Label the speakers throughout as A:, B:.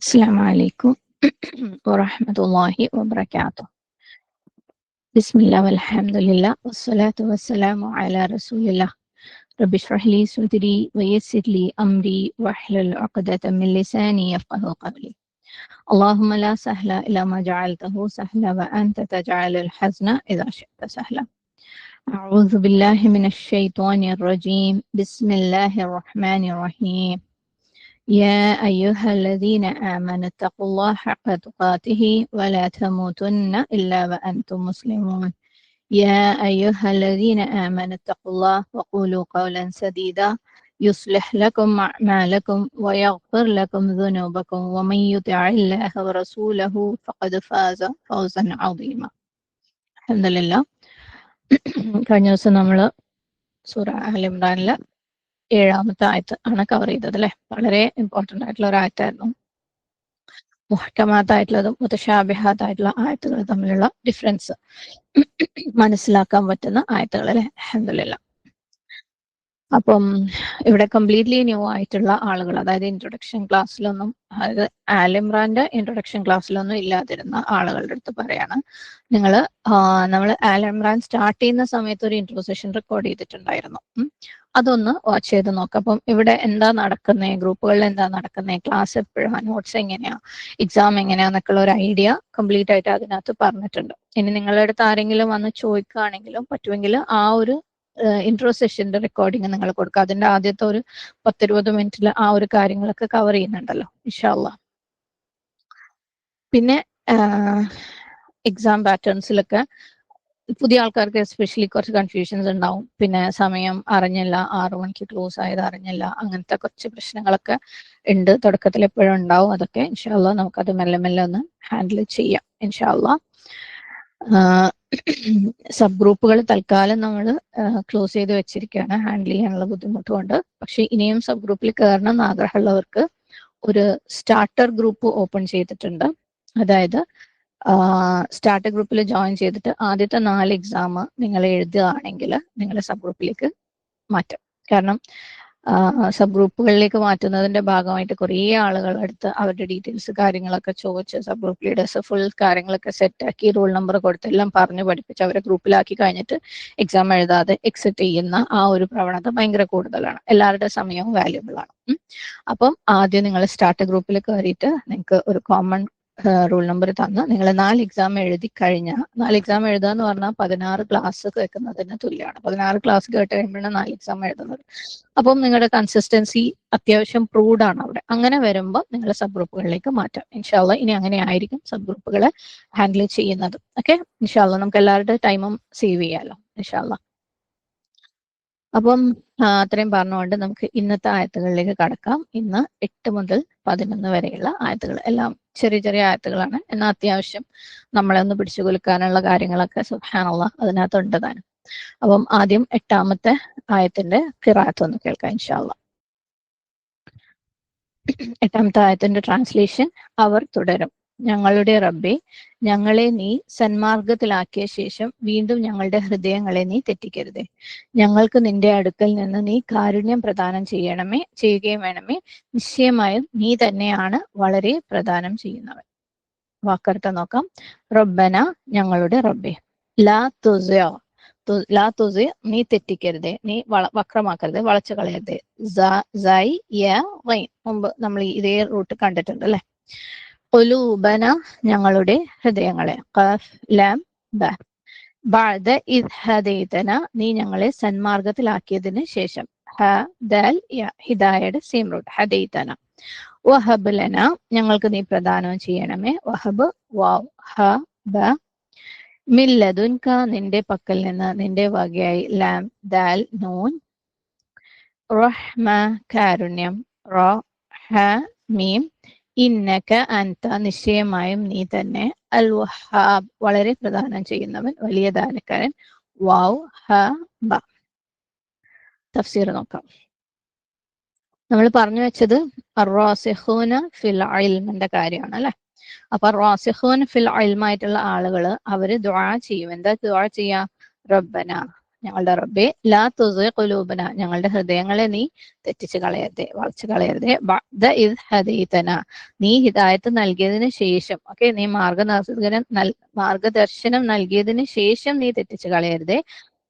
A: السلام عليكم ورحمة الله وبركاته. بسم الله والحمد لله والصلاة والسلام على رسول الله. رب اشرح لي صدري ويسر لي أمري واحلل عقدة من لساني يفقه قولي. اللهم لا سهل إلا ما جعلته سهلا وأنت تجعل الحزن إذا شئت سهلا. أعوذ بالله من الشيطان الرجيم. بسم الله الرحمن الرحيم. يا أيها الذين آمنوا اتقوا الله حق تقاته ولا تموتن إلا وأنتم مسلمون. يا أيها الذين آمنوا اتقوا الله وقولوا قولا سديدا يصلح لكم أعمالكم ويغفر لكم ذنوبكم ومن يطع الله ورسوله فقد فاز فوزا عظيما. الحمد لله. കഴിഞ്ഞ ദിവസം നമ്മൾ സൂറ അൽ ഇമ്രാനിലെ 7ാമത്തെ ആയത്ത് ആണ് കവർ ചെയ്തത് അല്ലെ. വളരെ ഇമ്പോർട്ടൻ്റ് ആയിട്ടുള്ള ഒരു ആയത്തായിരുന്നു. മുഹ്കമാത്തായിട്ടുള്ളതും മുതശാബിഹാത്തായിട്ടുള്ള ആയത്തുകൾ തമ്മിലുള്ള ഡിഫറൻസ് മനസ്സിലാക്കാൻ പറ്റുന്ന ആയത്തുകൾ അല്ലെ. അൽഹംദുലില്ലാഹ്. അപ്പം ഇവിടെ കംപ്ലീറ്റ്ലി ന്യൂ ആയിട്ടുള്ള ആളുകൾ, അതായത് ഇൻട്രൊഡക്ഷൻ ക്ലാസ്സിലൊന്നും, അതായത് ആലിമ്രാന്റെ ഇൻട്രൊഡക്ഷൻ ക്ലാസ്സിലൊന്നും ഇല്ലാതിരുന്ന ആളുകളുടെ അടുത്ത് പറയാണ്, നമ്മൾ ആലിമ്രാൻ സ്റ്റാർട്ട് ചെയ്യുന്ന സമയത്ത് ഒരു ഇൻട്രോ സെഷൻ റെക്കോർഡ് ചെയ്തിട്ടുണ്ടായിരുന്നു. അതൊന്ന് വാച്ച് ചെയ്ത് നോക്കാം. അപ്പം ഇവിടെ എന്താ നടക്കുന്നത്, ഗ്രൂപ്പുകളിൽ എന്താ നടക്കുന്നത്, ക്ലാസ് എപ്പോഴാണ്, നോട്ട്സ് എങ്ങനെയാ, എക്സാം എങ്ങനെയാന്നൊക്കെ ഉള്ള ഒരു ഐഡിയ കംപ്ലീറ്റ് ആയിട്ട് അതിനകത്ത് പറഞ്ഞിട്ടുണ്ട്. ഇനി നിങ്ങളുടെ അടുത്ത് ആരെങ്കിലും വന്ന് ചോദിക്കുകയാണെങ്കിലും പറ്റുമെങ്കിൽ ആ ഒരു ഇൻട്രോ സെഷന്റെ റെക്കോർഡിങ് നിങ്ങൾ കൊടുക്കുക. അതിന്റെ ആദ്യത്തെ ഒരു 10-20 മിനിറ്റിൽ ആ ഒരു കാര്യങ്ങളൊക്കെ കവർ ചെയ്യുന്നുണ്ടല്ലോ ഇൻഷാ അല്ലാഹ്. പിന്നെ എക്സാം പാറ്റേൺസിലൊക്കെ പുതിയ ആൾക്കാർക്ക് എസ്പെഷ്യലി കുറച്ച് കൺഫ്യൂഷൻസ് ഉണ്ടാവും. പിന്നെ സമയം അറിഞ്ഞില്ല, 6 മണിക്ക് ക്ലോസ് ആയത് അറിഞ്ഞില്ല, അങ്ങനത്തെ കുറച്ച് പ്രശ്നങ്ങളൊക്കെ ഉണ്ട്. തുടക്കത്തിൽ എപ്പോഴും ഉണ്ടാവും. അതൊക്കെ ഇൻഷാ അല്ലാഹ് നമുക്കത് മെല്ലെ മെല്ലെ ഒന്ന് ഹാൻഡിൽ ചെയ്യാം ഇൻഷാ അല്ലാഹ്. സബ് ഗ്രൂപ്പുകൾ തൽക്കാലം നമ്മൾ ക്ലോസ് ചെയ്ത് വെച്ചിരിക്കുകയാണ്, ഹാൻഡിൽ ചെയ്യാനുള്ള ബുദ്ധിമുട്ട് കൊണ്ട്. പക്ഷെ ഇനിയും സബ് ഗ്രൂപ്പിൽ കയറണം എന്ന് ആഗ്രഹമുള്ളവർക്ക് ഒരു സ്റ്റാർട്ടർ ഗ്രൂപ്പ് ഓപ്പൺ ചെയ്തിട്ടുണ്ട്. അതായത് സ്റ്റാർട്ടർ ഗ്രൂപ്പിൽ ജോയിൻ ചെയ്തിട്ട് ആദ്യത്തെ 4 എക്സാം നിങ്ങൾ എഴുതുകയാണെങ്കിൽ നിങ്ങളെ സബ് ഗ്രൂപ്പിലേക്ക് മാറ്റാം. കാരണം സബ് ഗ്രൂപ്പുകളിലേക്ക് മാറ്റുന്നതിന്റെ ഭാഗമായിട്ട് കുറേ ആളുകളടുത്ത് അവരുടെ ഡീറ്റെയിൽസ് കാര്യങ്ങളൊക്കെ ചോദിച്ച് സബ് ഗ്രൂപ്പ് ലീഡേഴ്സ് ഫുൾ കാര്യങ്ങളൊക്കെ സെറ്റാക്കി റൂൾ നമ്പർ കൊടുത്ത് എല്ലാം പറഞ്ഞ് പഠിപ്പിച്ച് അവരെ ഗ്രൂപ്പിലാക്കി കഴിഞ്ഞിട്ട് എക്സാം എഴുതാതെ എക്സിറ്റ് ചെയ്യുന്ന ആ ഒരു പ്രവണത ഭയങ്കര കൂടുതലാണ്. എല്ലാവരുടെ സമയവും വാല്യുബിൾ ആണ്. അപ്പം ആദ്യം നിങ്ങൾ സ്റ്റാർട്ടർ ഗ്രൂപ്പിൽ കയറിയിട്ട് നിങ്ങൾക്ക് ഒരു കോമൺ റൂൾ നമ്പർ തന്ന് നിങ്ങൾ 4 എക്സാം എഴുതി കഴിഞ്ഞാൽ, 4 എക്സാം എഴുതുക എന്ന് പറഞ്ഞാൽ 16 ക്ലാസ് കേൾക്കുന്നതിന് തുല്യമാണ്. 16 ക്ലാസ് കേട്ട് കഴിയുമ്പോഴാണ് 4 എക്സാം എഴുതുന്നത്. അപ്പം നിങ്ങളുടെ കൺസിസ്റ്റൻസി അത്യാവശ്യം പ്രൂവ്ഡ് ആണ് അവിടെ. അങ്ങനെ വരുമ്പോൾ നിങ്ങൾ സബ് ഗ്രൂപ്പുകളിലേക്ക് മാറ്റാം ഇൻഷാ അല്ലാഹ്. ഇനി അങ്ങനെ ആയിരിക്കും സബ് ഗ്രൂപ്പുകളെ ഹാൻഡിൽ ചെയ്യുന്നത്. ഓക്കെ, ഇൻഷാ അല്ലാഹ് നമുക്ക് എല്ലാവരുടെ ടൈമും സേവ് ചെയ്യാമല്ലോ ഇൻഷാ അല്ലാഹ്. അപ്പം അത്രയും പറഞ്ഞുകൊണ്ട് നമുക്ക് ഇന്നത്തെ ആയത്തുകളിലേക്ക് കടക്കാം. ഇന്ന് 8 മുതൽ 11 വരെയുള്ള ആയത്തുകൾ, എല്ലാം ചെറിയ ചെറിയ ആയത്തുകളാണ്. എന്നാൽ അത്യാവശ്യം നമ്മളെ ഒന്ന് പിടിച്ചു കുലുക്കാനുള്ള കാര്യങ്ങളൊക്കെ സുബ്ഹാനല്ലാഹ് അതിനകത്തുണ്ട് താനും. അപ്പം ആദ്യം 8ാമത്തെ ആയത്തിന്റെ ഖിറാഅത്ത് ഒന്ന് കേൾക്കാം ഇൻഷാ അല്ലാഹ്. 8ാമത്തെ ആയത്തിന്റെ ട്രാൻസ്ലേഷൻ. അവർ തുടരും: ഞങ്ങളുടെ റബ്ബേ, ഞങ്ങളെ നീ സന്മാർഗത്തിലാക്കിയ ശേഷം വീണ്ടും ഞങ്ങളുടെ ഹൃദയങ്ങളെ നീ തെറ്റിക്കരുതേ. ഞങ്ങൾക്ക് നിന്റെ അടുക്കൽ നിന്ന് നീ കാരുണ്യം പ്രദാനം ചെയ്യുകയും വേണമേ. നിശ്ചയമായും നീ തന്നെയാണ് വളരെ പ്രദാനം ചെയ്യുന്നവൻ. വാക്കർത്ഥം നോക്കാം. റബ്ബന, ഞങ്ങളുടെ റബ്ബേ. ലാ തുസിഅ, നീ തെറ്റിക്കരുതേ, നീ വക്രമാക്കരുത്, വളച്ചു കളയരുതേ. മുമ്പ് നമ്മൾ ഇതേ റൂട്ട് കണ്ടിട്ടുണ്ട് അല്ലെ. ഖുലൂബന, ഞങ്ങളുടെ ഹൃദയങ്ങളെ. ഖാഫ് ലാം ബ. ബഅദ ഇദ് ഹദൈതന, നീ ഞങ്ങളെ സന്മാർഗത്തിലാക്കിയതിന് ശേഷം. ഹ ദാൽ യ, ഹിദായയുടെ സെയിം റൂട്ട്, ഹദൈതന. വഹബ് ലന, ഞങ്ങൾക്ക് നീ പ്രദാനം ചെയ്യണമേ. വഹബ് വാവ് ഹ ബ. മില്ലദുൻക, നിന്റെ പക്കൽ നിന്ന്, നിന്റെ വകയായി. ലാം ദാൽ നൂൻ. റഹ്മ, കാരുണ്യം. റ ഹ മീം. ഇന്നക അൻത, നിശ്ചയമായും നീ തന്നെ. അൽ വഹാബ്, വളരെ പ്രദാനം ചെയ്യുന്നവൻ, വലിയ ദാനക്കാരൻ. വാവ് ഹ ബ. തഫ്സീർ നോക്കാം. നമ്മൾ പറഞ്ഞു വെച്ചത് അർ-റാസിഖൂന ഫിൽ ഇൽമിന്റെ കാര്യമാണ് അല്ലെ. അപ്പൊ റാസിഖൂൻ ഫിൽ ഇൽമായിട്ടുള്ള ആളുകൾ അവര് ദുആ ചെയ്യും. എന്താ ദുആ ചെയ്യാ? റബ്ബന, ഞങ്ങളുടെ റബ്ബേ ലാ തുസിഗ് ഖുലൂബന, ഞങ്ങളുടെ ഹൃദയങ്ങളെ നീ തെറ്റിച്ച് കളയരുതേ, വളച്ചു കളയരുതേ. ബഅദ ഇദ് ഹദീതന, നീ ഹിദായത്ത് നൽകിയതിന് ശേഷം, ഓക്കെ, നീ മാർഗദർശനം നൽകിയതിന് ശേഷം നീ തെറ്റിച്ച് കളയരുതേ.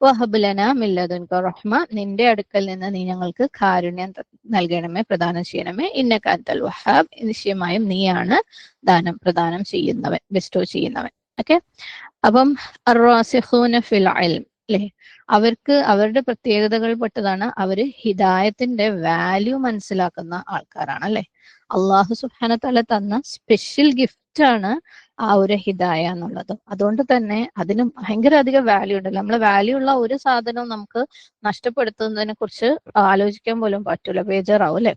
A: വഹബ് ലനാ മിൻ ലദുൻക റഹ്മ, നിന്റെ അടുക്കൽ നിന്ന് നീ ഞങ്ങൾക്ക് കാരുണ്യം നൽകണമേ, പ്രദാനം ചെയ്യണമേ. ഇന്നക അൻതൽ വഹാബ്, നിശ്ചയമായും നീയാണ് പ്രദാനം ചെയ്യുന്നവൻ, ബെസ്റ്റോ ചെയ്യുന്നവൻ. ഓക്കെ, അപ്പം അർറാസിഖൂന ഫിൽ ഇൽം, അല്ലെ, അവർക്ക് അവരുടെ പ്രത്യേകതകൾ പെട്ടതാണ് അവര് ഹിദായത്തിന്റെ വാല്യൂ മനസ്സിലാക്കുന്ന ആൾക്കാരാണ്, അല്ലെ. അള്ളാഹു സുബ്ഹാനഹു തആല തന്ന സ്പെഷ്യൽ ഗിഫ്റ്റ് ആണ് ആ ഒരു ഹിദായ എന്നുള്ളത്. അതുകൊണ്ട് തന്നെ അതിന് ഭയങ്കര അധികം വാല്യൂ ഉണ്ടല്ലോ. നമ്മള് വാല്യൂ ഉള്ള ഒരു സാധനവും നമുക്ക് നഷ്ടപ്പെടുത്തുന്നതിനെ കുറിച്ച് ആലോചിക്കാൻ പോലും പറ്റൂല, ബേജാറാവും, അല്ലെ.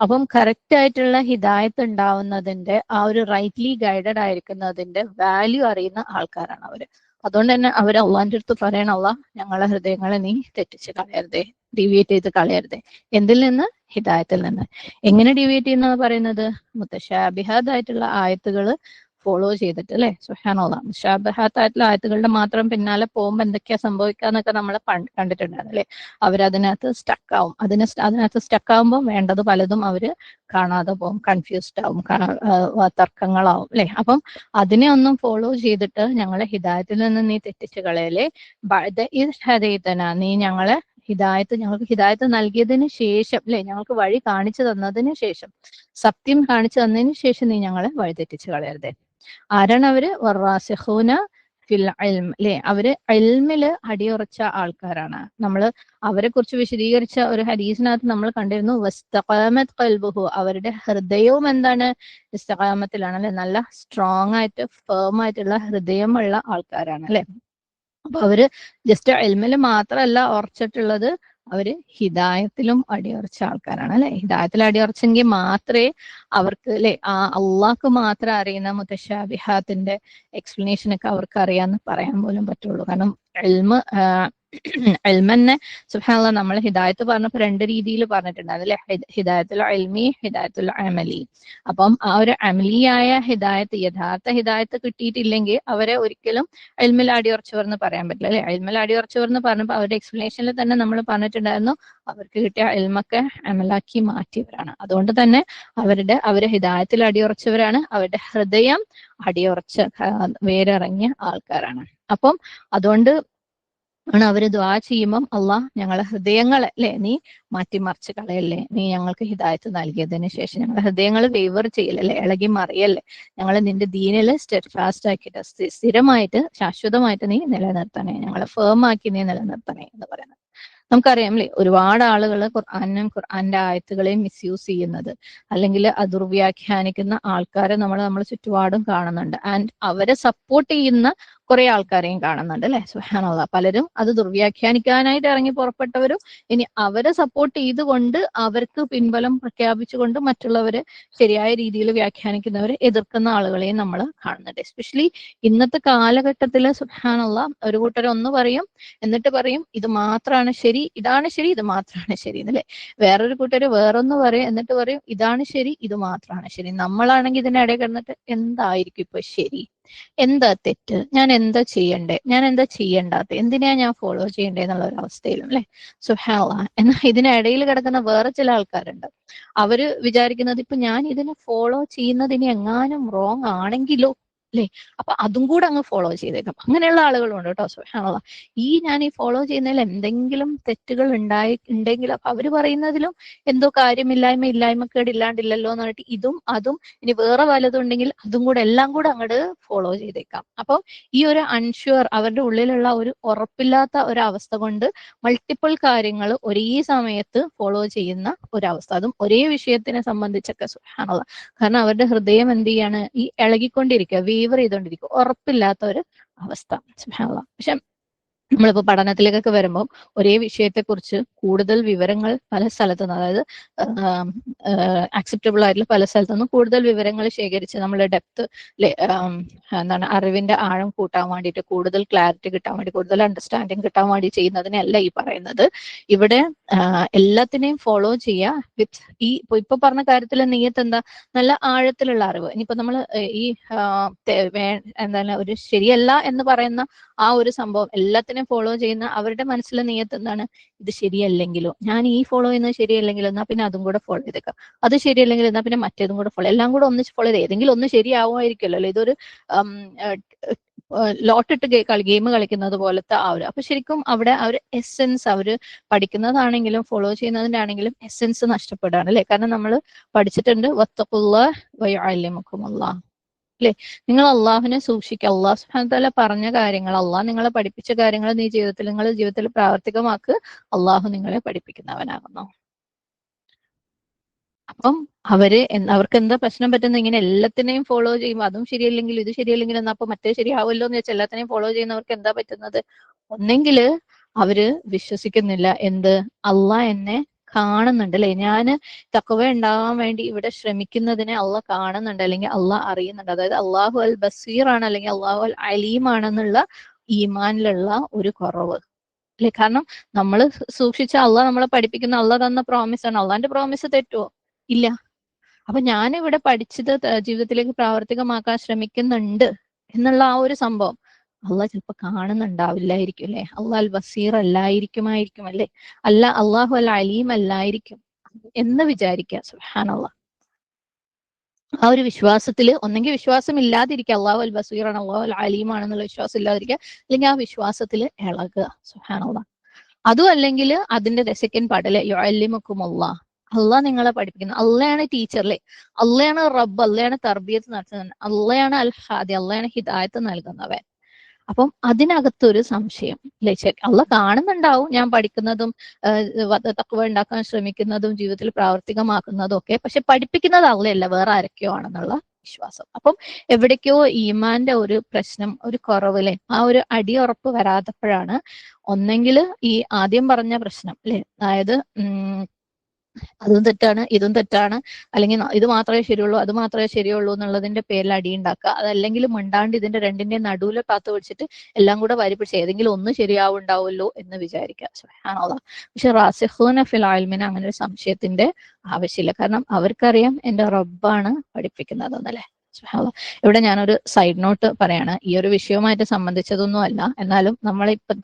A: അപ്പം കറക്റ്റ് ആയിട്ടുള്ള ഹിദായത്ത് ഉണ്ടാവുന്നതിന്റെ, ആ ഒരു റൈറ്റ്ലി ഗൈഡഡ് ആയിരിക്കുന്നതിന്റെ വാല്യൂ അറിയുന്ന ആൾക്കാരാണ് അവര്. അതുകൊണ്ട് തന്നെ അവര് അള്ളാന്റെ അടുത്ത് പറയണ, അള്ളാഹ് ഞങ്ങളെ ഹൃദയങ്ങളെ നീ തെറ്റിച്ച് കളയരുതേ, ഡീവിയേറ്റ് ചെയ്ത് കളയരുതേ. എന്തിൽ നിന്ന്? ഹിദായത്തിൽ നിന്ന്. എങ്ങനെ ഡീവിയേറ്റ് ചെയ്യുന്ന പറയുന്നത്? മുത്തശാബിഹാദായിട്ടുള്ള ആയത്തുകൾ ഫോളോ ചെയ്തിട്ട്, അല്ലെ. സുബ്ഹാനല്ലാഹ്, മുത്തശാബിഹാദായിട്ടുള്ള ആയത്തുകളുടെ മാത്രം പിന്നാലെ പോകുമ്പോൾ എന്തൊക്കെയാ സംഭവിക്കാന്നൊക്കെ നമ്മൾ കണ്ടിട്ടുണ്ടായിരുന്നു, അല്ലെ. അവരതിനകത്ത് സ്റ്റക്കാവും. അതിനകത്ത് സ്റ്റക്കാവുമ്പോൾ വേണ്ടത് പലതും അവര് കാണാതെ പോകും, കൺഫ്യൂസ്ഡ് ആവും, തർക്കങ്ങളാവും, അല്ലെ. അപ്പം അതിനെ ഒന്നും ഫോളോ ചെയ്തിട്ട് ഞങ്ങളെ ഹിദായത്തിൽ നിന്ന് നീ തെറ്റിച്ച് കളയലേ. ബഅദ ഇദ് ഹദൈതന, നീ ഞങ്ങൾക്ക് ഹിദായത്ത് നൽകിയതിന് ശേഷം, അല്ലെ, ഞങ്ങൾക്ക് വഴി കാണിച്ചു തന്നതിന് ശേഷം, സത്യം കാണിച്ചു തന്നതിന് ശേഷം നീ ഞങ്ങളെ വഴി തെറ്റിച്ച് കളയരുതേ. ആരാണ് അവര്? വറാസിഖൂന ഫിൽ ഇൽം, അല്ലെ, അവര് ഇൽമില് അടിയുറച്ച ആൾക്കാരാണ്. നമ്മള് അവരെ കുറിച്ച് വിശദീകരിച്ച ഒരു ഹദീസിനകത്ത് നമ്മൾ കണ്ടിരുന്നു, വസ്തഖാമത് ഖൽബുഹു, അവരുടെ ഹൃദയവും എന്താണ്? ഇസ്തിഖാമത്തിലാണ്, അല്ലെ. നല്ല സ്ട്രോങ് ആയിട്ട് ഫേം ആയിട്ടുള്ള ഹൃദയമുള്ള ആൾക്കാരാണ്, അല്ലെ. അപ്പൊ അവര് ജസ്റ്റ് ഇൽമില് മാത്രമല്ല ഉറച്ചിട്ടുള്ളത്, അവര് ഹിദായത്തിലും അടിയുറച്ച ആൾക്കാരാണ്, അല്ലെ. ഹിദായത്തിൽ അടിയുറച്ചെങ്കിൽ മാത്രമേ അവർക്ക്, അല്ലെ, ആ അള്ളാഹ്ക്ക് മാത്രം അറിയുന്ന മുത്തശാബിഹാത്തിന്റെ എക്സ്പ്ലനേഷൻ ഒക്കെ അവർക്ക് അറിയാന്ന് പറയാൻ പോലും പറ്റുള്ളൂ. കാരണം ഇൽമന്നെ സുബ്ഹാനല്ലാഹ്, നമ്മൾ ഹിദായത്ത് പറഞ്ഞപ്പോ രണ്ട് രീതിയിൽ പറഞ്ഞിട്ടുണ്ടായിരുന്നു, അല്ലെ. ഹിദായത്തുൽ ഇൽമി, ഹിദായത്തുൽ അമലി. അപ്പം ആ ഒരു അമലിയായ ഹിദായത്ത്, യഥാർത്ഥ ഹിദായത്ത് കിട്ടിയിട്ടില്ലെങ്കിൽ അവരെ ഒരിക്കലും ഇൽമിൽ അടിയുറച്ചവർ എന്ന് പറയാൻ പറ്റില്ല, അല്ലെ. ഇൽമിൽ അടിയുറച്ചവർ എന്ന് പറഞ്ഞപ്പോൾ അവരുടെ എക്സ്പ്ലനേഷനിൽ തന്നെ നമ്മൾ പറഞ്ഞിട്ടുണ്ടായിരുന്നു, അവർക്ക് കിട്ടിയ ഇൽമൊക്കെ അമലാക്കി മാറ്റിയവരാണ്. അതുകൊണ്ട് തന്നെ അവര് ഹിദായത്തിൽ അടിയുറച്ചവരാണ്, അവരുടെ ഹൃദയം അടിയുറച്ച വേരിറങ്ങിയ ആൾക്കാരാണ്. അപ്പം അതുകൊണ്ട് ആണ് അവര് ദുആ ചെയ്യുമ്പം, അള്ളാഹ് ഞങ്ങളെ ഹൃദയങ്ങളെ, അല്ലെ, നീ മാറ്റിമറിച്ച് കളയല്ലേ, നീ ഞങ്ങൾക്ക് ഹിദായത്ത് നൽകിയതിന് ശേഷം ഞങ്ങളുടെ ഹൃദയങ്ങൾ വേവർ ചെയ്യലല്ലേ, ഇളകി മറിയല്ലേ, ഞങ്ങളെ നിന്റെ ദീനില് സ്റ്റെഡ്ഫാസ്റ്റ് ആക്കിയിട്ട്, സ്ഥിരമായിട്ട് ശാശ്വതമായിട്ട് നീ നിലനിർത്തണേ, ഞങ്ങളെ ഫേം ആക്കി നീ നിലനിർത്തണേ എന്ന് പറയുന്നത്. നമുക്കറിയാം, അല്ലെ, ഒരുപാട് ആളുകൾ ഖുർആന്റെ ആയത്തുകളെയും മിസ്യൂസ് ചെയ്യുന്നത്, അല്ലെങ്കിൽ ദുർവ്യാഖ്യാനിക്കുന്ന ആൾക്കാരെ നമ്മൾ ചുറ്റുപാടും കാണുന്നുണ്ട്. ആൻഡ് അവരെ സപ്പോർട്ട് ചെയ്യുന്ന കുറെ ആൾക്കാരെയും കാണുന്നുണ്ട്, അല്ലെ. സുബ്ഹാനല്ലാഹ്, പലരും അത് ദുർവ്യാഖ്യാനിക്കാനായിട്ട് ഇറങ്ങി പുറപ്പെട്ടവരും, ഇനി അവരെ സപ്പോർട്ട് ചെയ്തുകൊണ്ട് അവർക്ക് പിൻബലം പ്രഖ്യാപിച്ചുകൊണ്ട് മറ്റുള്ളവരെ ശരിയായ രീതിയിൽ വ്യാഖ്യാനിക്കുന്നവരെ എതിർക്കുന്ന ആളുകളെയും നമ്മൾ കാണുന്നുണ്ട്. എസ്പെഷ്യലി ഇന്നത്തെ കാലഘട്ടത്തിൽ സുബ്ഹാനല്ലാഹ്, ഒരു കൂട്ടർ ഒന്ന് പറയും, എന്നിട്ട് പറയും ഇത് മാത്രമാണ് ശരി, ഇതാണ് ശരി, ഇത് മാത്രമാണ് ശരി, എന്നല്ലേ. വേറൊരു കൂട്ടര് വേറൊന്ന് പറയും, എന്നിട്ട് പറയും ഇതാണ് ശരി, ഇത് മാത്രമാണ് ശരി. നമ്മളാണെങ്കിൽ ഇതിനിടെ കിടന്നിട്ട് എന്തായിരിക്കും ഇപ്പൊ ശരി, എന്താ തെറ്റ്, ഞാൻ എന്താ ചെയ്യണ്ടേ, ഞാൻ എന്താ ചെയ്യണ്ടാത്ത, എന്തിനാ ഞാൻ ഫോളോ ചെയ്യണ്ടേ എന്നുള്ള ഒരു അവസ്ഥയിലും, അല്ലെ. സുബ്ഹാനല്ലാഹ്. എന്നാൽ ഇതിനിടയിൽ കിടക്കുന്ന വേറെ ചില ആൾക്കാരുണ്ട്, അവര് വിചാരിക്കുന്നത് ഇപ്പൊ ഞാൻ ഇതിനെ ഫോളോ ചെയ്യുന്നതിന് എങ്ങാനും റോങ് ആണെങ്കിലോ, അല്ലെ, അപ്പൊ അതും കൂടെ അങ്ങ് ഫോളോ ചെയ്തേക്കാം. അങ്ങനെയുള്ള ആളുകളും ഉണ്ട് കേട്ടോ. സുബ്ഹാനല്ലാഹ്. ഞാൻ ഈ ഫോളോ ചെയ്യുന്നതിൽ എന്തെങ്കിലും തെറ്റുകൾ ഉണ്ടെങ്കിൽ അപ്പൊ അവര് പറയുന്നതിലും എന്തോ ഇല്ലായ്മക്കേട് ഇല്ലാണ്ടില്ലല്ലോ എന്ന് പറഞ്ഞിട്ട് ഇതും അതും ഇനി വേറെ വല്ലതും ഉണ്ടെങ്കിൽ അതും കൂടെ എല്ലാം കൂടെ അങ്ങോട്ട് ഫോളോ ചെയ്തേക്കാം. അപ്പോൾ ഈ ഒരു അൺഷ്യൂർ, അവരുടെ ഉള്ളിലുള്ള ഒരു ഉറപ്പില്ലാത്ത ഒരവസ്ഥ കൊണ്ട് മൾട്ടിപ്പിൾ കാര്യങ്ങൾ ഒരേ സമയത്ത് ഫോളോ ചെയ്യുന്ന ഒരവസ്ഥ, അതും ഒരേ വിഷയത്തിനെ സംബന്ധിച്ചൊക്കെ. സുബ്ഹാനല്ലാഹ്. കാരണം അവരുടെ ഹൃദയം എന്ത് ചെയ്യാണ്? ഈ ഇളകിക്കൊണ്ടിരിക്കുക, വീവർ ചെയ്തുകൊണ്ടിരിക്കുക, ഉറപ്പില്ലാത്ത ഒരു അവസ്ഥ. സുബ്ഹാനല്ലാഹ്. പക്ഷെ നമ്മളിപ്പോ പഠനത്തിലേക്കൊക്കെ വരുമ്പോൾ ഒരേ വിഷയത്തെക്കുറിച്ച് കൂടുതൽ വിവരങ്ങൾ പല സ്ഥലത്തുനിന്ന്, അതായത് ആക്സെപ്റ്റബിൾ ആയിട്ടുള്ള പല സ്ഥലത്തുനിന്നും കൂടുതൽ വിവരങ്ങൾ ശേഖരിച്ച് നമ്മുടെ ഡെപ്ത്, എന്താണ്, അറിവിന്റെ ആഴം കൂട്ടാൻ വേണ്ടിയിട്ട്, കൂടുതൽ ക്ലാരിറ്റി കിട്ടാൻ വേണ്ടി, കൂടുതൽ അണ്ടർസ്റ്റാൻഡിങ് കിട്ടാൻ വേണ്ടി ചെയ്യുന്നതിനല്ല ഈ പറയുന്നത്. ഇവിടെ എല്ലാത്തിനെയും ഫോളോ ചെയ്യുക വിത്ത് ഇപ്പൊ പറഞ്ഞ കാര്യത്തിൽ നീയത്ത് എന്താ? നല്ല ആഴത്തിലുള്ള അറിവ്. ഇനിയിപ്പോ നമ്മൾ ഈ എന്താണ് ഒരു ശരിയല്ല എന്ന് പറയുന്ന ആ ഒരു സംഭവം എല്ലാത്തിനെയും ഉസ്താദിനെ ഫോളോ ചെയ്യുന്ന അവരുടെ മനസ്സിലെ നിയത്ത് എന്താണ്? ഇത് ശരിയല്ലെങ്കിലോ, ഞാൻ ഈ ഫോളോ ചെയ്യുന്നത് ശരിയല്ലെങ്കിലോ, എന്നാ പിന്നെ അതും കൂടെ ഫോളോ ചെയ്തേക്കാം. അത് ശരിയല്ലെങ്കിൽ എന്നാ പിന്നെ മറ്റേതും കൂടെ ഫോളോ, എല്ലാം കൂടെ ഒന്നിച്ച് ഫോളോ ചെയ്ത് ഏതെങ്കിലും ഒന്ന് ശരിയാവുമായിരിക്കുമല്ലോ അല്ലെ. ഇതൊരു ലോട്ടിട്ട് ഗെയിം കളിക്കുന്നത് പോലത്തെ ആ ഒരു, അപ്പൊ ശരിക്കും അവിടെ ആ ഒരു എസെൻസ്, അവര് പഠിക്കുന്നതാണെങ്കിലും ഫോളോ ചെയ്യുന്നതിന്റെ ആണെങ്കിലും എസെൻസ് നഷ്ടപ്പെടുകയാണ് അല്ലെ. കാരണം നമ്മൾ പഠിച്ചിട്ടുണ്ട് വത്തഖുല്ലാഹ് വയുഅല്ലിമുക്കുമുല്ലാഹ് അല്ലെ. നിങ്ങൾ അള്ളാഹുവിനെ സൂക്ഷിക്കുക. അള്ളാഹു സുബ്ഹാനഹു വ തആല പറഞ്ഞ കാര്യങ്ങൾ, അള്ളാഹ് നിങ്ങളെ പഠിപ്പിച്ച കാര്യങ്ങൾ നീ നിങ്ങളുടെ ജീവിതത്തിൽ പ്രാവർത്തികമാക്ക്, അള്ളാഹു നിങ്ങളെ പഠിപ്പിക്കുന്നവനാകുന്നു. അപ്പം അവർക്ക് എന്താ പ്രശ്നം പറ്റുന്നത്? ഇങ്ങനെ എല്ലാത്തിനെയും ഫോളോ ചെയ്യുമ്പോൾ അതും ശരിയല്ലെങ്കിൽ ഇത് ശരിയല്ലെങ്കിൽ എന്നാ അപ്പൊ മറ്റേ ശരിയാവുമല്ലോ എന്ന് വെച്ചാൽ എല്ലാത്തിനെയും ഫോളോ ചെയ്യുന്നവർക്ക് എന്താ പറ്റുന്നത്? ഒന്നെങ്കില് അവര് വിശ്വസിക്കുന്നില്ല എന്ത്, അള്ളാഹ് എന്നെ കാണുന്നുണ്ട് അല്ലെ, ഞാന് തഖ്വ ഉണ്ടാവാൻ വേണ്ടി ഇവിടെ ശ്രമിക്കുന്നതിനെ അള്ളാഹ് കാണുന്നുണ്ട്, അല്ലെങ്കിൽ അള്ളാഹ് അറിയുന്നുണ്ട്. അതായത് അള്ളാഹു അൽ ബസീർ ആണ്, അല്ലെങ്കിൽ അള്ളാഹു അൽ അലീം ആണെന്നുള്ള ഈമാനിലുള്ള ഒരു കുറവ് അല്ലെ. കാരണം നമ്മൾ സൂക്ഷിച്ച അള്ളാഹ് നമ്മളെ പഠിപ്പിക്കുന്ന, അള്ളാഹ് തന്ന പ്രോമിസ് ആണ്. അള്ളാഹിന്റെ പ്രോമിസ് തെറ്റുവോ? ഇല്ല. അപ്പൊ ഞാനിവിടെ പഠിച്ചത് ജീവിതത്തിലേക്ക് പ്രാവർത്തികമാക്കാൻ ശ്രമിക്കുന്നുണ്ട് എന്നുള്ള ആ ഒരു സംഭവം അള്ളാഹ് ചിലപ്പോ കാണുന്നുണ്ടാവില്ലായിരിക്കും അല്ലെ. അള്ളാഹ് അൽ ബസീർ അല്ലായിരിക്കും അല്ലെ, അല്ല അള്ളാഹു അൽ അലീം അല്ലായിരിക്കും എന്ന് വിചാരിക്കുക. സുബ്ഹാനല്ലാഹ്. ആ ഒരു വിശ്വാസത്തില് ഒന്നെങ്കിൽ വിശ്വാസം ഇല്ലാതിരിക്കുക, അള്ളാഹു അൽ ബസീറാണ് അള്ളാഹു അൽ അലീമാണെന്നുള്ള വിശ്വാസം ഇല്ലാതിരിക്കുക, അല്ലെങ്കിൽ ആ വിശ്വാസത്തിൽ ഇളകുക. സുബ്ഹാനല്ലാഹ്. അതും അല്ലെങ്കിൽ അതിന്റെ സെക്കൻഡ് പാർട്ട് അല്ലെ, യുഅല്ലിമുക്കുമുല്ലാഹ്, അള്ളാഹ് നിങ്ങളെ പഠിപ്പിക്കുന്നത്. അള്ളയാണ് ടീച്ചർ അല്ലേ, അള്ളയാണ് റബ്ബ്, അള്ളയാണ് തർബിയത്ത് നടത്തുന്നത്, അള്ളയാണ് അൽ ഹാദി, അള്ളയാണ് ഹിദായത്ത് നൽകുന്നവൻ. അപ്പം അതിനകത്തൊരു സംശയം അല്ലെ, അള്ളാഹ് കാണുന്നുണ്ടാവും ഞാൻ പഠിക്കുന്നതും തഖ്വ ഉണ്ടാക്കാൻ ശ്രമിക്കുന്നതും ജീവിതത്തിൽ പ്രാവർത്തികമാക്കുന്നതും ഒക്കെ, പക്ഷെ പഠിപ്പിക്കുന്നത് അള്ളയല്ല വേറെ ആരൊക്കെയോ ആണെന്നുള്ള വിശ്വാസം. അപ്പം എവിടേക്കോ ഈമാന്റെ ഒരു പ്രശ്നം, ഒരു കുറവ് അല്ലെ, ആ ഒരു അടിയുറപ്പ് വരാത്തപ്പോഴാണ് ഒന്നെങ്കിൽ ഈ ആദ്യം പറഞ്ഞ പ്രശ്നം അല്ലെ, അതായത് അതും തെറ്റാണ് ഇതും തെറ്റാണ്, അല്ലെങ്കിൽ ഇത് മാത്രമേ ശരിയുള്ളൂ അത് മാത്രമേ ശരിയുള്ളൂ എന്നുള്ളതിന്റെ പേരിൽ അടിയുണ്ടാക്കുക. അതല്ലെങ്കിൽ മിണ്ടാണ്ട് ഇതിന്റെ രണ്ടിന്റെയും നടുവിൽ കാത്തു പിടിച്ചിട്ട് എല്ലാം കൂടെ വാരിപ്പിടിച്ച് ഏതെങ്കിലും ഒന്ന് ശരിയാവുണ്ടാവുമല്ലോ എന്ന് വിചാരിക്കുക. സുബ്ഹാനല്ലാഹ്. പക്ഷെ റാസിഖൂന ഫിൽ ഇൽമിന് അങ്ങനെ ഒരു സംശയത്തിന്റെ ആവശ്യമില്ല. കാരണം അവർക്കറിയാം എന്റെ റബ്ബാണ് പഠിപ്പിക്കുന്നത് എന്നല്ലേ. സുബ്ഹാനല്ലാഹ്. ഇവിടെ ഞാനൊരു സൈഡ് നോട്ട് പറയാണ്, ഈ ഒരു വിഷയവുമായിട്ട് സംബന്ധിച്ചതൊന്നും അല്ല, എന്നാലും നമ്മളിപ്പോ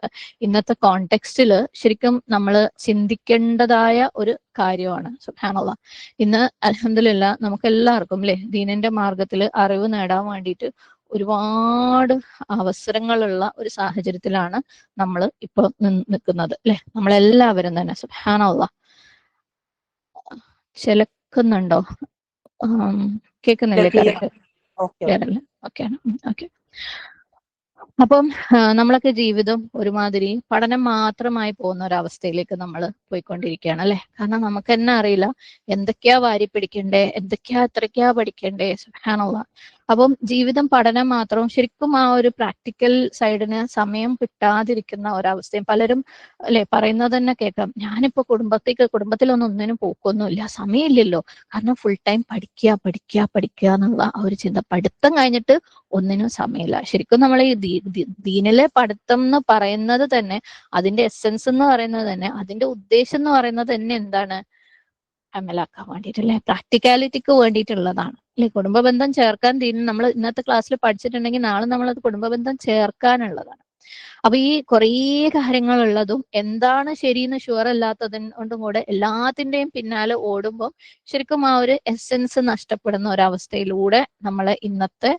A: ഇന്നത്തെ കോണ്ടെക്സ്റ്റില് ശരിക്കും നമ്മൾ ചിന്തിക്കേണ്ടതായ ഒരു കാര്യമാണ്. സുബ്ഹാനല്ലാഹ്. ഇന്ന് അൽഹംദുലില്ലാ നമുക്ക് എല്ലാവർക്കും അല്ലെ ദീനിന്റെ മാർഗത്തിൽ അറിവ് നേടാൻ വേണ്ടിയിട്ട് ഒരുപാട് അവസരങ്ങളുള്ള ഒരു സാഹചര്യത്തിലാണ് നമ്മൾ ഇപ്പൊ നിൽക്കുന്നത് അല്ലെ, നമ്മളെല്ലാവരും തന്നെ. സുബ്ഹാനല്ലാഹ്. ചിലക്കുന്നുണ്ടോ? കേൾക്കുന്നില്ലേ? കറക്റ്റ് ക്ലിയർ അല്ലേ? Okay okay. അപ്പം നമ്മളൊക്കെ ജീവിതം ഒരുമാതിരി പഠനം മാത്രമായി പോകുന്ന ഒരവസ്ഥയിലേക്ക് നമ്മൾ പോയിക്കൊണ്ടിരിക്കുകയാണ് അല്ലെ. കാരണം നമുക്ക് തന്നെ അറിയില്ല എന്തൊക്കെയാ വാരി പിടിക്കണ്ടേ, എത്രയ്ക്കാ പഠിക്കണ്ടേ. സുബ്ഹാനല്ലാഹ്. അപ്പം ജീവിതം പഠനം മാത്രവും, ശരിക്കും ആ ഒരു പ്രാക്ടിക്കൽ സൈഡിന് സമയം കിട്ടാതിരിക്കുന്ന ഒരവസ്ഥയും പലരും അല്ലെ പറയുന്നത് തന്നെ കേൾക്കാം. ഞാനിപ്പോ കുടുംബത്തിലൊന്നും ഒന്നിനും പോക്കൊന്നുമില്ല, സമയമില്ലല്ലോ, കാരണം ഫുൾ ടൈം പഠിക്കുക എന്നുള്ള ആ ഒരു ചിന്ത. പഠിത്തം കഴിഞ്ഞിട്ട് ഒന്നിനും സമയമില്ല. ശരിക്കും നമ്മൾ ഈ ദീനിലെ പഠിത്തം എന്ന് പറയുന്നത് തന്നെ, അതിന്റെ എസെൻസ് എന്ന് പറയുന്നത് തന്നെ, അതിന്റെ ഉദ്ദേശം എന്ന് പറയുന്നത് തന്നെ എന്താണ്? അമലാക്കാൻ വേണ്ടിയിട്ടല്ലേ, പ്രാക്ടിക്കാലിറ്റിക്ക് വേണ്ടിയിട്ടുള്ളതാണ് അല്ലെ. കുടുംബ ബന്ധം ചേർക്കാൻ നമ്മൾ ഇന്നത്തെ ക്ലാസ്സിൽ പഠിച്ചിട്ടുണ്ടെങ്കിൽ നാളെ നമ്മളത് കുടുംബ ബന്ധം ചേർക്കാനുള്ളതാണ്. അപ്പൊ ഈ കുറേ കാര്യങ്ങളുള്ളതും എന്താണ് ശരിയെന്ന് ഷുവർ അല്ലാത്തതുകൊണ്ടും കൂടെ എല്ലാത്തിന്റെയും പിന്നാലെ ഓടുമ്പോൾ ശരിക്കും ആ ഒരു എസെൻസ് നഷ്ടപ്പെടുന്ന ഒരവസ്ഥയിലൂടെ നമ്മളെ ഇന്നത്തെ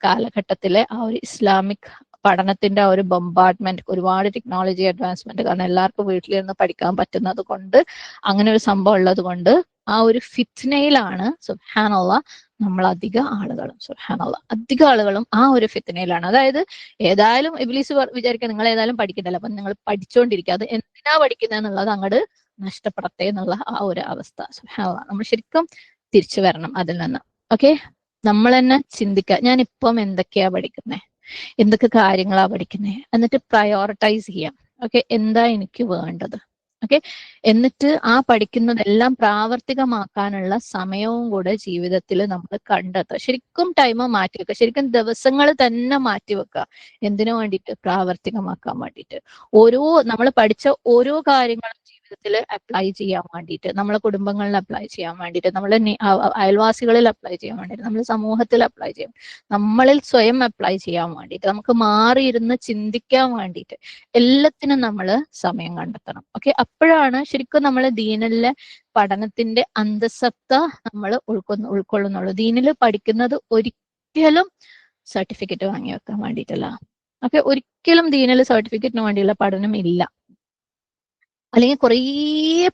A: കാലഘട്ടത്തിലെ ആ ഒരു ഇസ്ലാമിക് പഠനത്തിന്റെ ആ ഒരു ബൊമ്പാർട്ട്മെന്റ്, ഒരുപാട് ടെക്നോളജി അഡ്വാൻസ്മെന്റ്, കാരണം എല്ലാവർക്കും വീട്ടിലിരുന്ന് പഠിക്കാൻ പറ്റുന്നത് കൊണ്ട്, അങ്ങനെ ഒരു സംഭവം ഉള്ളത് കൊണ്ട് ആ ഒരു ഫിത്നയിലാണ് സുബ്ഹാനല്ലാഹ് നമ്മൾ അധികം ആളുകളും ആ ഒരു ഫിത്നയിലാണ്. അതായത് ഏതായാലും ഇബ്ലീസ് വിചാരിക്കുക നിങ്ങൾ ഏതായാലും പഠിക്കണ്ടല്ലോ, അപ്പൊ നിങ്ങൾ പഠിച്ചുകൊണ്ടിരിക്കുക, അത് എന്തിനാ പഠിക്കുന്നത് എന്നുള്ളത് അങ്ങോട്ട് നഷ്ടപ്പെടട്ടെ എന്നുള്ള ആ ഒരു അവസ്ഥ. സുബ്ഹാനല്ലാഹ്. നമ്മൾ ശരിക്കും തിരിച്ചു വരണം അതിൽ നിന്ന്. ഓക്കെ, നമ്മൾ തന്നെ ചിന്തിക്കുക, ഞാൻ ഇപ്പം എന്തൊക്കെയാ പഠിക്കുന്നത്, എന്തൊക്കെ കാര്യങ്ങളാ പഠിക്കുന്നത്, എന്നിട്ട് പ്രയോറിറ്റൈസ് ചെയ്യാം. ഓക്കെ, എന്താ എനിക്ക് വേണ്ടത്. ഓക്കെ, എന്നിട്ട് ആ പഠിക്കുന്നതെല്ലാം പ്രാവർത്തികമാക്കാനുള്ള സമയവും കൂടെ ജീവിതത്തിൽ നമ്മൾ കണ്ടെത്തുക. ശരിക്കും ടൈം മാറ്റിവെക്കുക, ശരിക്കും ദിവസങ്ങൾ തന്നെ മാറ്റിവെക്കുക. എന്തിനു വേണ്ടിയിട്ട്? പ്രാവർത്തികമാക്കാൻ വേണ്ടിയിട്ട്. നമ്മൾ പഠിച്ച ഓരോ കാര്യങ്ങളും ജീവിതത്തിൽ അപ്ലൈ ചെയ്യാൻ വേണ്ടിയിട്ട്, നമ്മളെ കുടുംബങ്ങളിൽ അപ്ലൈ ചെയ്യാൻ വേണ്ടിയിട്ട്, നമ്മളെ അയൽവാസികളിൽ അപ്ലൈ ചെയ്യാൻ വേണ്ടിയിട്ട്, നമ്മൾ സമൂഹത്തിൽ അപ്ലൈ ചെയ്യാൻ, നമ്മളിൽ സ്വയം അപ്ലൈ ചെയ്യാൻ വേണ്ടിയിട്ട്, നമുക്ക് മാറിയിരുന്ന് ചിന്തിക്കാൻ വേണ്ടിയിട്ട് എല്ലാത്തിനും നമ്മൾ സമയം കണ്ടെത്തണം. ഓക്കെ, അപ്പോഴാണ് ശരിക്കും നമ്മൾ ദീനിലെ പഠനത്തിന്റെ അന്തസത്ത നമ്മൾ ഉൾക്കൊള്ളുന്നുള്ളൂ. ദീനിൽ പഠിക്കുന്നത് ഒരിക്കലും സർട്ടിഫിക്കറ്റ് വാങ്ങി വെക്കാൻ വേണ്ടിയിട്ടല്ല. ഓക്കെ, ഒരിക്കലും ദീനിൽ സർട്ടിഫിക്കറ്റിന് വേണ്ടിയുള്ള പഠനം ഇല്ല. അല്ലെങ്കിൽ കുറേ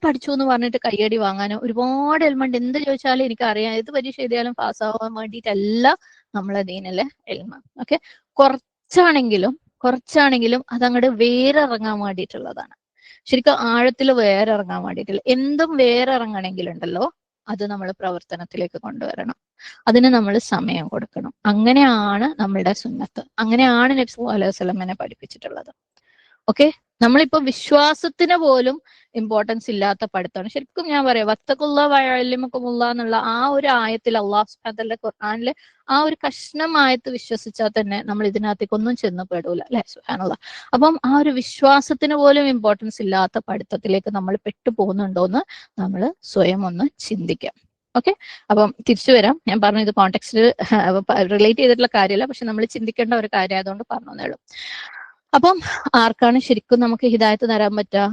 A: പഠിച്ചു എന്ന് പറഞ്ഞിട്ട് കയ്യടി വാങ്ങാനോ, ഒരുപാട് എൽമുണ്ട്. എന്ത് ചോദിച്ചാലും എനിക്കറിയാം, ഏത് പരീക്ഷ എഴുതിയാലും പാസ്സാവാൻ വേണ്ടിയിട്ടല്ല നമ്മളെ ദീനിലെ എൽമ. ഓക്കെ, കുറച്ചാണെങ്കിലും അതങ്ങോട്ട് വേരിറങ്ങാൻ വേണ്ടിയിട്ടുള്ളതാണ്. ശരിക്കും ആഴത്തിൽ വേരിറങ്ങാൻ വേണ്ടിയിട്ടില്ല. എന്തും വേരിറങ്ങണമെങ്കിലുണ്ടല്ലോ, അത് നമ്മൾ പ്രവർത്തനത്തിലേക്ക് കൊണ്ടുവരണം. അതിന് നമ്മൾ സമയം കൊടുക്കണം. അങ്ങനെയാണ് നമ്മളുടെ സുന്നത്ത്. അങ്ങനെയാണ് നബി സല്ലല്ലാഹു അലൈഹി വസല്ലം പഠിപ്പിച്ചിട്ടുള്ളത്. ഓക്കെ, നമ്മളിപ്പോ വിശ്വാസത്തിന് പോലും ഇമ്പോർട്ടൻസ് ഇല്ലാത്ത പഠിത്തമാണ്. ശരിക്കും ഞാൻ പറയാം, വത്തഖുല്ലാ വയഅല്ലിമുക്കുമുല്ലാ എന്നുള്ള ആ ഒരു ആയത്തിൽ അള്ളാഹു സുബ്ഹാനഹു വ തആല ഖുർആനിലെ ആ ഒരു കഷ്ണമായത്ത് വിശ്വസിച്ചാൽ തന്നെ നമ്മൾ ഇതിനകത്തേക്കൊന്നും ചെന്ന് പെടൂല, അല്ലെ? സുബ്ഹാനല്ലാഹ്. അപ്പം ആ ഒരു വിശ്വാസത്തിന് പോലും ഇമ്പോർട്ടൻസ് ഇല്ലാത്ത പഠിത്തത്തിലേക്ക് നമ്മൾ പെട്ടുപോകുന്നുണ്ടോന്ന് നമ്മൾ സ്വയം ഒന്ന് ചിന്തിക്കാം. ഓക്കെ, അപ്പം തിരിച്ചു വരാം. ഞാൻ പറഞ്ഞു, ഇത് കോണ്ടെക്സ്റ്റിൽ റിലേറ്റ് ചെയ്തിട്ടുള്ള കാര്യമല്ല, പക്ഷെ നമ്മൾ ചിന്തിക്കേണ്ട ഒരു കാര്യം ആയതുകൊണ്ട് പറഞ്ഞേ ഉള്ളൂ. അപ്പം ആർക്കാണ് ശരിക്കും നമുക്ക് ഹിദായത്ത് തരാൻ പറ്റുക?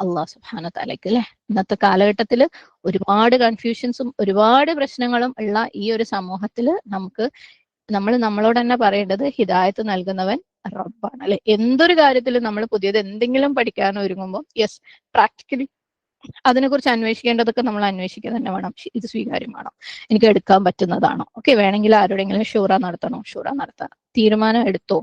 A: അള്ളാഹു സുബ്ഹാനഹു വ തആലയ്ക്ക്, അല്ലെ? ഇന്നത്തെ കാലഘട്ടത്തിൽ ഒരുപാട് കൺഫ്യൂഷൻസും ഒരുപാട് പ്രശ്നങ്ങളും ഉള്ള ഈ ഒരു സമൂഹത്തിൽ നമ്മൾ നമ്മളോട് തന്നെ പറയേണ്ടത് ഹിദായത്ത് നൽകുന്നവൻ റബ്ബാണ്, അല്ലെ? എന്തൊരു കാര്യത്തിലും നമ്മൾ പുതിയത് എന്തെങ്കിലും പഠിക്കാൻ ഒരുങ്ങുമ്പോൾ യെസ്, പ്രാക്ടിക്കലി അതിനെക്കുറിച്ച് അന്വേഷിക്കേണ്ടതൊക്കെ നമ്മൾ അന്വേഷിക്കുക തന്നെ വേണം. ഇത് സ്വീകാര്യമാണോ, എനിക്ക് എടുക്കാൻ പറ്റുന്നതാണോ? ഓക്കെ, വേണമെങ്കിൽ ആരോടെങ്കിലും ഷൂറ നടത്താം. തീരുമാനം എടുത്തു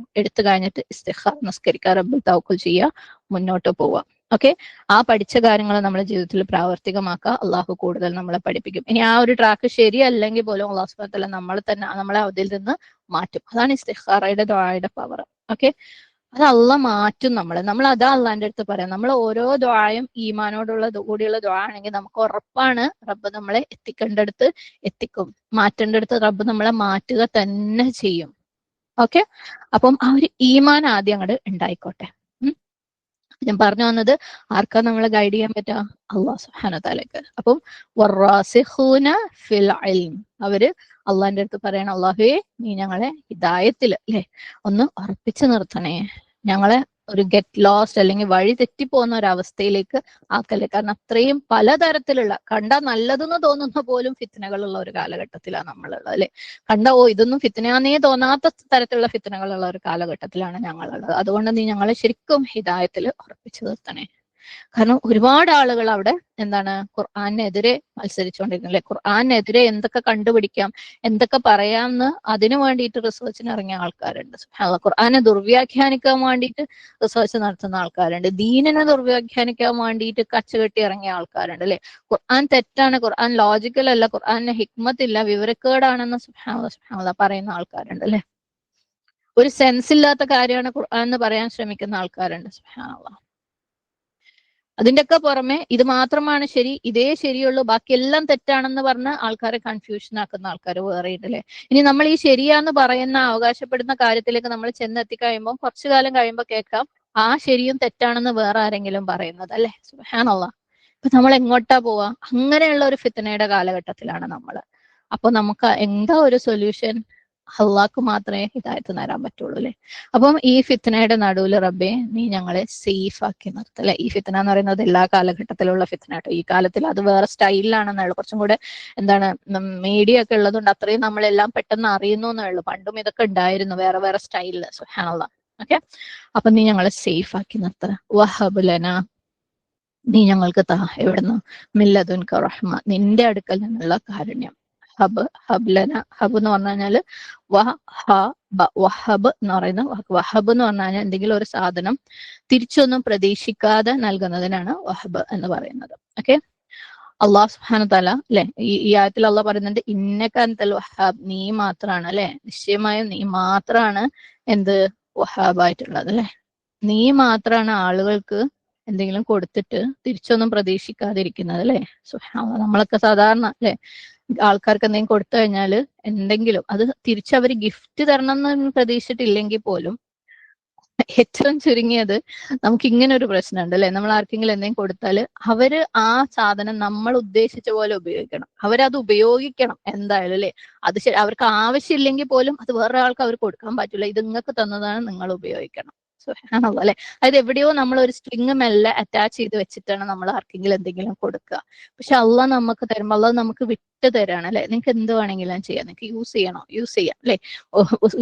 A: കഴിഞ്ഞിട്ട് ഇസ്തിഖാറ നിസ്കരിക്കുക, റബ്ബിൽ തവക്കുൽ ചെയ്യുക, മുന്നോട്ട് പോവുക. ഓക്കെ, ആ പഠിച്ച കാര്യങ്ങൾ നമ്മുടെ ജീവിതത്തിൽ പ്രാവർത്തികമാക്കുക. അള്ളാഹു കൂടുതൽ നമ്മളെ പഠിപ്പിക്കും. ഇനി ആ ഒരു ട്രാക്ക് ശരിയല്ലെങ്കിൽ പോലും അള്ളാഹു സുബ്ഹാനഹു വ തആല നമ്മളെ അതിൽ നിന്ന് മാറ്റും. അതാണ് ഇസ്തിഖാറയുടെ ദുആയുടെ പവർ. ഓക്കെ, അത് അള്ളാഹ് മാറ്റും നമ്മൾ അതാ അള്ളാന്റെ അടുത്ത് പറയാം. നമ്മൾ ഓരോ ദുആയും ഈമാനോടുള്ള കൂടിയുള്ള ദുആ ആണെങ്കിൽ നമുക്ക് ഉറപ്പാണ് റബ്ബ് നമ്മളെ എത്തിക്കേണ്ടടുത്ത് എത്തിക്കും, മാറ്റേണ്ടടുത്ത് റബ്ബ് നമ്മളെ മാറ്റുക തന്നെ ചെയ്യും. ഓക്കെ, അപ്പം ആ ഒരു ഈമാൻ ആദ്യം അങ്ങോട്ട് ഉണ്ടായിക്കോട്ടെ. ഞാൻ പറഞ്ഞു വന്നത്, ആർക്കാ നമ്മളെ ഗൈഡ് ചെയ്യാൻ പറ്റുക? അള്ളാഹു സുബ്ഹാനഹു വ തആലയ്ക്ക്. അപ്പം വറാസിഖൂന ഫിൽ ഇൽം, അവര് അള്ളാന്റെ അടുത്ത് പറയണം, അള്ളാഹുവേ നീ ഞങ്ങളെ ഹിദായത്തിൽ, അല്ലെ, ഒന്ന് ഉറപ്പിച്ചു നിർത്തണേ, ഞങ്ങളെ ഒരു ഗെറ്റ് ലോസ്റ്റ് അല്ലെങ്കിൽ വഴി തെറ്റിപ്പോകുന്ന ഒരു അവസ്ഥയിലേക്ക് ആക്കല്ലേ. കാരണം അത്രയും പലതരത്തിലുള്ള, കണ്ടാ നല്ലതെന്ന് തോന്നുന്ന പോലും ഫിത്നകളുള്ള ഒരു കാലഘട്ടത്തിലാണ് നമ്മളുള്ളത്, അല്ലെ? ഇതൊന്നും ഫിത്നയാന്നേ തോന്നാത്ത തരത്തിലുള്ള ഫിത്നകളുള്ള ഒരു കാലഘട്ടത്തിലാണ് ഞങ്ങളുള്ളത്. അതുകൊണ്ട് നീ ഞങ്ങളെ ശരിക്കും ഹിദായത്തിൽ ഉറപ്പിച്ചു നിർത്തണേ. കാരണം ഒരുപാട് ആളുകൾ അവിടെ ഖുർആനെതിരെ മത്സരിച്ചുകൊണ്ടിരിക്കുന്നത്, ഖുർആനെതിരെ എന്തൊക്കെ കണ്ടുപിടിക്കാം, എന്തൊക്കെ പറയാമെന്ന് അതിനു വേണ്ടിയിട്ട് റിസർച്ചിന് ഇറങ്ങിയ ആൾക്കാരുണ്ട്. ഖുർആനെ ദുർവ്യാഖ്യാനിക്കാൻ വേണ്ടിയിട്ട് റിസർച്ച് നടത്തുന്ന ആൾക്കാരുണ്ട്. ദീനിനെ ദുർവ്യാഖ്യാനിക്കാൻ വേണ്ടിയിട്ട് കച്ചകെട്ടി ഇറങ്ങിയ ആൾക്കാരുണ്ട്, അല്ലെ? ഖുർആൻ തെറ്റാണ്, ഖുർആൻ ലോജിക്കൽ അല്ല, ഖുർആന് ഹിക്മത്തില്ല, വിവരക്കേടാണെന്ന് സുബ്ഹാനല്ലാഹ് പറയുന്ന ആൾക്കാരുണ്ട്, അല്ലെ? ഒരു സെൻസ് ഇല്ലാത്ത കാര്യമാണ് ഖുർആൻ എന്ന് പറയാൻ ശ്രമിക്കുന്ന ആൾക്കാരുണ്ട്. സുബ്ഹാനല്ലാഹ്. അതിന്റെയൊക്കെ പുറമെ ഇത് മാത്രമാണ് ശരി, ഇതേ ശരിയുള്ളൂ, ബാക്കിയെല്ലാം തെറ്റാണെന്ന് പറഞ്ഞ് ആൾക്കാരെ കൺഫ്യൂഷൻ ആക്കുന്ന ആൾക്കാർ വേറെ ഉണ്ടല്ലേ. ഇനി നമ്മൾ ഈ ശരിയാന്ന് പറയുന്ന അവകാശപ്പെടുന്ന കാര്യത്തിലേക്ക് നമ്മൾ ചെന്നെത്തി കഴിയുമ്പോൾ കുറച്ചു കാലം കഴിയുമ്പോൾ കേൾക്കാം ആ ശരിയും തെറ്റാണെന്ന് വേറെ ആരെങ്കിലും പറയുന്നത്, അല്ലെ? സുബ്ഹാനല്ലാഹ്. ഇപ്പൊ നമ്മൾ എങ്ങോട്ടാ പോവാ? അങ്ങനെയുള്ള ഒരു ഫിത്നയുടെ കാലഘട്ടത്തിലാണ് നമ്മൾ. അപ്പൊ നമുക്ക് എന്താ ഒരു സൊല്യൂഷൻ? അള്ളാഹ്ക്ക് മാത്രമേ ഹിദായത്ത് നേരാൻ പറ്റുള്ളൂ, അല്ലെ? അപ്പം ഈ ഫിത്നയുടെ നടുവിൽ റബ്ബെ നീ ഞങ്ങളെ സേഫ് ആക്കി നിർത്തല്ലേ. ഈ ഫിത്ന എന്ന് പറയുന്നത് എല്ലാ കാലഘട്ടത്തിലുള്ള ഫിത്ന കേട്ടോ. ഈ കാലത്തിൽ അത് വേറെ സ്റ്റൈലിലാണെന്നുള്ളൂ, കുറച്ചും കൂടെ മീഡിയ ഒക്കെ ഉള്ളതുകൊണ്ട് അത്രയും നമ്മളെല്ലാം പെട്ടെന്ന് അറിയുന്നു എന്നുള്ളൂ. പണ്ടും ഇതൊക്കെ ഉണ്ടായിരുന്നു വേറെ വേറെ സ്റ്റൈലില്. സുബ്ഹാനല്ലാഹ്. ഓക്കെ, അപ്പൊ നീ ഞങ്ങളെ സേഫ് ആക്കി നിർത്ത. വഹബ് ലനാ, നീ ഞങ്ങൾക്ക് എവിടുന്ന് മില്ലദുൻക റഹ്മ, നിന്റെ അടുക്കൽ നിന്നുള്ള കാരുണ്യം. ഹബ്ലന, ഹബ് എന്ന് പറഞ്ഞു കഴിഞ്ഞാല് വഹബ് എന്ന് പറയുന്ന വഹബ് എന്ന് പറഞ്ഞു കഴിഞ്ഞാൽ എന്തെങ്കിലും ഒരു സാധനം തിരിച്ചൊന്നും പ്രതീക്ഷിക്കാതെ നൽകുന്നതിനാണ് വഹബ് എന്ന് പറയുന്നത്. ഓക്കെ, അള്ളാഹു സുബ്ഹാനഹു വ തആല, അല്ലെ, ഈ ആയത്തിൽ അള്ളാഹ് പറയുന്നുണ്ട് ഇന്നക അൻതൽ വഹാബ്, നീ മാത്രാണ്, അല്ലെ, നിശ്ചയമായും നീ മാത്രാണ് എന്ത് വഹാബായിട്ടുള്ളത്, അല്ലെ? നീ മാത്രാണ് ആളുകൾക്ക് എന്തെങ്കിലും കൊടുത്തിട്ട് തിരിച്ചൊന്നും പ്രതീക്ഷിക്കാതിരിക്കുന്നത്, അല്ലെ? സുബ്ഹാനല്ലാഹ്. നമ്മളൊക്കെ സാധാരണ, അല്ലെ, ആൾക്കാർക്ക് എന്തെങ്കിലും കൊടുത്തു കഴിഞ്ഞാൽ എന്തെങ്കിലും അത് തിരിച്ചവര് ഗിഫ്റ്റ് തരണം എന്ന് പ്രതീക്ഷിച്ചിട്ടില്ലെങ്കിൽ പോലും ഏറ്റവും ചുരുങ്ങിയത് നമുക്ക് ഇങ്ങനെ ഒരു പ്രശ്നമുണ്ട് അല്ലെ, നമ്മൾ ആർക്കെങ്കിലും എന്തെങ്കിലും കൊടുത്താല് അവര് ആ സാധനം നമ്മൾ ഉദ്ദേശിച്ച പോലെ ഉപയോഗിക്കണം, അവരത് ഉപയോഗിക്കണം എന്തായാലും അല്ലെ. അത് അവർക്ക് ആവശ്യമില്ലെങ്കിൽ പോലും അത് വേറെ ആൾക്ക് അവർ കൊടുക്കാൻ പറ്റില്ല, ഇത് നിങ്ങൾക്ക് തന്നതാണ് നിങ്ങൾ ഉപയോഗിക്കണം. സുബ്ഹാനല്ലാഹ് അല്ലെ. അതായത് എവിടെയോ നമ്മൾ ഒരു സ്ട്രിങ് മെല്ലെ അറ്റാച്ച് ചെയ്ത് വെച്ചിട്ടാണ് നമ്മൾ ആർക്കെങ്കിലും എന്തെങ്കിലും കൊടുക്കുക. പക്ഷെ അള്ളാഹ് നമുക്ക് തരുമ്പോൾ അള്ളാഹ് നമുക്ക് വിട്ട് തരാണ് അല്ലെ. നിങ്ങൾക്ക് എന്ത് വേണമെങ്കിലും ചെയ്യാം, നിങ്ങൾക്ക് യൂസ് ചെയ്യണോ യൂസ് ചെയ്യാം അല്ലെ,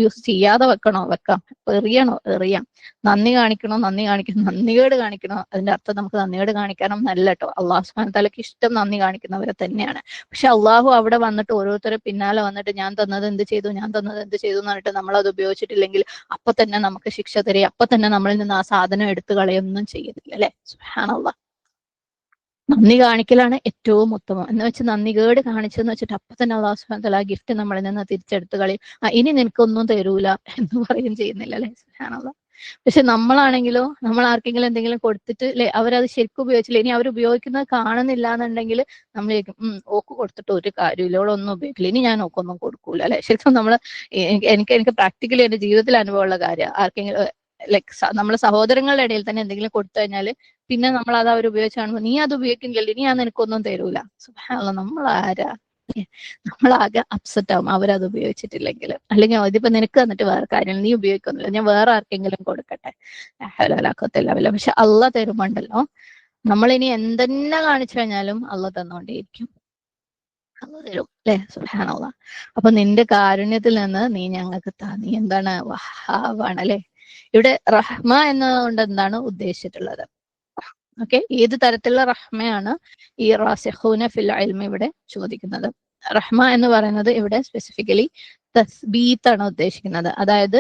A: യൂസ് ചെയ്യാതെ വെക്കണോ വെക്കാം, എറിയണോ എറിയാം, നന്ദി കാണിക്കണോ നന്ദി കാണിക്കണം, നന്ദികേട് കാണിക്കണോ അതിന്റെ അർത്ഥം നമുക്ക് നന്ദികേട് കാണിക്കണം നല്ല കേട്ടോ. അള്ളാഹു സുബ്ഹാനഹു തആലക്ക് ഇഷ്ടം നന്ദി കാണിക്കുന്നവരെ തന്നെയാണ്. പക്ഷെ അള്ളാഹു അവിടെ വന്നിട്ട് ഓരോരുത്തരെ പിന്നാലെ വന്നിട്ട് ഞാൻ തന്നത് എന്ത് ചെയ്തു, ഞാൻ തന്നത് എന്ത് ചെയ്തു എന്ന് പറഞ്ഞിട്ട് നമ്മൾ അത് ഉപയോഗിച്ചിട്ടില്ലെങ്കിൽ അപ്പൊ തന്നെ നമുക്ക് ശിക്ഷ തരിക, അപ്പൊ തന്നെ നമ്മളിൽ നിന്ന് ആ സാധനം എടുത്തു കളയൊന്നും ചെയ്യുന്നില്ല അല്ലെ. സുബ്ഹാനല്ലാഹ്. നന്ദി കാണിക്കലാണ് ഏറ്റവും ഉത്തമം എന്ന് വെച്ച് നന്ദികേട് കാണിച്ചെന്ന് വെച്ചിട്ട് അപ്പൊ തന്നെ അള്ളാഹു സുബ്ഹാനഹു തആല ആ ഗിഫ്റ്റ് നമ്മളിൽ നിന്ന് തിരിച്ചെടുത്ത് കളയും, ഇനി നിനക്കൊന്നും തരൂല എന്ന് പറയും ചെയ്യുന്നില്ല അല്ലെ. സുബ്ഹാനല്ലാഹ്. പക്ഷെ നമ്മളാണെങ്കിലോ, നമ്മൾ ആർക്കെങ്കിലും എന്തെങ്കിലും കൊടുത്തിട്ട് അല്ലെ അവരത് ശരിക്കും ഉപയോഗിച്ചില്ല, ഇനി അവർ ഉപയോഗിക്കുന്നത് കാണുന്നില്ല എന്നുണ്ടെങ്കിൽ നമ്മൾ ഓക്ക് കൊടുത്തിട്ട് ഒരു കാര്യമില്ല, ഇവിടെ ഒന്നും ഉപയോഗിക്കില്ല, ഇനി ഞാൻ ഓക്കൊന്നും കൊടുക്കൂല അല്ലെ. ശരിക്കും നമ്മള് എനിക്ക് പ്രാക്ടിക്കലി എന്റെ ജീവിതത്തിൽ അനുഭവമുള്ള കാര്യം, ആർക്കെങ്കിലും ലൈക് നമ്മളെ സഹോദരങ്ങളുടെ ഇടയിൽ തന്നെ എന്തെങ്കിലും കൊടുത്തു കഴിഞ്ഞാല് പിന്നെ നമ്മൾ അത് അവർ ഉപയോഗിച്ച് കാണുമ്പോൾ നീ അത് ഉപയോഗിക്കുന്നില്ല, ഇനി ഞാൻ നിനക്കൊന്നും തരൂല. സുബ്ഹാനല്ലാഹ്. നമ്മൾ ആരാ, നമ്മളാകെ അപ്സെറ്റ് ആവും അവരത് ഉപയോഗിച്ചിട്ടില്ലെങ്കിൽ. അല്ലെങ്കിൽ ഇതിപ്പോ നിനക്ക് തന്നിട്ട് വേറെ കാര്യം നീ ഉപയോഗിക്കുന്നില്ല, ഞാൻ വേറെ ആർക്കെങ്കിലും കൊടുക്കട്ടെ. ഹലാലാക്കത്തില്ല. പക്ഷെ അള്ളാഹ് തരുമ്പോണ്ടല്ലോ, നമ്മളിനി എന്തെന്നെ കാണിച്ചു കഴിഞ്ഞാലും അള്ളാഹ് തന്നോണ്ടേയിരിക്കും, അള്ളാഹ് തരും അല്ലെ. സുബ്ഹാനല്ലാഹ്. അപ്പൊ നിന്റെ കാരുണ്യത്തിൽ നിന്ന് നീ ഞങ്ങൾക്ക് താ, നീ എന്താണ് വഹാബാണ് അല്ലെ. ഇവിടെ റഹ്മ എന്നതുകൊണ്ട് എന്താണ് ഉദ്ദേശിച്ചിട്ടുള്ളത്? ഓക്കെ, ഏത് തരത്തിലുള്ള റഹ്മയാണ് ഈ റാസിഖൂന ഫിൽ ഇൽമി ഇവിടെ ചോദിക്കുന്നത്? റഹ്മ എന്ന് പറയുന്നത് ഇവിടെ സ്പെസിഫിക്കലി തസ്ബീത്താണ് ഉദ്ദേശിക്കുന്നത്. അതായത്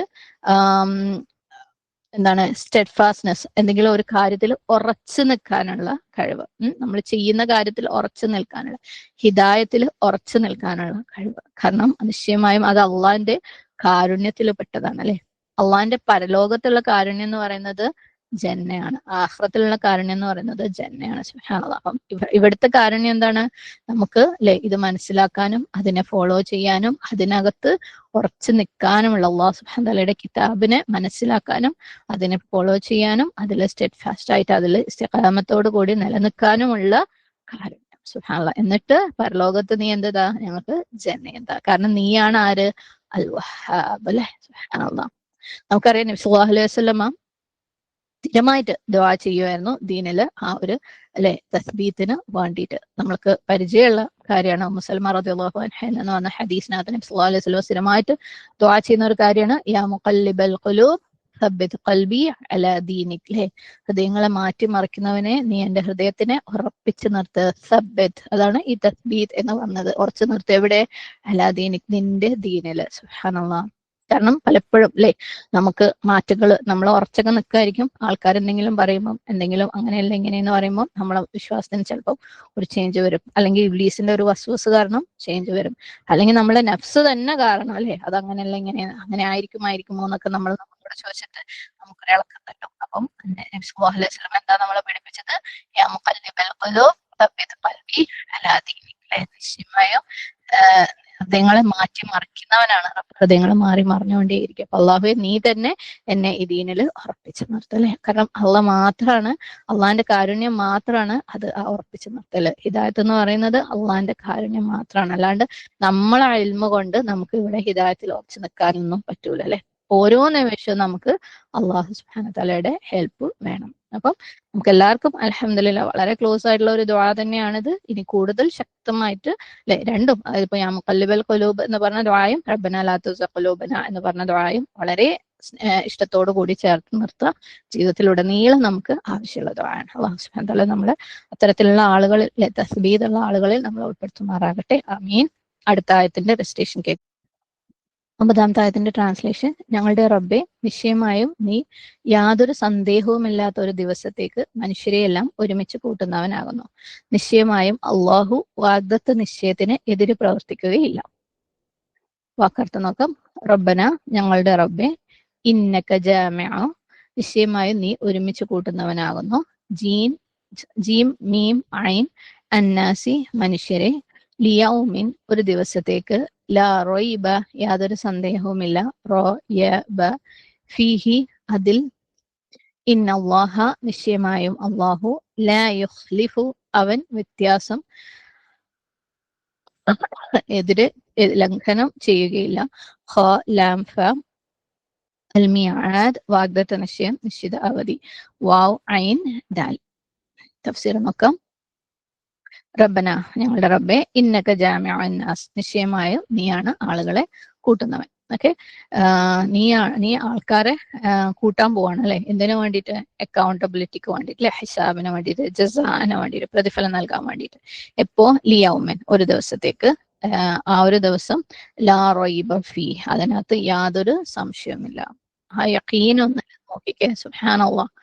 A: എന്താണ് സ്റ്റെഡ്ഫാസ്റ്റ്നെസ്, എന്തെങ്കിലും ഒരു കാര്യത്തിൽ ഉറച്ചു നിൽക്കാനുള്ള കഴിവ്, നമ്മൾ ചെയ്യുന്ന കാര്യത്തിൽ ഉറച്ചു നിൽക്കാനുള്ള, ഹിദായത്തിൽ ഉറച്ചു നിൽക്കാനുള്ള കഴിവ്. കാരണം നിശ്ചയമായും അത് അള്ളാഹിന്റെ കാരുണ്യത്തിൽ പെട്ടതാണ് അല്ലെ. അള്ളാഹിന്റെ പരലോകത്തുള്ള കാരുണ്യം എന്ന് പറയുന്നത് ജന്നയാണ്, ആഖിറത്തിലുള്ള കാരുണ്യം എന്ന് പറയുന്നത് ജന്നയാണ്. സുബ്ഹാനല്ലാഹ്. അപ്പം ഇവിടുത്തെ കാരുണ്യം എന്താണ്? നമുക്ക് അല്ലെ ഇത് മനസ്സിലാക്കാനും അതിനെ ഫോളോ ചെയ്യാനും അതിനകത്ത് ഉറച്ചു നിൽക്കാനുമുള്ള, അള്ളാഹു സുബ്ഹാനഹു തആലയുടെ കിതാബിനെ മനസ്സിലാക്കാനും അതിനെ ഫോളോ ചെയ്യാനും അതിൽ സ്റ്റെഡ് ഫാസ്റ്റ് ആയിട്ട് അതിൽ ഇസ്തിഖാമത്തോടു കൂടി നിലനിൽക്കാനുമുള്ള കാരുണ്യം. സുബ്ഹാനല്ലാഹ്. എന്നിട്ട് പരലോകത്ത് നീ എന്താ ഞങ്ങൾക്ക് ജന്ന എന്താ, കാരണം നീയാണ് ആര്? അൽ വഹാബ് അല്ലെ. സുബ്ഹാനല്ലാഹ്. നമുക്കറിയാം നബി സല്ലല്ലാഹു അലൈഹി വസല്ലമ സ്ഥിരമായിട്ട് ദുആ ചെയ്യുമായിരുന്നു ദീനില് ആ ഒരു അല്ലെ തസ്ബീത്തിന് വേണ്ടിയിട്ട്. നമ്മൾക്ക് പരിചയമുള്ള കാര്യമാണ്. ഉമ്മു സൽമ റളിയല്ലാഹു അൻഹ എന്ന് പറഞ്ഞ ഹദീസിനകത്ത് നബി സല്ലല്ലാഹു അലൈഹി വസല്ലം സ്ഥിരമായിട്ട് ദുആ ചെയ്യുന്ന ഒരു കാര്യമാണ് യാ മുഖല്ലിബൽ ഖുലൂബ് സബ്ബിത് ഖൽബി അലാ ദീനിക് അല്ലെ. ഹൃദയങ്ങളെ മാറ്റിമറിക്കുന്നവനെ നീ എന്റെ ഹൃദയത്തിനെ ഉറപ്പിച്ചു നിർത്ത്. സബ്ബിത്, അതാണ് ഈ തസ്ബീത്ത് എന്ന് പറഞ്ഞത്. ഉറച്ചു നിർത്ത് എവിടെ? അലാ ദീനിക്, നിന്റെ ദീനില്. സുബ്ഹാനല്ലാഹ്. കാരണം പലപ്പോഴും അല്ലെ നമുക്ക് മാറ്റങ്ങൾ, നമ്മൾ ഉറച്ചൊക്കെ നിൽക്കായിരിക്കും, ആൾക്കാർ എന്തെങ്കിലും പറയുമ്പോൾ എന്തെങ്കിലും അങ്ങനെയല്ല ഇങ്ങനെയെന്ന് പറയുമ്പോൾ നമ്മളെ വിശ്വാസത്തിന് ചിലപ്പോൾ ഒരു ചേഞ്ച് വരും, അല്ലെങ്കിൽ ഇബ്ലീസിന്റെ ഒരു വസ്വസ് കാരണം ചേഞ്ച് വരും, അല്ലെങ്കിൽ നമ്മുടെ നഫ്സ് തന്നെ കാരണം അല്ലെ അത് അങ്ങനെയല്ല ഇങ്ങനെ അങ്ങനെ ആയിരിക്കുമോ എന്നൊക്കെ നമ്മൾ നമ്മളോട് ചോദിച്ചിട്ട് നമുക്കൊരു ഇളക്കം തട്ടും. അപ്പം നബി സല്ലല്ലാഹു അലൈഹി വസല്ലം എന്താ നമ്മളെ പഠിപ്പിച്ചത്? യാ മുഖല്ലിബൽ ഖുലൂബ് സബ്ബിത് ഖൽബി അലാ ദീനിക്. നിശ്ചയമായും ഹൃദയങ്ങളെ മാറ്റി മറിക്കുന്നവനാണ്. ഹൃദയങ്ങൾ മാറി മറിഞ്ഞുകൊണ്ടേയിരിക്കും. അപ്പൊ അള്ളാഹുവെ നീ തന്നെ എന്നെ ഈ ദീനിൽ ഉറപ്പിച്ചു നിർത്തല്ലേ. കാരണം അള്ളാഹ് മാത്രമാണ്, അള്ളാഹിന്റെ കാരുണ്യം മാത്രമാണ് അത് ഉറപ്പിച്ചു നിർത്തല്. ഹിദായത്ത് എന്ന് പറയുന്നത് അള്ളാഹിന്റെ കാരുണ്യം മാത്രമാണ്. അല്ലാണ്ട് നമ്മളെ ഇൽമ കൊണ്ട് നമുക്ക് ഇവിടെ ഹിദായത്തിൽ ഉറച്ചു നിൽക്കാനൊന്നും പറ്റൂല അല്ലെ. ഓരോ നിമിഷവും നമുക്ക് അള്ളാഹു സുബ്ഹാനഹു തആലയുടെ ഹെൽപ്പ് വേണം. അപ്പം നമുക്ക് എല്ലാവർക്കും അൽഹംദുലില്ലാഹ് വളരെ ക്ലോസ് ആയിട്ടുള്ള ഒരു ദുആ തന്നെയാണിത്. ഇനി കൂടുതൽ ശക്തമായിട്ട് അല്ലെ രണ്ടും, അതിപ്പോ യാ മുഖല്ലിബൽ ഖുലൂബ് എന്ന് പറഞ്ഞ ദുആയും റബ്ബനാ ലാ തുസിഗ് ഖുലൂബനാ എന്ന് പറഞ്ഞ ദുആയും വളരെ ഇഷ്ടത്തോടു കൂടി ചേർത്ത് നിർത്തുക. ജീവിതത്തിലുടനീളം നമുക്ക് ആവശ്യമുള്ള ദുആയാണ്. അല്ലാഹു സുബ്ഹാനഹു തആല നമ്മളെ അത്തരത്തിലുള്ള ആളുകളിൽ തസ്ബീഹുള്ള ആളുകളിൽ നമ്മൾ ഉൾപ്പെടുത്തുമാറാകട്ടെ. ആമീൻ. അടുത്ത ആയത്തിന്റെ റെസിറ്റേഷൻ കേൾക്കാം. 9-ാമത്തെ ആയത്തിന്റെ ട്രാൻസ്ലേഷൻ. ഞങ്ങളുടെ റബ്ബെ, നിശ്ചയമായും നീ യാതൊരു സന്ദേഹവുമില്ലാത്ത ഒരു ദിവസത്തേക്ക് മനുഷ്യരെയെല്ലാം ഒരുമിച്ച് കൂട്ടുന്നവനാകുന്നു. നിശ്ചയമായും അള്ളാഹു വാഗ്ദത്ത നിശ്ചയത്തിന് എതിര് പ്രവർത്തിക്കുകയില്ല. വാക്കർത്ഥം നോക്കാം. റബ്ബന, ഞങ്ങളുടെ റബ്ബെ, ഇന്നക ജാമിഅ, നിശ്ചയമായും നീ ഒരുമിച്ച് കൂട്ടുന്നവനാകുന്നു. ജീം മീം ഐൻ അന്നാസി, മനുഷ്യരെ, ലിയൗമിൻ, ഒരു ദിവസത്തേക്ക്, ലാ റൈബ, യാതൊരു സന്ദേഹവുമില്ല, റോ യ ബ, ഫീഹി, അതിൽ, ഇന്നല്ലാഹ നിശ്ചയമായും അല്ലാഹു ലാ യുഖ്ലിഫു അവൻ വ്യത്യാസം എതിരെ ലംഘനം ചെയ്യുകയില്ല. ഖ ലാം ഫ അൽ മിആദ് വാഗ്ദത്ത നിശ്ചയം നിശ്ചിത അവധി. വാവ് ഐൻ ദാൽ. തഫ്സീർ നോക്കാം. റബ്ബന ഞങ്ങളുടെ റബ്ബെ ഇന്നക ജാമിഉൻ നാസ് നിശ്ചയമായും നീയാണ് ആളുകളെ കൂട്ടുന്നവൻ. ഓക്കെ, നീ ആൾക്കാരെ കൂട്ടാൻ പോവാണ് അല്ലെ. എന്തിനു വേണ്ടിയിട്ട്? അക്കൗണ്ടബിലിറ്റിക്ക് വേണ്ടിയിട്ട് അല്ലെ, ഹിസാബിന് വേണ്ടിയിട്ട്, ജസാന് വേണ്ടിയിട്ട്, പ്രതിഫലം നൽകാൻ വേണ്ടിയിട്ട്. എപ്പോ? ലിയൗമൻ ഒരു ദിവസത്തേക്ക്. ആ ഒരു ദിവസം ലാ റൈബ ഫീ അതിനകത്ത് യാതൊരു സംശയവുമില്ല. ആ യഖീനൊന്ന് നോക്കിക്കേ, സുബ്ഹാനല്ലാഹ്.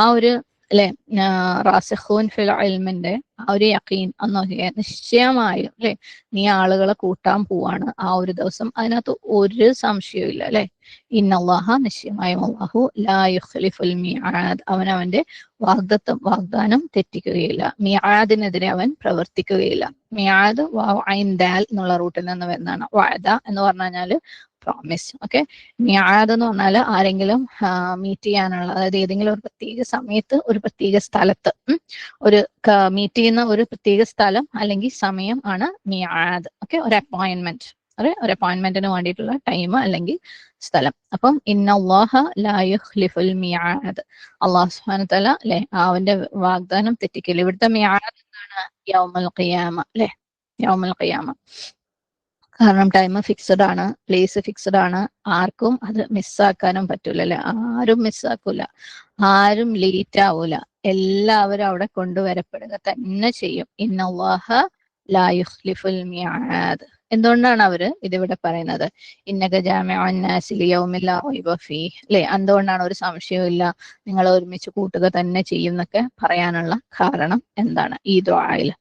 A: ആ ഒരു അല്ലെ റാസിഖൂൻ ഫിൽ ഇൽമിന്റെ ആ ഒരു യഖീൻ അന്ന് നോക്കിക്കേ. നിശ്ചയമായും അല്ലെ നീ ആളുകളെ കൂട്ടാൻ പോവാണ് ആ ഒരു ദിവസം. അതിനകത്ത് ഒരു സംശയവും ഇല്ല അല്ലെ. ഇന്നല്ലാഹ നിശ്ചയമായും അല്ലാഹു ലാ യുഖ്ലിഫുൽ മിആദ് അവനവന്റെ വാഗ്ദാനം തെറ്റിക്കുകയില്ല. മിആദിനെതിരെ അവൻ പ്രവർത്തിക്കുകയില്ല. മിആദ് വാവ് ഐൻ ദാൽ എന്നുള്ള റൂട്ടിൽ നിന്ന് വരുന്നതാണ്. വഅദ എന്ന് പറഞ്ഞു കഴിഞ്ഞാല് പ്രോമിസ്. ഓക്കെ, മിആദ് എന്ന് പറഞ്ഞാൽ ആരെങ്കിലും മീറ്റ് ചെയ്യാനുള്ള, അതായത് ഏതെങ്കിലും ഒരു പ്രത്യേക സമയത്ത് ഒരു പ്രത്യേക സ്ഥലത്ത് ഒരു മീറ്റ് ചെയ്യുന്ന ഒരു പ്രത്യേക സ്ഥലം അല്ലെങ്കിൽ സമയം ആണ് മിആദ്. ഓക്കെ, ഒരു അപ്പോയിന്റ്മെന്റ്, ഒരു അപ്പോയിന്റ്മെന്റിന് വേണ്ടിയിട്ടുള്ള ടൈം അല്ലെങ്കിൽ സ്ഥലം. അപ്പം ഇന്നല്ലാഹ ലാ യുഖ്ലിഫുൽ മിആദ് അല്ലാഹു സുബ്ഹാനഹു വ തആല അല്ലെ അവന്റെ വാഗ്ദാനം തെറ്റിക്കില്ല. ഇവിടുത്തെ മിആദ് എന്താണ്? യൗമുൽ ഖിയാമ അല്ലെ, യൗമുൽ ഖിയാമ. കാരണം ടൈം ഫിക്സഡ് ആണ്, പ്ലേസ് ഫിക്സഡ് ആണ്. ആർക്കും അത് മിസ്സാക്കാനും പറ്റൂല അല്ലെ. ആരും മിസ്സാക്കൂല, ആരും ലേറ്റ് ആവൂല. എല്ലാവരും അവിടെ കൊണ്ടുവരപ്പെടുക തന്നെ ചെയ്യും. ഇന്നല്ലാഹ ലാ യുഖ്ലിഫുൽ മിആദ്. എന്തുകൊണ്ടാണ് അവര് ഇതിവിടെ പറയുന്നത്? ഇന്നക ജാമിഉൻ നാസി ലിയൗമിൻ ലാ റൈബ ഫീഹ് അല്ലെ. എന്തുകൊണ്ടാണ്? ഒരു സംശയവും ഇല്ല, നിങ്ങൾ ഒരുമിച്ച് കൂട്ടുക തന്നെ ചെയ്യും എന്നൊക്കെ പറയാനുള്ള കാരണം എന്താണ് ഈ ദുആയിൽ?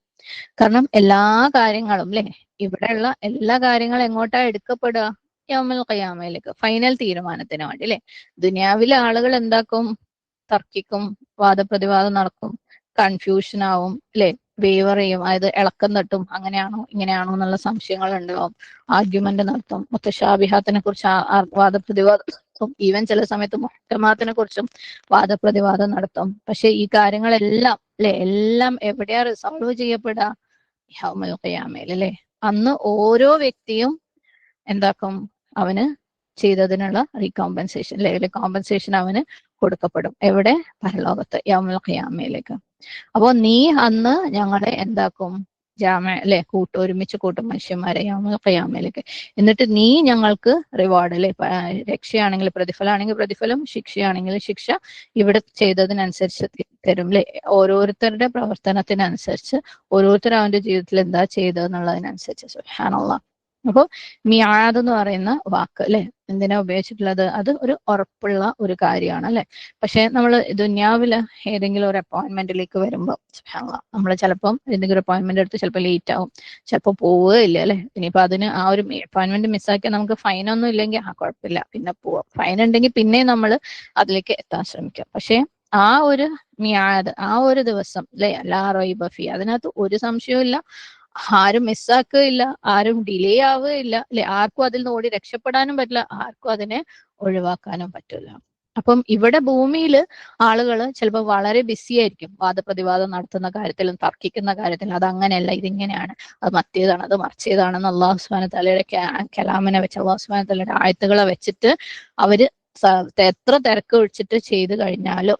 A: കാരണം എല്ലാ കാര്യങ്ങളും അല്ലെ, ഇവിടെയുള്ള എല്ലാ കാര്യങ്ങളും എങ്ങോട്ടാ എടുക്കപ്പെടുക? യൗമുൽ ഖിയാമയിലേക്ക്, ഫൈനൽ തീരുമാനത്തിന് വേണ്ടി അല്ലെ. ദുനിയാവിലെ ആളുകൾ എന്താക്കും? തർക്കിക്കും, വാദപ്രതിവാദം നടക്കും, കൺഫ്യൂഷൻ ആവും അല്ലെ, വേവർ ചെയ്യും, അതായത് ഇളക്കം തട്ടും, അങ്ങനെയാണോ ഇങ്ങനെയാണോ എന്നുള്ള സംശയങ്ങൾ ഉണ്ടാവും, ആർഗ്യുമെന്റ് നടത്തും, മുത്തശാബിഹാത്തിനെ കുറിച്ച് വാദപ്രതിവാദം നടത്തും, ഈവൻ ചില സമയത്ത് മുഹ്കമാത്തിനെ കുറിച്ചും വാദപ്രതിവാദം നടത്തും. പക്ഷെ ഈ കാര്യങ്ങളെല്ലാം അല്ലെ, എല്ലാം എവിടെയാ റിസോൾവ് ചെയ്യപ്പെടുക? യൗമുൽ ഖിയാമയിൽ അല്ലെ. അന്ന് ഓരോ വ്യക്തിയും എന്താക്കും? അവന് ചെയ്തതിനുള്ള റീകോമ്പൻസേഷൻ അല്ലെ, കോമ്പൻസേഷൻ അവന് കൊടുക്കപ്പെടും. എവിടെ? പരലോകത്ത്, യൗമുൽ ഖിയാമയിലേക്ക്. അപ്പോ നീ അന്ന് ഞങ്ങളെ എന്താക്കും? അല്ലെ ഒരുമിച്ച് കൂട്ടും മനുഷ്യന്മാരെ യൗമുൽ ഖിയാമയിലേക്ക്. എന്നിട്ട് നീ ഞങ്ങൾക്ക് റിവാർഡ് അല്ലെ, രക്ഷയാണെങ്കിൽ പ്രതിഫലമാണെങ്കിൽ പ്രതിഫലം, ശിക്ഷയാണെങ്കിൽ ശിക്ഷ ഇവിടെ ചെയ്തതിനനുസരിച്ച് തരും അല്ലെ. ഓരോരുത്തരുടെ പ്രവർത്തനത്തിനനുസരിച്ച്, ഓരോരുത്തർ അവന്റെ ജീവിതത്തിൽ എന്താ ചെയ്തതെന്നുള്ളതിനനുസരിച്ച്. സുബ്ഹാനല്ലാഹ്. അപ്പൊ മിആദ് എന്ന് പറയുന്ന വാക്ക് അല്ലെ എന്തിനാ ഉപയോഗിച്ചിട്ടുള്ളത്? അത് ഒരു ഉറപ്പുള്ള ഒരു കാര്യമാണ് അല്ലെ. പക്ഷെ നമ്മൾ ദുനിയാവില് ഏതെങ്കിലും ഒരു അപ്പോയിന്റ്മെന്റിലേക്ക് വരുമ്പോൾ നമ്മൾ ചിലപ്പം എന്തെങ്കിലും ഒരു അപ്പോയിന്റ്മെന്റ് എടുത്ത് ചിലപ്പോൾ ലേറ്റ് ആവും, ചിലപ്പോൾ പോവുകയില്ല അല്ലെ. ഇനിയിപ്പോ അതിന് ആ ഒരു അപ്പോയിന്റ്മെന്റ് മിസ്സാക്കിയാൽ നമുക്ക് ഫൈനൊന്നും ഇല്ലെങ്കിൽ കുഴപ്പമില്ല, പിന്നെ പോവാം. ഫൈൻ ഉണ്ടെങ്കിൽ പിന്നെ നമ്മൾ അതിലേക്ക് എത്താൻ ശ്രമിക്കാം. പക്ഷെ ആ ഒരു മിആദ്, ആ ഒരു ദിവസം അല്ലെ, ലാ റൈബ ഫീ, അതിനകത്ത് ഒരു സംശയവും ഇല്ല, ആരും മിസ്സാക്കുകയില്ല, ആരും ഡിലേ ആവുകയില്ല അല്ലെ. ആർക്കും അതിൽ നിന്ന് ഓടി രക്ഷപ്പെടാനും പറ്റില്ല, ആർക്കും അതിനെ ഒഴിവാക്കാനും പറ്റില്ല. അപ്പം ഇവിടെ ഭൂമിയിൽ ആളുകൾ ചിലപ്പോൾ വളരെ ബിസി ആയിരിക്കും വാദപ്രതിവാദം നടത്തുന്ന കാര്യത്തിലും തർക്കിക്കുന്ന കാര്യത്തിലും. അത് അങ്ങനെയല്ല, ഇതിങ്ങനെയാണ്, അത് മറ്റേതാണ്, അത് മറിച്ചേതാണെന്ന് അല്ലാഹു സുബ്ഹാനഹു വ തആലയുടെ കലാമിനെ വെച്ച്, അല്ലാഹു സുബ്ഹാനഹു വ തആലയുടെ ആയത്തുകളെ വെച്ചിട്ട് അവര് എത്ര തിരക്ക് ഒഴിച്ചിട്ട് ചെയ്തു കഴിഞ്ഞാലും,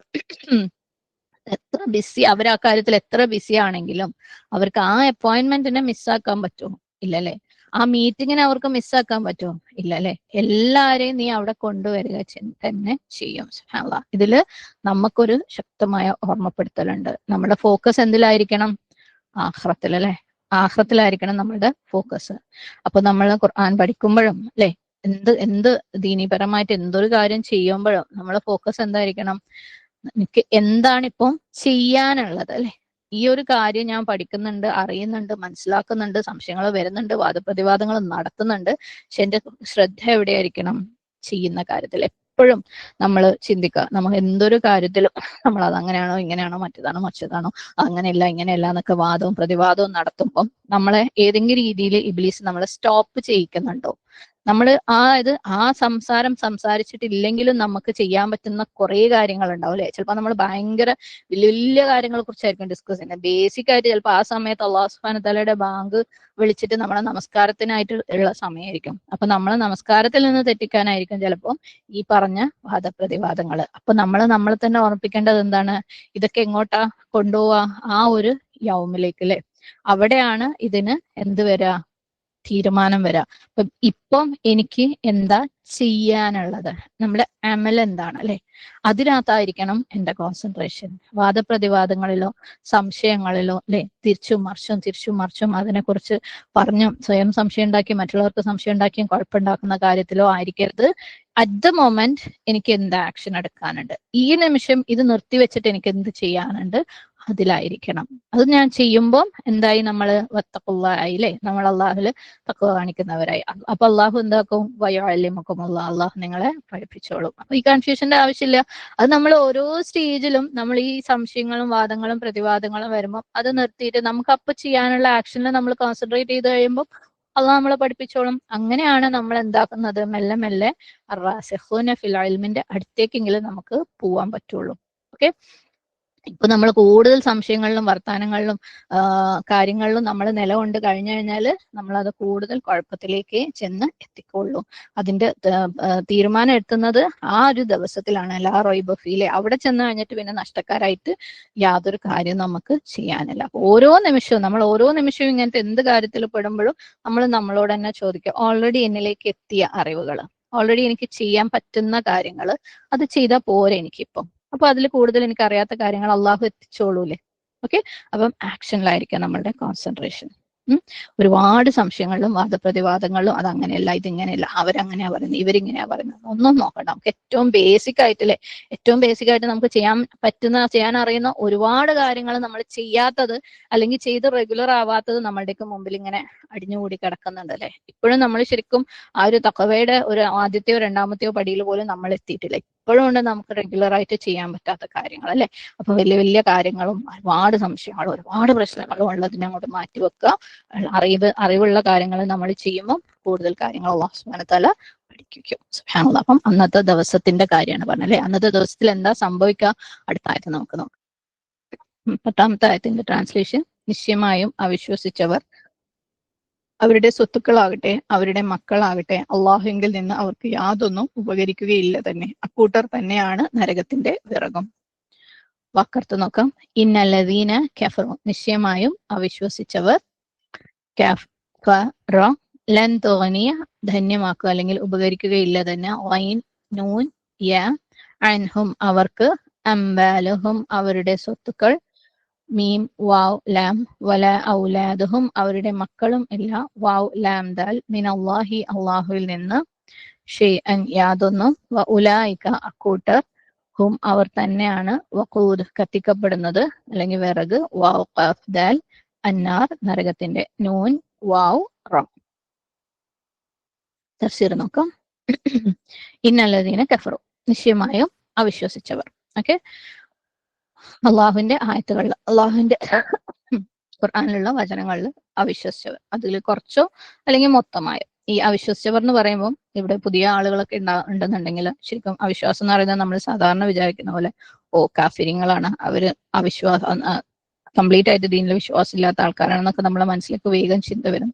A: എത്ര ബിസി അവർ ആ കാര്യത്തിൽ എത്ര ബിസി ആണെങ്കിലും അവർക്ക് ആ അപ്പോയിന്റ്മെന്റിനെ മിസ്സാക്കാൻ പറ്റുമോ? ഇല്ലല്ലേ. ആ മീറ്റിങ്ങിനെ അവർക്ക് മിസ്സാക്കാൻ പറ്റുമോ? ഇല്ലല്ലേ. എല്ലാരെയും നീ അവിടെ കൊണ്ടുവരിക തന്നെ ചെയ്യും. സുബ്ഹാനല്ലാഹ്. ഇതില് നമുക്കൊരു ശക്തമായ ഓർമ്മപ്പെടുത്തലുണ്ട്. നമ്മുടെ ഫോക്കസ് എന്തിലായിരിക്കണം? ആഖിറത്തിൽ അല്ലെ. ആഖിറത്തിലായിരിക്കണം നമ്മളുടെ ഫോക്കസ്. അപ്പൊ നമ്മൾ ഖുർആൻ പഠിക്കുമ്പോഴും അല്ലെ, എന്ത് ദീനീപരമായിട്ട് എന്തൊരു കാര്യം ചെയ്യുമ്പോഴും നമ്മളെ ഫോക്കസ് എന്തായിരിക്കണം? എനിക്ക് എന്താണ് ഇപ്പം ചെയ്യാനുള്ളത് അല്ലെ. ഈ ഒരു കാര്യം ഞാൻ പഠിക്കുന്നുണ്ട്, അറിയുന്നുണ്ട്, മനസ്സിലാക്കുന്നുണ്ട്, സംശയങ്ങൾ വരുന്നുണ്ട്, വാദപ്രതിവാദങ്ങൾ നടത്തുന്നുണ്ട്. പക്ഷെ എന്റെ ശ്രദ്ധ എവിടെയായിരിക്കണം? ചെയ്യുന്ന കാര്യത്തിൽ എപ്പോഴും നമ്മൾ ചിന്തിക്കുക. നമ്മൾ എന്തൊരു കാര്യത്തിലും നമ്മൾ അത് അങ്ങനെയാണോ ഇങ്ങനെയാണോ മറ്റേതാണോ മറിച്ചതാണോ, അങ്ങനെയല്ല ഇങ്ങനെയല്ല എന്നൊക്കെ വാദവും പ്രതിവാദവും നടത്തുമ്പം നമ്മളെ ഏതെങ്കിലും രീതിയിൽ ഇബ്ലീസ് നമ്മളെ സ്റ്റോപ്പ് ചെയ്യിക്കുന്നുണ്ടോ? നമ്മൾ ആ സംസാരം സംസാരിച്ചിട്ടില്ലെങ്കിലും നമുക്ക് ചെയ്യാൻ പറ്റുന്ന കുറെ കാര്യങ്ങൾ ഉണ്ടാവും അല്ലെ. ചിലപ്പോൾ നമ്മൾ ഭയങ്കര വലിയ വലിയ കാര്യങ്ങളെ കുറിച്ചായിരിക്കും ഡിസ്കസ് ചെയ്യുന്നത്. ബേസിക് ആയിട്ട് ചിലപ്പോൾ ആ സമയത്ത് അള്ളാഹു സുബ്ഹാനഹു തആലയുടെ ബാങ്ക് വിളിച്ചിട്ട് നമ്മളെ നമസ്കാരത്തിനായിട്ട് ഉള്ള സമയമായിരിക്കും. അപ്പൊ നമ്മളെ നമസ്കാരത്തിൽ നിന്ന് തെറ്റിക്കാനായിരിക്കും ചിലപ്പോൾ ഈ പറഞ്ഞ വാദപ്രതിവാദങ്ങൾ. അപ്പൊ നമ്മൾ തന്നെ ഓർമ്മിപ്പിക്കേണ്ടത് എന്താണ്, ഇതൊക്കെ എങ്ങോട്ടാ കൊണ്ടുപോവാ, ആ ഒരു യൗമിലേക്ക് അല്ലെ. അവിടെയാണ് ഇതിന് എന്ത് വരാ, തീരുമാനം വരാം. ഇപ്പം എനിക്ക് എന്താ ചെയ്യാനുള്ളത്, നമ്മുടെ അമൽ എന്താണ് അല്ലെ, അതിനകത്തായിരിക്കണം എന്റെ കോൺസെൻട്രേഷൻ. വാദപ്രതിവാദങ്ങളിലോ സംശയങ്ങളിലോ അല്ലെ, തിരിച്ചും മറിച്ചും അതിനെക്കുറിച്ച് പറഞ്ഞും സ്വയം സംശയം ഉണ്ടാക്കി മറ്റുള്ളവർക്ക് സംശയം ഉണ്ടാക്കിയും കുഴപ്പമുണ്ടാക്കുന്ന കാര്യത്തിലോ ആയിരിക്കരുത്. അറ്റ് ദ മൊമെന്റ് എനിക്ക് എന്ത് ആക്ഷൻ എടുക്കാനുണ്ട്, ഈ നിമിഷം ഇത് നിർത്തിവെച്ചിട്ട് എനിക്ക് എന്ത് ചെയ്യാനുണ്ട്, അതിലായിരിക്കണം. അത് ഞാൻ ചെയ്യുമ്പോൾ എന്തായി, നമ്മള് വത്തഖുല്ലാഹിലെ, നമ്മൾ അള്ളാഹുല് തഖ്വ കാണിക്കുന്നവരായി. അപ്പൊ അള്ളാഹു എന്താക്കും, വയഅല്ലിമുക്കും, അള്ളാഹു നിങ്ങളെ പഠിപ്പിച്ചോളും. അപ്പൊ ഈ കൺഫ്യൂഷന്റെ ആവശ്യമില്ല. അത് നമ്മൾ ഓരോ സ്റ്റേജിലും നമ്മൾ ഈ സംശയങ്ങളും വാദങ്ങളും പ്രതിവാദങ്ങളും വരുമ്പോൾ അത് നിർത്തിയിട്ട് നമുക്ക് അപ്പൊ ചെയ്യാനുള്ള ആക്ഷനിൽ നമ്മൾ കോൺസെൻട്രേറ്റ് ചെയ്ത് കഴിയുമ്പോൾ അള്ളാഹു നമ്മളെ പഠിപ്പിച്ചോളും. അങ്ങനെയാണ് നമ്മൾ എന്താക്കുന്നത്, മെല്ലെ മെല്ലെ അർറാസിഖൂന ഫിൽ ഇൽമിന്റെ അടുത്തേക്കെങ്കിലും നമുക്ക് പോവാൻ പറ്റുള്ളൂ. ഓക്കെ. ഇപ്പൊ നമ്മൾ കൂടുതൽ സംശയങ്ങളിലും വർത്തമാനങ്ങളിലും കാര്യങ്ങളിലും നമ്മൾ നിലകൊണ്ട് കഴിഞ്ഞു കഴിഞ്ഞാൽ നമ്മളത് കൂടുതൽ കുഴപ്പത്തിലേക്ക് ചെന്ന് എത്തിക്കൊള്ളൂ. അതിന്റെ തീരുമാനം എത്തുന്നത് ആ ഒരു ദിവസത്തിലാണ്, ലാ റൈബ ഫീലെ. അവിടെ ചെന്ന് കഴിഞ്ഞിട്ട് പിന്നെ നഷ്ടക്കാരായിട്ട് യാതൊരു കാര്യം നമുക്ക് ചെയ്യാനില്ല. ഓരോ നിമിഷവും ഇങ്ങനത്തെ എന്ത് കാര്യത്തിൽ പെടുമ്പോഴും നമ്മൾ നമ്മളോട് തന്നെ ചോദിക്കുക, ഓൾറെഡി എന്നിലേക്ക് എത്തിയ അറിവുകൾ, ഓൾറെഡി എനിക്ക് ചെയ്യാൻ പറ്റുന്ന കാര്യങ്ങൾ, അത് ചെയ്താൽ പോരെ എനിക്കിപ്പം. അപ്പൊ അതിൽ കൂടുതൽ എനിക്ക് അറിയാത്ത കാര്യങ്ങൾ അള്ളാഹു എത്തിച്ചോളൂലേ. ഓക്കെ. അപ്പം ആക്ഷനിലായിരിക്കാം നമ്മളുടെ കോൺസെൻട്രേഷൻ. ഒരുപാട് സംശയങ്ങളിലും വാദപ്രതിവാദങ്ങളിലും അതങ്ങനെയല്ല ഇതിങ്ങനെയല്ല, അവരങ്ങനെയാ പറയുന്നത് ഇവരിങ്ങനെയാ പറയുന്നത്, ഒന്നും നോക്കണ്ട. നമുക്ക് ഏറ്റവും ബേസിക് ആയിട്ട് നമുക്ക് ചെയ്യാൻ അറിയുന്ന ഒരുപാട് കാര്യങ്ങൾ നമ്മൾ ചെയ്യാത്തത് അല്ലെങ്കിൽ ചെയ്ത് റെഗുലർ ആവാത്തത് നമ്മളുടെയൊക്കെ മുമ്പിൽ ഇങ്ങനെ അടിഞ്ഞുകൂടി കിടക്കുന്നുണ്ട് അല്ലെ. ഇപ്പോഴും നമ്മൾ ശരിക്കും ആ ഒരു തഖ്വയുടെ ഒരു ആദ്യത്തെയോ രണ്ടാമത്തെയോ പടിയിൽ പോലും നമ്മൾ എത്തിയിട്ടില്ല. ഇപ്പോഴും ഉണ്ട് നമുക്ക് റെഗുലർ ആയിട്ട് ചെയ്യാൻ പറ്റാത്ത കാര്യങ്ങൾ അല്ലെ. അപ്പൊ വലിയ വലിയ കാര്യങ്ങളും ഒരുപാട് സംശയങ്ങളും ഒരുപാട് പ്രശ്നങ്ങളും ഉള്ളതിനെ അങ്ങോട്ട് മാറ്റിവെക്കുക. അറിവുള്ള കാര്യങ്ങൾ നമ്മൾ ചെയ്യുമ്പോൾ കൂടുതൽ കാര്യങ്ങൾ അല്ലാഹു സുബ്ഹാനഹു തആല പഠിപ്പിക്കും. സുബ്ഹാനല്ലാഹ്. അപ്പം അന്നത്തെ ദിവസത്തിന്റെ കാര്യമാണ് പറഞ്ഞല്ലേ. അന്നത്തെ ദിവസത്തിൽ എന്താ സംഭവിക്കുക, അടുത്ത ആയത്ത് നമുക്ക് നോക്കാം. 10ാമത്തെ ആയത്തിന്റെ ട്രാൻസ്ലേഷൻ: നിശ്ചയമായും അവിശ്വസിച്ചവർ, അവരുടെ സ്വത്തുക്കളാകട്ടെ അവരുടെ മക്കളാകട്ടെ അള്ളാഹുവിങ്കിൽ നിന്ന് അവർക്ക് യാതൊന്നും ഉപകരിക്കുകയില്ല തന്നെ. അക്കൂട്ടർ തന്നെയാണ് നരകത്തിന്റെ വിറകും. വാക്കർത്ത് നോക്കാം. ഇന്നല്ലദീന കഫറു, നിശ്ചയമായും അവിശ്വസിച്ചവർ, ലൻ തുഗ്നിയ, ധന്യമാക്കുക അല്ലെങ്കിൽ ഉപകരിക്കുകയില്ല തന്നെ, ഐൻ നൂൻ യ, അൻഹും അവർക്ക്, അംവാലുഹും അവരുടെ സ്വത്തുക്കൾ, മീം വാവ് ലാം, വല ഔലാദുഹും അവരുടെ മക്കളും ഇല്ല, വാവ് ലാം ദാൽ, മിനല്ലാഹി അള്ളാഹുവിൽ നിന്ന്, ഷൈഅൻ യാതൊന്നും, വ ഉലായിക അക്കൂട്ടർ, ഹും അവർ തന്നെയാണ്, വഖൂദ് കത്തിക്കപ്പെടുന്നത് അല്ലെങ്കിൽ വിറക്, വാവ് ഖാഫ് ദാൽ, അന്നാർ നരകത്തിന്റെ, നൂൻ വാവ് റ. തഫ്സീർ നോക്കാം. ഇന്നല്ലദീന കഫറു, നിശ്ചയമായും അവിശ്വസിച്ചവർ. ഓക്കെ. അള്ളാഹുവിന്റെ ആയത്തുകളിൽ, അള്ളാഹുവിന്റെ ഖുർആനിലുള്ള വചനങ്ങളിൽ അവിശ്വസിച്ചവർ, അതിൽ കുറച്ചോ അല്ലെങ്കിൽ മൊത്തമായോ. ഈ അവിശ്വസിച്ചവർ എന്ന് പറയുമ്പോൾ ഇവിടെ പുതിയ ആളുകളൊക്കെ ഉണ്ടെന്നുണ്ടെങ്കിൽ ശരിക്കും അവിശ്വാസം എന്ന് പറയുന്നത് നമ്മൾ സാധാരണ വിചാരിക്കുന്ന പോലെ കാഫിര്യങ്ങളാണ്, അവര് കംപ്ലീറ്റ് ആയിട്ട് ദീനിൽ വിശ്വാസം ഇല്ലാത്ത ആൾക്കാരാണെന്നൊക്കെ നമ്മളെ മനസ്സിലേക്ക് വേഗം ചിന്ത വരും.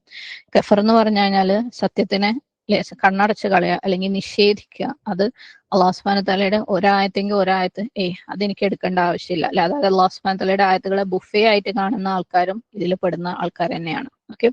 A: കഫർ എന്ന് പറഞ്ഞു കഴിഞ്ഞാല് സത്യത്തിനെ കണ്ണടച്ച് കളയുക അല്ലെങ്കിൽ നിഷേധിക്കുക. അത് അള്ളാഹു സുബ്ഹാനഹു തആലയുടെ ഒരായത്ത് അതെനിക്ക് എടുക്കേണ്ട ആവശ്യമില്ല അല്ലെ. അതായത് അള്ളാഹു സുബ്ഹാനഹു തആലയുടെ ആയത്തുകളെ ബുഫേ ആയിട്ട് കാണുന്ന ആൾക്കാരും ഇതിൽ പെടുന്ന ആൾക്കാർ തന്നെയാണ്. ഓക്കെ.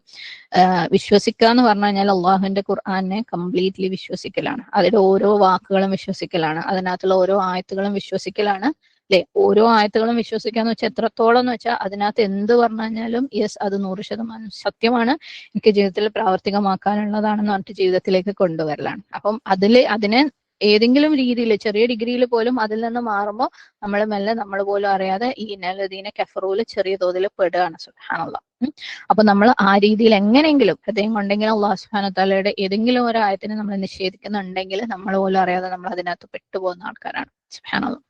A: വിശ്വസിക്കുക എന്ന് പറഞ്ഞു കഴിഞ്ഞാൽ അള്ളാഹുവിന്റെ ഖുർആനെ കംപ്ലീറ്റ്ലി വിശ്വസിക്കലാണ്, അതിന്റെ ഓരോ വാക്കുകളും വിശ്വസിക്കലാണ്, അതിനകത്തുള്ള ഓരോ ആയത്തുകളും വിശ്വസിക്കലാണ് അല്ലെ. ഓരോ ആയത്തുകളും വിശ്വസിക്കാന്ന് വെച്ചാൽ എത്രത്തോളം എന്ന് വെച്ചാൽ അതിനകത്ത് എന്ത് പറഞ്ഞു കഴിഞ്ഞാലും യെസ് അത് 100% സത്യമാണ്, എനിക്ക് ജീവിതത്തിൽ പ്രാവർത്തികമാക്കാനുള്ളതാണെന്ന് പറഞ്ഞിട്ട് ജീവിതത്തിലേക്ക് കൊണ്ടുവരലാണ്. അപ്പം അതിനെ ഏതെങ്കിലും രീതിയിൽ ചെറിയ ഡിഗ്രിയിൽ പോലും അതിൽ നിന്ന് മാറുമ്പോൾ നമ്മൾ മെല്ലെ നമ്മൾ പോലും അറിയാതെ ഈ ഇന്നല്ലദീന കഫറൂല് ചെറിയ തോതിൽ പെടുകയാണ്. സുബ്ഹാനല്ലാഹ്. അപ്പൊ നമ്മൾ ആ രീതിയിൽ എങ്ങനെയെങ്കിലും ഹൃദയം കൊണ്ടെങ്കിലും അല്ലാഹു സുബ്ഹാനഹു തആലയുടെ ഏതെങ്കിലും ഒരു ആയത്തിനെ നമ്മൾ നിഷേധിക്കുന്നുണ്ടെങ്കിൽ നമ്മൾ പോലും അറിയാതെ നമ്മൾ അതിനകത്ത് പെട്ടുപോകുന്ന ആൾക്കാരാണ്. സുബ്ഹാനല്ലാഹ്.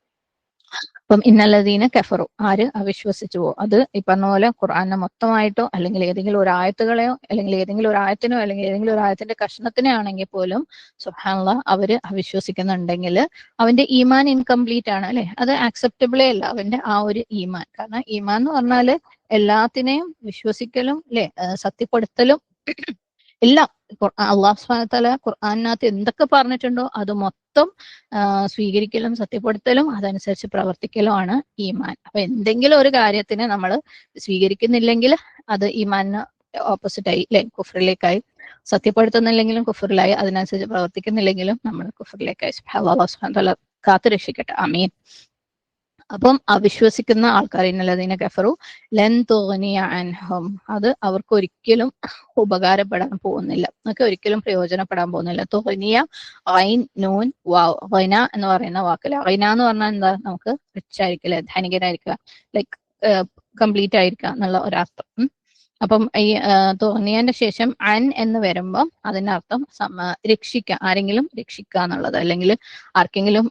A: അപ്പം ഇന്നല്ലദീന കഫറു, ആര് അവിശ്വസിച്ചു പോ, അത് ഈ പറഞ്ഞ പോലെ ഖുർആനെ മൊത്തമായിട്ടോ അല്ലെങ്കിൽ ഏതെങ്കിലും ഒരു ആയത്തുകളെയോ അല്ലെങ്കിൽ ഏതെങ്കിലും ഒരു ആയത്തിനോ അല്ലെങ്കിൽ ഏതെങ്കിലും ഒരു ആയത്തിന്റെ കഷ്ണത്തിനെ ആണെങ്കിൽ പോലും സുബ്ഹാനല്ലാഹ് അവര് അവിശ്വസിക്കുന്നുണ്ടെങ്കിൽ അവന്റെ ഈമാൻ ഇൻകംപ്ലീറ്റ് ആണ് അല്ലെ, അത് ആക്സെപ്റ്റബിളേ അല്ല അവന്റെ ആ ഒരു ഈമാൻ. കാരണം ഈമാൻ എന്ന് പറഞ്ഞാല് എല്ലാത്തിനെയും വിശ്വസിക്കലും അല്ലെ, സത്യപ്പെടുത്തലും എല്ലാം. അള്ളാഹു സുബ്ഹാനഹു വ തആല ഖുർആനിനകത്ത് എന്തൊക്കെ പറഞ്ഞിട്ടുണ്ടോ അത് മൊത്തം സ്വീകരിക്കലും സത്യപ്പെടുത്തലും അതനുസരിച്ച് പ്രവർത്തിക്കലുമാണ് ഈമാൻ. അപ്പൊ എന്തെങ്കിലും ഒരു കാര്യത്തിന് നമ്മൾ സ്വീകരിക്കുന്നില്ലെങ്കിൽ അത് ഈമാനിന് ഓപ്പോസിറ്റായി അല്ലെ, കുഫറിലേക്കായി. സത്യപ്പെടുത്തുന്നില്ലെങ്കിലും കുഫറിലായി, അതിനനുസരിച്ച് പ്രവർത്തിക്കുന്നില്ലെങ്കിലും നമ്മൾ കുഫറിലേക്കായി. അല്ലാഹു സുബ്ഹാനഹു വ തആല കാത്തു രക്ഷിക്കട്ടെ, ആമീൻ. അപ്പം അവിശ്വസിക്കുന്ന ആൾക്കാർ ഇന്നല്ലദീന കഫറു ലൻ തുഗ്നിയ അൻഹും, അത് അവർക്ക് ഒരിക്കലും ഉപകാരപ്പെടാൻ പോകുന്നില്ല, ഒക്കെ ഒരിക്കലും പ്രയോജനപ്പെടാൻ പോകുന്നില്ല. തുഗ്നിയ ഐൻ നൂൻ വാവ്, ഗൈന എന്ന് പറയുന്ന വാക്കില്, ഗൈന എന്ന് പറഞ്ഞാൽ എന്താ, നമുക്ക് റിച്ച് ആയിരിക്കില്ല, ധനികനായിരിക്കുക, ലൈക്ക് കംപ്ലീറ്റ് ആയിരിക്കുക എന്നുള്ള ഒരർത്ഥം. അപ്പം ഈ തോന്നിയതിന്റെ ശേഷം അൻ എന്ന് വരുമ്പം അതിന്റെ അർത്ഥം രക്ഷിക്കുക, ആരെങ്കിലും രക്ഷിക്കുക എന്നുള്ളത്, അല്ലെങ്കിൽ ആർക്കെങ്കിലും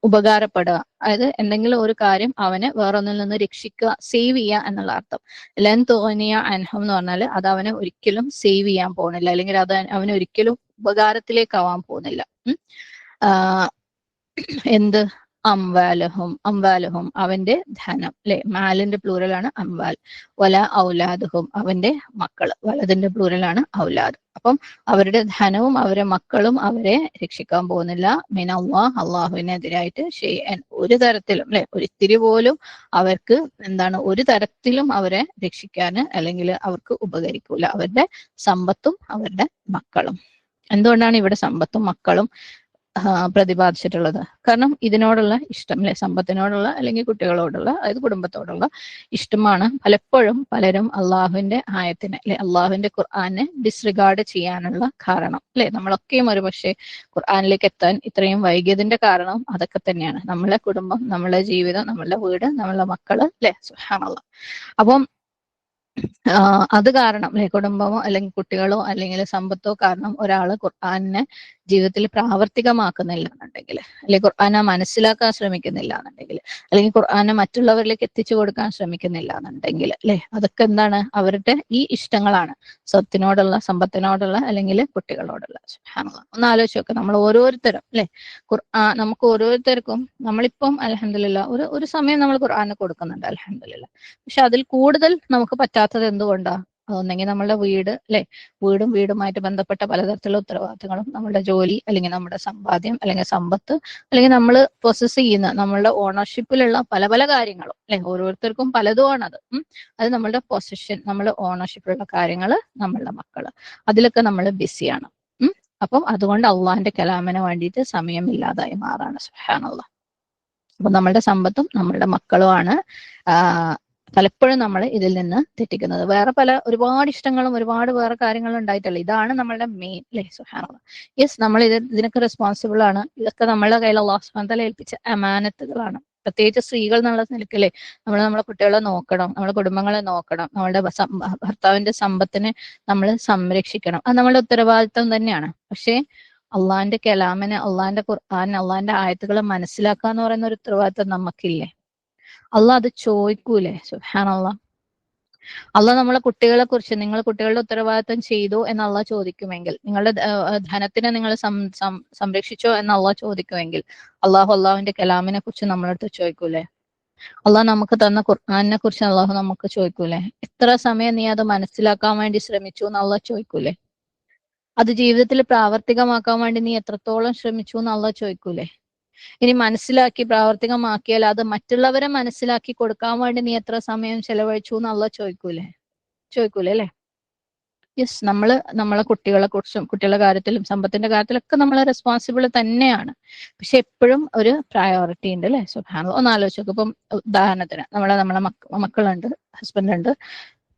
A: ഉപകാരപ്പെടുക, അതായത് എന്തെങ്കിലും ഒരു കാര്യം അവന് വേറൊന്നിൽ നിന്ന് രക്ഷിക്കുക, സേവ് ചെയ്യുക എന്നുള്ള അർത്ഥം. ലൻ തോന്നിയ അൻഹം എന്ന് പറഞ്ഞാൽ അത് അവനെ ഒരിക്കലും സേവ് ചെയ്യാൻ പോകുന്നില്ല, അല്ലെങ്കിൽ അത് അവന് ഒരിക്കലും ഉപകാരത്തിലേക്കാവാൻ പോകുന്നില്ല. എന്ത് അംവാലഹും, അംവാലഹും അവന്റെ ധനം അല്ലെ, മാലിന്റെ പ്ലൂറലാണ് അംവാൽ. വല ഔലാദുഹും അവന്റെ മക്കള്, വലതിന്റെ പ്ലൂറലാണ് ഔലാദ്. അപ്പം അവരുടെ ധനവും അവരുടെ മക്കളും അവരെ രക്ഷിക്കാൻ പോകുന്നില്ല. മിനല്ലാഹ്, അള്ളാഹുവിനെതിരായിട്ട് ഷൈഅൻ, ഒരു തരത്തിലും അല്ലെ, ഒരിത്തിരി പോലും അവർക്ക് എന്താണ്, ഒരു തരത്തിലും അവരെ രക്ഷിക്കാന് അല്ലെങ്കിൽ അവർക്ക് ഉപകരിക്കൂല, അവരുടെ സമ്പത്തും അവരുടെ മക്കളും. എന്തുകൊണ്ടാണ് ഇവിടെ സമ്പത്തും മക്കളും പ്രതിപാദിച്ചിട്ടുള്ളത്? കാരണം ഇതിനോടുള്ള ഇഷ്ടം അല്ലെ, സമ്പത്തിനോടുള്ള അല്ലെങ്കിൽ കുട്ടികളോടുള്ള, അതായത് കുടുംബത്തോടുള്ള ഇഷ്ടമാണ് പലപ്പോഴും പലരും അള്ളാഹുവിന്റെ ആയത്തിനെ അല്ലെ, അള്ളാഹുവിന്റെ ഖുർആനെ ഡിസ്റിഗാർഡ് ചെയ്യാനുള്ള കാരണം അല്ലെ. നമ്മളൊക്കെയും ഒരു പക്ഷേ ഖുർആനിലേക്ക് എത്താൻ ഇത്രയും വൈകിയതിന്റെ കാരണം അതൊക്കെ തന്നെയാണ്. നമ്മളെ കുടുംബം, നമ്മളെ ജീവിതം, നമ്മളുടെ വീട്, നമ്മളുടെ മക്കള് അല്ലെ, സുബ്ഹാനല്ലാഹ്. അപ്പം അത് കാരണം അല്ലെ, കുടുംബമോ അല്ലെങ്കിൽ കുട്ടികളോ അല്ലെങ്കിൽ സമ്പത്തോ കാരണം ഒരാള് ഖുർആനെ ജീവിതത്തിൽ പ്രാവർത്തികമാക്കുന്നില്ല എന്നുണ്ടെങ്കിൽ, അല്ലെങ്കിൽ ഖുർആനെ മനസ്സിലാക്കാൻ ശ്രമിക്കുന്നില്ല എന്നുണ്ടെങ്കിൽ, അല്ലെങ്കിൽ ഖുർആനെ മറ്റുള്ളവരിലേക്ക് എത്തിച്ചു കൊടുക്കാൻ ശ്രമിക്കുന്നില്ല എന്നുണ്ടെങ്കിൽ അല്ലെ, അതൊക്കെ എന്താണ്, അവരുടെ ഈ ഇഷ്ടങ്ങളാണ്, സ്വത്തിനോടുള്ള, സമ്പത്തിനോടുള്ള അല്ലെങ്കിൽ കുട്ടികളോടുള്ള. സുബ്ഹാനല്ലാഹ്, ഒന്ന് ആലോചിച്ച് നോക്കുക, നമ്മൾ ഓരോരുത്തരും അല്ലെ, നമുക്ക് ഓരോരുത്തർക്കും നമ്മളിപ്പം അൽഹംദുലില്ലാഹ് ഒരു സമയം നമ്മൾ ഖുർആന് കൊടുക്കുന്നുണ്ട് അൽഹംദുലില്ലാഹ്. പക്ഷെ അതിൽ കൂടുതൽ നമുക്ക് പറ്റാത്തത് എന്തുകൊണ്ടാ? അതൊന്നെങ്കിൽ നമ്മളുടെ വീട് അല്ലെ, വീടുമായിട്ട് ബന്ധപ്പെട്ട പലതരത്തിലുള്ള ഉത്തരവാദിത്തങ്ങളും, നമ്മുടെ ജോലി അല്ലെങ്കിൽ നമ്മുടെ സമ്പാദ്യം അല്ലെങ്കിൽ സമ്പത്ത്, അല്ലെങ്കിൽ നമ്മൾ പ്രൊസസ് ചെയ്യുന്ന നമ്മളുടെ ഓണർഷിപ്പിലുള്ള പല പല കാര്യങ്ങളും അല്ലെ, ഓരോരുത്തർക്കും പലതുമാണത്. അത് നമ്മളുടെ പൊസിഷൻ, നമ്മുടെ ഓണർഷിപ്പിലുള്ള കാര്യങ്ങൾ, നമ്മളുടെ മക്കള്, അതിലൊക്കെ നമ്മൾ ബിസിയാണ്. അപ്പം അതുകൊണ്ട് അള്ളാഹിന്റെ കലാമിന് വേണ്ടിയിട്ട് സമയമില്ലാതായി മാറാണ്. സുബ്ഹാനല്ലാഹ്. അപ്പൊ നമ്മളുടെ സമ്പത്തും നമ്മളുടെ മക്കളുമാണ് പലപ്പോഴും നമ്മൾ ഇതിൽ നിന്ന് തെറ്റിക്കുന്നത്. വേറെ ഒരുപാട് ഇഷ്ടങ്ങളും ഒരുപാട് വേറെ കാര്യങ്ങളും ഉണ്ടായിട്ടല്ല, ഇതാണ് നമ്മളുടെ മെയിൻ അല്ലെ. സുബ്ഹാനല്ലാഹ്. യെസ്, നമ്മൾ ഇതിനൊക്കെ റെസ്പോൺസിബിൾ ആണ്. ഇതൊക്കെ നമ്മളുടെ കയ്യിൽ അല്ലാഹു സുബ്ഹാനഹു വ തആല ഏൽപ്പിച്ച അമാനത്തുകളാണ്. പ്രത്യേകിച്ച് സ്ത്രീകൾ എന്നുള്ള നിലയ്ക്കല്ലേ, നമ്മളെ കുട്ടികളെ നോക്കണം, നമ്മളെ കുടുംബങ്ങളെ നോക്കണം, നമ്മളുടെ ഭർത്താവിന്റെ സമ്പത്തിനെ നമ്മൾ സംരക്ഷിക്കണം, അത് നമ്മളുടെ ഉത്തരവാദിത്വം തന്നെയാണ്. പക്ഷേ അള്ളാഹിന്റെ കലാമിനെ, അള്ളാഹിന്റെ ഖുർആൻ, അള്ളാഹിന്റെ ആയത്തുകളെ മനസ്സിലാക്കുക എന്ന് പറയുന്ന ഒരു ഉത്തരവാദിത്വം നമുക്കില്ലേ? അള്ളാഹ് അത് ചോദിക്കൂലേ? സുബ്ഹാനല്ലാഹ്. അള്ളാഹ് നമ്മളെ കുട്ടികളെ കുറിച്ച്, നിങ്ങൾ കുട്ടികളുടെ ഉത്തരവാദിത്വം ചെയ്തു എന്ന് അള്ളാഹ് ചോദിക്കുമെങ്കിൽ, നിങ്ങളുടെ ധനത്തിനെ നിങ്ങൾ സംരക്ഷിച്ചോ എന്ന് അള്ളാഹ് ചോദിക്കുമെങ്കിൽ, അള്ളാഹുവിന്റെ കലാമിനെ കുറിച്ച് നമ്മളടുത്ത് ചോദിക്കൂലേ? അള്ളാഹ് നമുക്ക് തന്ന ഖുർആനെ കുറിച്ച് അള്ളാഹു നമുക്ക് ചോദിക്കൂലേ? എത്ര സമയം നീ അത് മനസ്സിലാക്കാൻ വേണ്ടി ശ്രമിച്ചു എന്ന് അള്ളാഹ് ചോദിക്കൂലേ? അത് ജീവിതത്തിൽ പ്രാവർത്തികമാക്കാൻ വേണ്ടി നീ എത്രത്തോളം ശ്രമിച്ചു എന്ന് അള്ളാഹ് ചോദിക്കൂലേ? ഇനി മനസ്സിലാക്കി പ്രാവർത്തികമാക്കിയാൽ അത് മറ്റുള്ളവരെ മനസ്സിലാക്കി കൊടുക്കാൻ വേണ്ടി നീ എത്ര സമയം ചെലവഴിച്ചു എന്ന് അള്ളാഹ് ചോദിക്കൂലേ അല്ലെ? യെസ്, നമ്മളെ കുട്ടികളെ കുറിച്ചും കുട്ടികളുടെ കാര്യത്തിലും സമ്പത്തിന്റെ കാര്യത്തിലൊക്കെ നമ്മളെ റെസ്പോൺസിബിൾ തന്നെയാണ്. പക്ഷെ എപ്പോഴും ഒരു പ്രയോറിറ്റി ഉണ്ട് അല്ലെ. സുബ്ഹാനല്ലാഹ്. ഒന്ന് ആലോചിച്ച് നോക്കും. ഇപ്പം ഉദാഹരണത്തിന് നമ്മളെ മക്കളുണ്ട്, ഹസ്ബൻഡ് ഉണ്ട്,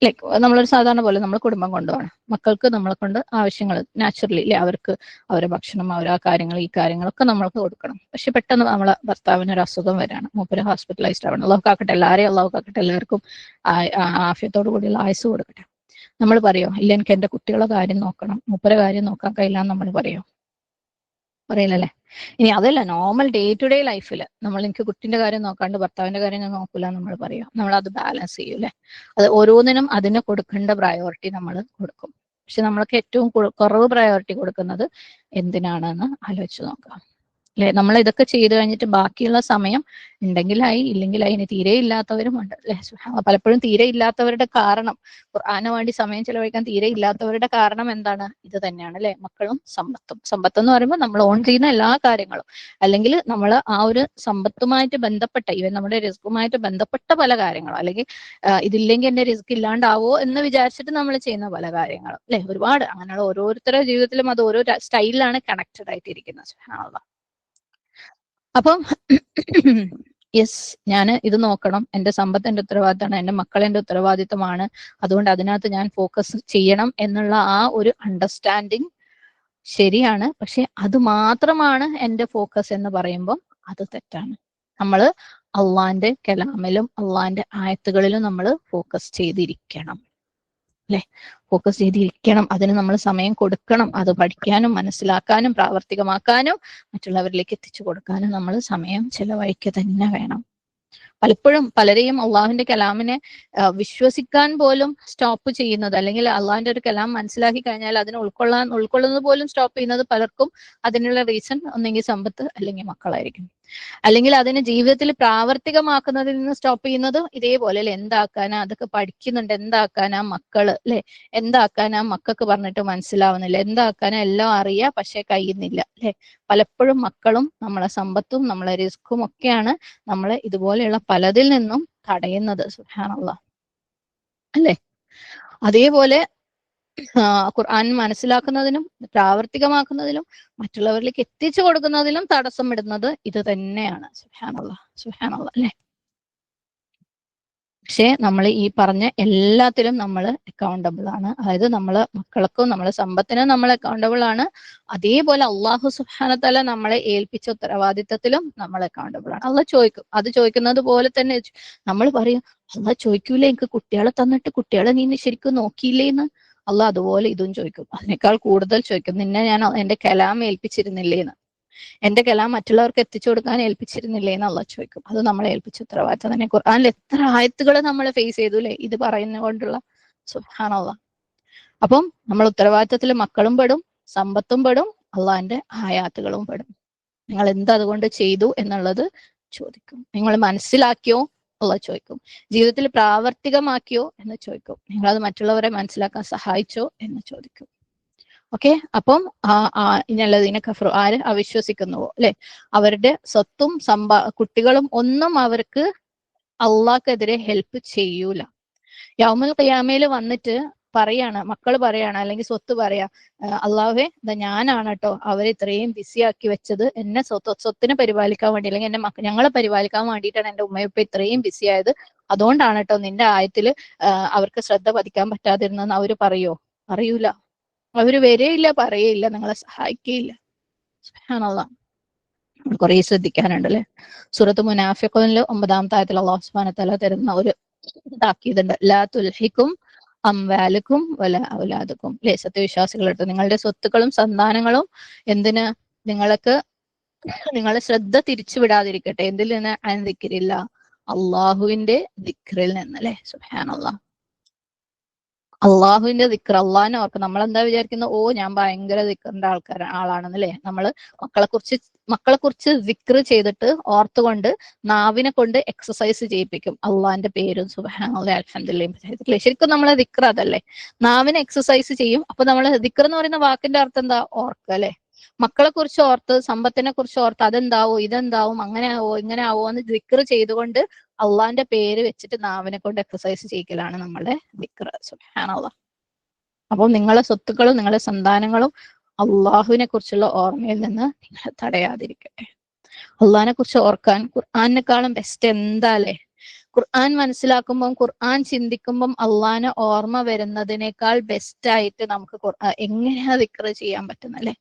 A: ലൈക്ക് നമ്മളൊരു സാധാരണ പോലെ നമ്മൾ കുടുംബം കൊണ്ടുപോകണം. മക്കൾക്ക് നമ്മളെ കൊണ്ട് ആവശ്യങ്ങൾ നാച്ചുറലി അല്ലെ, അവർക്ക് അവരുടെ ഭക്ഷണം, അവരാ കാര്യങ്ങൾ, ഈ കാര്യങ്ങളൊക്കെ നമ്മൾക്ക് കൊടുക്കണം. പക്ഷെ പെട്ടെന്ന് നമ്മളെ ഭർത്താവിന് ഒരു അസുഖം വരാണ്, മൂപ്പര് ഹോസ്പിറ്റലൈസ്ഡ് ആവണം. അള്ളാഹു കാക്കട്ടെ, അള്ളാഹു കാക്കട്ടെ, എല്ലാവർക്കും ആഫിയത്തോടു കൂടിയുള്ള ആയുസ് കൊടുക്കട്ടെ. നമ്മൾ പറയോ, ഇല്ല എനിക്ക് എന്റെ കുട്ടികളുടെ കാര്യം നോക്കണം, മൂപ്പരെ കാര്യം നോക്കാൻ കഴിയില്ല എന്ന് നമ്മൾ പറയോ? പറയില്ലല്ലേ. ഇനി അതല്ല, നോർമൽ ഡേ ടു ഡേ ലൈഫിൽ നമ്മൾ എനിക്ക് കുട്ടിന്റെ കാര്യം നോക്കാണ്ട് ഭർത്താവിന്റെ കാര്യം ഞാൻ നോക്കൂല നമ്മൾ പറയാം, നമ്മൾ അത് ബാലൻസ് ചെയ്യൂലേ. അത് ഓരോന്നിനും അതിന് കൊടുക്കേണ്ട പ്രയോറിറ്റി നമ്മൾ കൊടുക്കും. പക്ഷെ നമ്മൾക്ക് ഏറ്റവും കുറവ് പ്രയോറിറ്റി കൊടുക്കുന്നത് എന്തിനാണെന്ന് ആലോചിച്ച് നോക്കാം. അല്ലെ, നമ്മൾ ഇതൊക്കെ ചെയ്തു കഴിഞ്ഞിട്ട് ബാക്കിയുള്ള സമയം ഉണ്ടെങ്കിലായി, ഇല്ലെങ്കിലായി. ഇനി തീരെ ഇല്ലാത്തവരും ഉണ്ട് അല്ലെ. പലപ്പോഴും തീരെ ഇല്ലാത്തവരുടെ കാരണം, ഖുർആന് വേണ്ടി സമയം ചെലവഴിക്കാൻ തീരെ ഇല്ലാത്തവരുടെ കാരണം എന്താണ്? ഇത് തന്നെയാണ് അല്ലെ, മക്കളും സമ്പത്തും. സമ്പത്ത് എന്ന് പറയുമ്പോൾ നമ്മൾ ഓൺ ചെയ്യുന്ന എല്ലാ കാര്യങ്ങളും, അല്ലെങ്കിൽ നമ്മൾ ആ ഒരു സമ്പത്തുമായിട്ട് ബന്ധപ്പെട്ട, ഈവൻ നമ്മുടെ റിസ്കുമായിട്ട് ബന്ധപ്പെട്ട പല കാര്യങ്ങളും, അല്ലെങ്കിൽ ഇതില്ലെങ്കിൽ എന്റെ റിസ്ക് ഇല്ലാണ്ടാവോ എന്ന് വിചാരിച്ചിട്ട് നമ്മൾ ചെയ്യുന്ന പല കാര്യങ്ങളും അല്ലെ. ഒരുപാട് അങ്ങനെയുള്ള ഓരോരുത്തരുടെ ജീവിതത്തിലും അത് ഓരോ സ്റ്റൈലിലാണ് കണക്റ്റഡ് ആയിട്ടിരിക്കുന്നത്. അപ്പം യെസ്, ഞാൻ ഇത് നോക്കണം, എന്റെ സമ്പത്ത് എന്റെ ഉത്തരവാദിത്തമാണ്, എന്റെ മക്കൾ എന്റെ ഉത്തരവാദിത്തമാണ്, അതുകൊണ്ട് അതിനകത്ത് ഞാൻ ഫോക്കസ് ചെയ്യണം എന്നുള്ള ആ ഒരു അണ്ടർസ്റ്റാൻഡിങ് ശരിയാണ്. പക്ഷെ അത് മാത്രമാണ് എന്റെ ഫോക്കസ് എന്ന് പറയുമ്പോൾ അത് തെറ്റാണ്. നമ്മൾ അള്ളാന്റെ കലാമിലും അള്ളാന്റെ ആയത്തുകളിലും നമ്മൾ ഫോക്കസ് ചെയ്തിരിക്കണം അല്ലെ. ഫോക്കസ് ചെയ്തിരിക്കണം, അതിന് നമ്മൾ സമയം കൊടുക്കണം. അത് പഠിക്കാനും മനസ്സിലാക്കാനും പ്രാവർത്തികമാക്കാനും മറ്റുള്ളവരിലേക്ക് എത്തിച്ചു കൊടുക്കാനും നമ്മൾ സമയം ചെലവഴിക്കുക തന്നെ വേണം. പലപ്പോഴും പലരെയും അള്ളാഹുവിന്റെ കലാമിനെ വിശ്വസിക്കാൻ പോലും സ്റ്റോപ്പ് ചെയ്യുന്നത്, അല്ലെങ്കിൽ അള്ളാഹിന്റെ ഒരു കലാം മനസ്സിലാക്കി കഴിഞ്ഞാൽ അതിനെ ഉൾക്കൊള്ളുന്നത് പോലും സ്റ്റോപ്പ് ചെയ്യുന്നത് പലർക്കും അതിനുള്ള റീസൺ ഒന്നെങ്കിൽ സമ്പത്ത് അല്ലെങ്കിൽ മക്കളായിരിക്കും. അല്ലെങ്കിൽ അതിനെ ജീവിതത്തിൽ പ്രാവർത്തികമാക്കുന്നതിൽ നിന്ന് സ്റ്റോപ്പ് ചെയ്യുന്നത് ഇതേപോലെ അല്ലെ, എന്താക്കാനാ, അതൊക്കെ പഠിക്കുന്നുണ്ട്, എന്താക്കാനാ മക്കള് അല്ലെ, എന്താക്കാനാ മക്കൾക്ക് പറഞ്ഞിട്ട് മനസ്സിലാവുന്നില്ല, എന്താക്കാനാ എല്ലാം അറിയാം പക്ഷെ കഴിയുന്നില്ല അല്ലെ. പലപ്പോഴും മക്കളും നമ്മളെ സമ്പത്തും നമ്മളെ റിസ്ക്കും ഒക്കെയാണ് നമ്മളെ ഇതുപോലെയുള്ള പലതിൽ നിന്നും തടയുന്നത്. സുബ്ഹാനല്ലാഹ് അല്ലെ. അതേപോലെ ഖുർആൻ മനസ്സിലാക്കുന്നതിനും പ്രാവർത്തികമാക്കുന്നതിലും മറ്റുള്ളവരിലേക്ക് എത്തിച്ചു കൊടുക്കുന്നതിലും തടസ്സം ഇടുന്നത് ഇത് തന്നെയാണ്. സുബ്ഹാനല്ലാഹ് സുബ്ഹാനല്ലാഹ് അല്ലെ. പക്ഷെ നമ്മൾ ഈ പറഞ്ഞ എല്ലാത്തിലും നമ്മൾ അക്കൗണ്ടബിൾ ആണ്. അതായത് നമ്മളെ മക്കൾക്കും നമ്മളെ സമ്പത്തിനും നമ്മൾ അക്കൗണ്ടബിൾ ആണ്. അതേപോലെ അള്ളാഹു സുബ്ഹാനഹു വ തആല നമ്മളെ ഏൽപ്പിച്ച ഉത്തരവാദിത്തത്തിലും നമ്മൾ അക്കൗണ്ടബിൾ ആണ്. അള്ളാഹ് ചോദിക്കും. അത് ചോദിക്കുന്നത് പോലെ തന്നെ നമ്മൾ പറയും, അള്ളാഹ് ചോദിക്കൂലേ എനിക്ക് കുട്ടികളെ തന്നിട്ട് കുട്ടികളെ നീ ശരിക്കും നോക്കിയില്ലേന്ന്. അള്ളാഹ് അതുപോലെ ഇതും ചോദിക്കും, അതിനേക്കാൾ കൂടുതൽ ചോദിക്കും, നിന്നെ ഞാൻ എന്റെ കലാം ഏൽപ്പിച്ചിരുന്നില്ലേന്ന്, എന്റെ കലാം മറ്റുള്ളവർക്ക് എത്തിച്ചു കൊടുക്കാൻ ഏൽപ്പിച്ചിരുന്നില്ലേ എന്ന് അള്ളാഹ് ചോദിക്കും. അത് നമ്മളെ ഏൽപ്പിച്ച ഉത്തരവാദിത്തം തന്നെ. ഖുർആനിൽ എത്ര ആയത്തുകൾ നമ്മൾ ഫേസ് ചെയ്തു അല്ലെ ഇത് പറയുന്നതുകൊണ്ടുള്ള. സുബ്ഹാനല്ലാഹ്. അപ്പം നമ്മൾ ഉത്തരവാദിത്തത്തിൽ മക്കളും പെടും, സമ്പത്തും പെടും, അള്ളാഹിന്റെ ആയാത്തുകളും പെടും. നിങ്ങൾ എന്ത് അതുകൊണ്ട് ചെയ്തു എന്നുള്ളത് ചോദിക്കും. നിങ്ങൾ മനസ്സിലാക്കിയോ അള്ളാഹ് ചോദിക്കും. ജീവിതത്തിൽ പ്രാവർത്തികമാക്കിയോ എന്ന് ചോദിക്കും. നിങ്ങളത് മറ്റുള്ളവരെ മനസ്സിലാക്കാൻ സഹായിച്ചോ എന്ന് ചോദിക്കും. ഓക്കെ. അപ്പം ഇനിയുള്ളതിനെ കഫറു, ആര് അവിശ്വസിക്കുന്നുവോ അല്ലെ, അവരുടെ സ്വത്തും കുട്ടികളും ഒന്നും അവർക്ക് അള്ളാഹ്ക്കെതിരെ ഹെൽപ്പ് ചെയ്യൂല. യൗമുൽ ഖിയാമയിൽ വന്നിട്ട് പറയാണ്, മക്കൾ പറയാണ്, അല്ലെങ്കിൽ സ്വത്ത് പറയാ, അള്ളാഹുവേ ഞാനാണ് കേട്ടോ അവരെ ഇത്രയും ബിസി ആക്കി വെച്ചത്, എന്നെ സ്വത്തിനെ പരിപാലിക്കാൻ വേണ്ടി, അല്ലെങ്കിൽ എന്റെ ഞങ്ങളെ പരിപാലിക്കാൻ വേണ്ടിയിട്ടാണ് എന്റെ ഉമ്മയപ്പ ഇത്രയും ബിസി ആയത്, അതുകൊണ്ടാണ് കേട്ടോ നിന്റെ ആയത്തില് അവർക്ക് ശ്രദ്ധ പതിക്കാൻ പറ്റാതിരുന്നെന്ന് അവര് പറയോ? പറയൂല. അവര് വരെയില്ല, പറയേയില്ല, നിങ്ങളെ സഹായിക്കുകയില്ല. സുബ്ഹാനല്ലാഹ്. കുറെ ശ്രദ്ധിക്കാനുണ്ട് അല്ലെ. സൂറത്ത് മുനാഫിഖൂനിൽ 9-ാമത്തെ ആയത്തിൽ അല്ലാഹു സുബ്ഹാനഹു വ തആല തരുന്ന ഒരു താക്കീതുണ്ട്, ലാ തുൽഹിക്കും അംവാലുക്കും വലാ ഔലാദുക്കും അല്ലെ. സത്യവിശ്വാസികളെടുത്ത് നിങ്ങളുടെ സ്വത്തുക്കളും സന്താനങ്ങളും എന്തിന് നിങ്ങൾക്ക് നിങ്ങളെ ശ്രദ്ധ തിരിച്ചു വിടാതിരിക്കട്ടെ. എന്തിൽ നിന്ന്? അൻ ദിക്രില്ലാ, അള്ളാഹുവിന്റെ ദിക്റിൽ നിന്ന് അല്ലെ. സുബ്ഹാനല്ലാഹ്. അള്ളാഹുവിന്റെ ദിക്ർ, അള്ളാഹിനെ ഓർക്കുക. നമ്മൾ എന്താ വിചാരിക്കുന്നത്? ഓ ഞാൻ ഭയങ്കര ദിക്റിന്റെ ആളാണെന്നല്ലേ. നമ്മള് മക്കളെ കുറിച്ച് ദിക്ർ ചെയ്തിട്ട് ഓർത്തുകൊണ്ട് നാവിനെ കൊണ്ട് എക്സസൈസ് ചെയ്യിപ്പിക്കും, അള്ളാഹിന്റെ പേരും സുബ്ഹാനല്ലാഹ് അൽഹംദുലില്ലാഹ്. ശരിക്കും നമ്മളെ ദിക്ർ അതല്ലേ, നാവിനെ എക്സസൈസ് ചെയ്യും. അപ്പൊ നമ്മൾ ദിക്ർ എന്ന് പറയുന്ന വാക്കിന്റെ അർത്ഥം എന്താ? ഓർക്കുക അല്ലെ. മക്കളെ കുറിച്ച് ഓർത്ത്, സമ്പത്തിനെ കുറിച്ച് ഓർത്ത്, അതെന്താവോ ഇതെന്താവും അങ്ങനെ ആവോ ഇങ്ങനെ ആവോ എന്ന് ദിക്ർ ചെയ്തുകൊണ്ട് അള്ളാഹിന്റെ പേര് വെച്ചിട്ട് നാവിനെ കൊണ്ട് എക്സസൈസ് ചെയ്യിക്കലാണ് നമ്മുടെ ദിക്ർ. സുബ്ഹാനല്ലാഹ്. അപ്പോൾ നിങ്ങളെ സ്വത്തുക്കളും നിങ്ങളുടെ സന്താനങ്ങളും അള്ളാഹുവിനെ കുറിച്ചുള്ള ഓർമ്മയിൽ നിന്ന് നിങ്ങളെ തടയാതിരിക്കട്ടെ. അള്ളാഹിനെ കുറിച്ച് ഓർക്കാൻ ഖുർആാനിനെക്കാളും ബെസ്റ്റ് എന്താ അല്ലെ. ഖുർആൻ മനസ്സിലാക്കുമ്പം, ഖുർആൻ ചിന്തിക്കുമ്പം അള്ളാഹിനെ ഓർമ്മ വരുന്നതിനേക്കാൾ ബെസ്റ്റ് ആയിട്ട് നമുക്ക് എങ്ങനെയാ ദിക്ർ ചെയ്യാൻ പറ്റുന്നല്ലേ.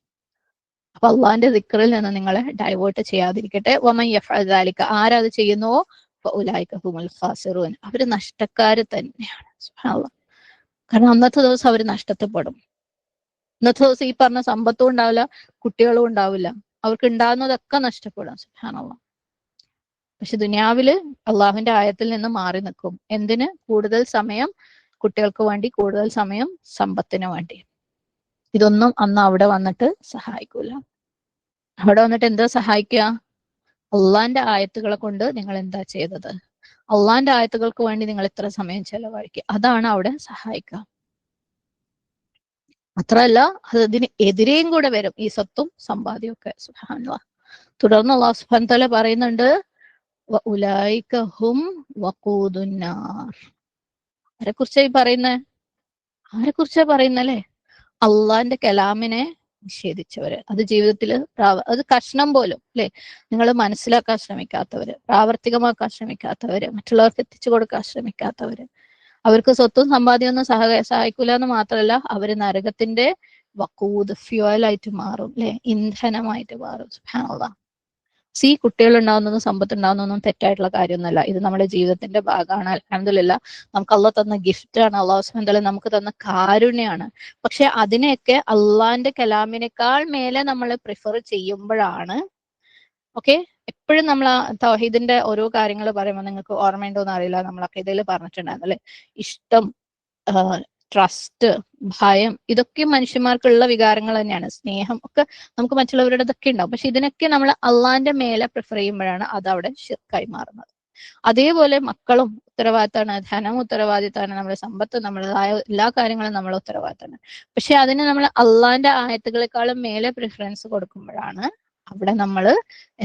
A: അപ്പൊ അള്ളാഹിന്റെ ദിക്റിൽ നിന്ന് നിങ്ങളെ ഡൈവേർട്ട് ചെയ്യാതിരിക്കട്ടെ. വമൻ യഫ്അൽ ദാലിക, ആരത് ചെയ്യുന്നുവോ ഫഉലൈക ഹുമുൽ ഖാസിറൂൻ, അവര് നഷ്ടക്കാര് തന്നെയാണ്. സുബ്ഹാനല്ലാഹ്. കാരണം അന്നത്തെ ദിവസം അവര് നഷ്ടപ്പെടും. ഇന്നത്തെ ദിവസം ഈ പറഞ്ഞ സമ്പത്തും ഉണ്ടാവില്ല, കുട്ടികളും ഉണ്ടാവില്ല, അവർക്ക് ഉണ്ടാകുന്നതൊക്കെ നഷ്ടപ്പെടും. സുബ്ഹാനല്ലാഹ്. പക്ഷെ ദുനിയാവില് അള്ളാഹുവിന്റെ ആയത്തിൽ നിന്ന് മാറി നിൽക്കും. എന്തിന്? കൂടുതൽ സമയം കുട്ടികൾക്ക് വേണ്ടി, കൂടുതൽ സമയം സമ്പത്തിന് വേണ്ടി. ഇതൊന്നും അന്ന് അവിടെ വന്നിട്ട് സഹായിക്കൂല. അവിടെ വന്നിട്ട് എന്താ സഹായിക്കുക? അള്ളാന്റെ ആയത്തുകളെ കൊണ്ട് നിങ്ങൾ എന്താ ചെയ്തത്, അള്ളാന്റെ ആയത്തുകൾക്ക് വേണ്ടി നിങ്ങൾ എത്ര സമയം ചെലവഴിക്കുക, അതാണ് അവിടെ സഹായിക്കുക. മാത്രമല്ല അതിന് എതിരെയും കൂടെ വരും, ഈ സ്വത്തും സമ്പാദ്യവും ഒക്കെ. സുബ്ഹാനല്ലാഹ്. തുടർന്ന് അല്ലാഹു സുബ്ഹാനഹു വ തആല പറയുന്നുണ്ട്, വഉലൈക ഹും വഖൂദുന്നാർ. ആരെ കുറിച്ചായി പറയുന്നേ? ആരെ കുറിച്ചാ പറയുന്നല്ലേ? അള്ളാന്റെ കലാമിനെ നിഷേധിച്ചവര്, അത് ജീവിതത്തിൽ അത് കഷ്ണം പോലും അല്ലെ നിങ്ങൾ മനസ്സിലാക്കാൻ ശ്രമിക്കാത്തവര്, പ്രാവർത്തികമാക്കാൻ ശ്രമിക്കാത്തവര്, മറ്റുള്ളവർക്ക് എത്തിച്ചു കൊടുക്കാൻ ശ്രമിക്കാത്തവര്, അവർക്ക് സ്വത്തും സമ്പാദ്യമൊന്നും സഹായിക്കൂല എന്ന് മാത്രമല്ല, അവര് നരകത്തിന്റെ വഖൂദ്, ഫ്യൂവലായിട്ട് മാറും അല്ലെ, ഇന്ധനമായിട്ട് മാറും. സുബ്ഹാനല്ലാഹ്. കുട്ടികൾ ഉണ്ടാവുന്നതും സമ്പത്ത് ഉണ്ടാവുന്നതൊന്നും തെറ്റായിട്ടുള്ള കാര്യമൊന്നുമല്ല. ഇത് നമ്മുടെ ജീവിതത്തിന്റെ ഭാഗമാണ്. അൽഹംദുലില്ലാഹ്, നമുക്ക് അള്ളാഹ് തന്ന ഗിഫ്റ്റ് ആണ്. അള്ളാഹു സുബ്ഹാനഹു വ തആല നമുക്ക് തന്ന കാരുണ്യാണ്. പക്ഷെ അതിനെയൊക്കെ അള്ളാന്റെ കലാമിനേക്കാൾ മേലെ നമ്മൾ പ്രിഫർ ചെയ്യുമ്പോഴാണ്, ഓക്കെ, എപ്പോഴും നമ്മൾ ആ തൗഹീദിന്റെ ഓരോ കാര്യങ്ങൾ പറയുമ്പോൾ, നിങ്ങൾക്ക് ഓർമ്മയുണ്ടോന്ന് അറിയില്ല, നമ്മൾ അഖീദയിൽ പറഞ്ഞിട്ടുണ്ടായിരുന്നു അല്ലെ, ഇഷ്ടം, ട്രസ്റ്റ്, ഭയം, ഇതൊക്കെ മനുഷ്യന്മാർക്കുള്ള വികാരങ്ങൾ തന്നെയാണ്. സ്നേഹം ഒക്കെ നമുക്ക് മറ്റുള്ളവരുടെതൊക്കെ ഉണ്ടാവും. പക്ഷെ ഇതിനൊക്കെ നമ്മൾ അള്ളാന്റെ മേലെ പ്രിഫർ ചെയ്യുമ്പോഴാണ് അത് അവിടെ ശിർക്കായി മാറുന്നത്. അതേപോലെ മക്കളും ഉത്തരവാദിത്തമാണ്, ധനം ഉത്തരവാദിത്തമാണ്, നമ്മുടെ സമ്പത്ത്, നമ്മളതായ എല്ലാ കാര്യങ്ങളും നമ്മൾ ഉത്തരവാദിത്തമാണ്. പക്ഷെ അതിന് നമ്മൾ അള്ളാന്റെ ആയത്തുകളെക്കാളും മേലെ പ്രിഫറൻസ് കൊടുക്കുമ്പോഴാണ് അവിടെ നമ്മൾ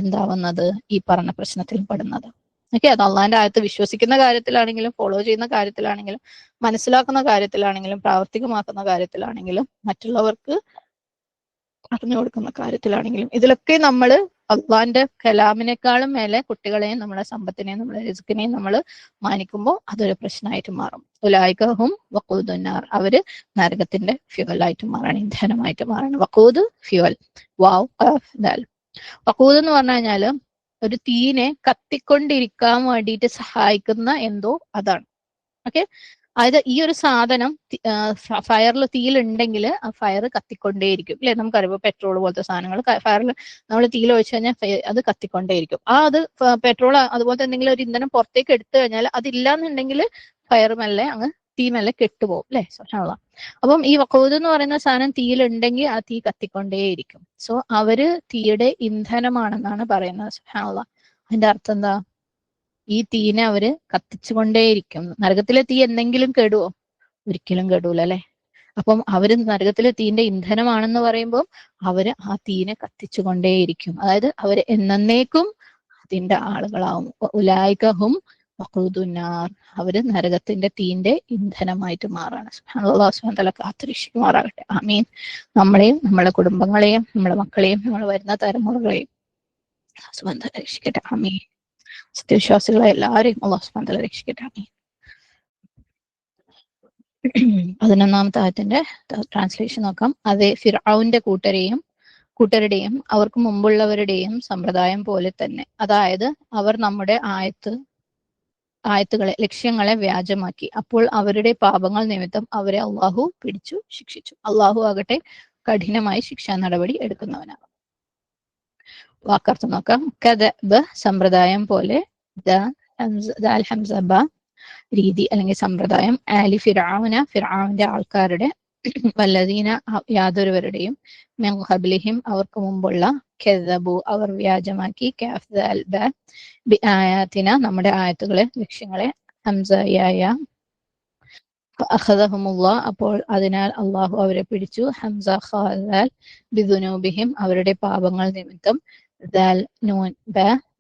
A: എന്താവുന്നത്, ഈ പറഞ്ഞ പ്രശ്നത്തിൽ പെടുന്നത്. ഓക്കെ, അത് അള്ളാന്റെ ആയത്ത് വിശ്വസിക്കുന്ന കാര്യത്തിലാണെങ്കിലും, ഫോളോ ചെയ്യുന്ന കാര്യത്തിലാണെങ്കിലും, മനസ്സിലാക്കുന്ന കാര്യത്തിലാണെങ്കിലും, പ്രാവർത്തികമാക്കുന്ന കാര്യത്തിലാണെങ്കിലും, മറ്റുള്ളവർക്ക് പറഞ്ഞു കൊടുക്കുന്ന കാര്യത്തിലാണെങ്കിലും, ഇതിലൊക്കെ നമ്മൾ അള്ളാന്റെ കലാമിനേക്കാളും മേലെ കുട്ടികളെയും നമ്മളെ സമ്പത്തിനെയും നമ്മളെ റിസ്കിനെയും നമ്മൾ മാനിക്കുമ്പോൾ അതൊരു പ്രശ്നമായിട്ട് മാറും. ഉലൈക ഹും വഖൂദുന്നാർ. അവര് നരകത്തിന്റെ ഫ്യൂവലായിട്ട് മാറാണ്, ഇന്ധനമായിട്ട് മാറാണ്. വഖൂദ്, ഫ്യൂവൽ. വാവ്, വഖൂദ് എന്ന് പറഞ്ഞു കഴിഞ്ഞാല് ഒരു തീനെ കത്തിക്കൊണ്ടിരിക്കാൻ വേണ്ടിയിട്ട് സഹായിക്കുന്ന എന്തോ അതാണ്. ഓക്കെ, അതായത് ഈ ഒരു സാധനം ഫയറിൽ, തീയിലുണ്ടെങ്കിൽ ആ ഫയർ കത്തിക്കൊണ്ടേയിരിക്കും അല്ലെ. നമുക്കറിയാം പെട്രോൾ പോലത്തെ സാധനങ്ങൾ ഫയറിൽ നമ്മൾ തീയിൽ ഒഴിച്ചു കഴിഞ്ഞാൽ അത് കത്തിക്കൊണ്ടേയിരിക്കും. അത് പെട്രോൾ അതുപോലത്തെ എന്തെങ്കിലും ഒരു ഇന്ധനം പുറത്തേക്ക് എടുത്തു കഴിഞ്ഞാൽ അതില്ലാന്നുണ്ടെങ്കിൽ ഫയർ മെല്ലെ അങ്ങ് തീ മെല്ലെ കെട്ടുപോകും അല്ലെ. സുബ്ഹാനല്ലാഹ്. അപ്പം ഈ വഖൂദ് എന്ന് പറയുന്ന സാധനം തീയിലുണ്ടെങ്കിൽ ആ തീ കത്തിക്കൊണ്ടേയിരിക്കും. സോ അവര് തീയുടെ ഇന്ധനമാണെന്നാണ് പറയുന്നത്. സുബ്ഹാനല്ലാഹ്. അതിന്റെ അർത്ഥം എന്താ? ഈ തീനെ അവര് കത്തിച്ചുകൊണ്ടേയിരിക്കും. നരകത്തിലെ തീ എന്തെങ്കിലും കെടുവോ? ഒരിക്കലും കെടൂല അല്ലെ. അപ്പം അവര് നരകത്തിലെ തീന്റെ ഇന്ധനമാണെന്ന് പറയുമ്പോൾ അവര് ആ തീനെ കത്തിച്ചുകൊണ്ടേയിരിക്കും. അതായത് അവര് എന്നേക്കും അതിന്റെ ആളുകളാവും. ഉലൈക ഹും വഖൂദുന്നാർ. അവര് നരകത്തിന്റെ തീന്റെ ഇന്ധനമായിട്ട് മാറാണ്. അല്ലാഹു സുബ്ഹാനഹു വ തആല കാത്തുരക്ഷിക്കുമാറാകട്ടെ. ആമീൻ. നമ്മളെയും നമ്മളെ കുടുംബങ്ങളെയും നമ്മളെ മക്കളെയും നമ്മൾ വരുന്ന തലമുറകളെയും സുബ്ഹാനഹു വ തആല രക്ഷിക്കട്ടെ. ആമീൻ. സത്യവിശ്വാസികളെ എല്ലാവരെയും അല്ലാഹു സുബ്ഹാനഹു വ തആല രക്ഷിക്കട്ടെ. ആമീൻ. 11-ാമത്തെ ആയത്തിന്റെ ട്രാൻസ്ലേഷൻ നോക്കാം. അതേ ഫിർഔന്റെ കൂട്ടരുടെയും അവർക്ക് മുമ്പുള്ളവരുടെയും സമ്പ്രദായം പോലെ തന്നെ. അതായത് അവർ നമ്മുടെ ആയത്തുകളെ, ലക്ഷ്യങ്ങളെ വ്യാജമാക്കി. അപ്പോൾ അവരുടെ പാപങ്ങൾ നിമിത്തം അവരെ അള്ളാഹു പിടിച്ചു ശിക്ഷിച്ചു. അള്ളാഹു ആകട്ടെ കഠിനമായി ശിക്ഷാ നടപടി എടുക്കുന്നവനാണ്. വാക്കർത്ഥം നോക്കാം. കദബ് സമ്പ്രദായം പോലെ, ദാൽ ഹംസ ബ രീതി അല്ലെങ്കിൽ സമ്പ്രദായം, ആലി ഫിർഔന ഫിർഔന്റെ ആൾക്കാരുടെ, വല്ലദീന യാതൊരുവരുടെയും, മിൻ ഖബ്ലിഹിം അവർക്ക് മുമ്പുള്ള, കദബു അവർ വ്യാജമാക്കി, കാഫ് ദാൽ ബ ബി ആയാതിന നമ്മുടെ ആയത്തുകളെ, ലക്ഷ്യങ്ങളെ, ഹംസ യാ അഖദഹുമുല്ലാഹ് അപ്പോൾ അതിനാൽ അള്ളാഹു അവരെ പിടിച്ചു, ഹംസ ഖാൽ ബിദുനൂബിഹിം അവരുടെ പാപങ്ങൾ നിമിത്തം, ദാൽ നൂൻ ബ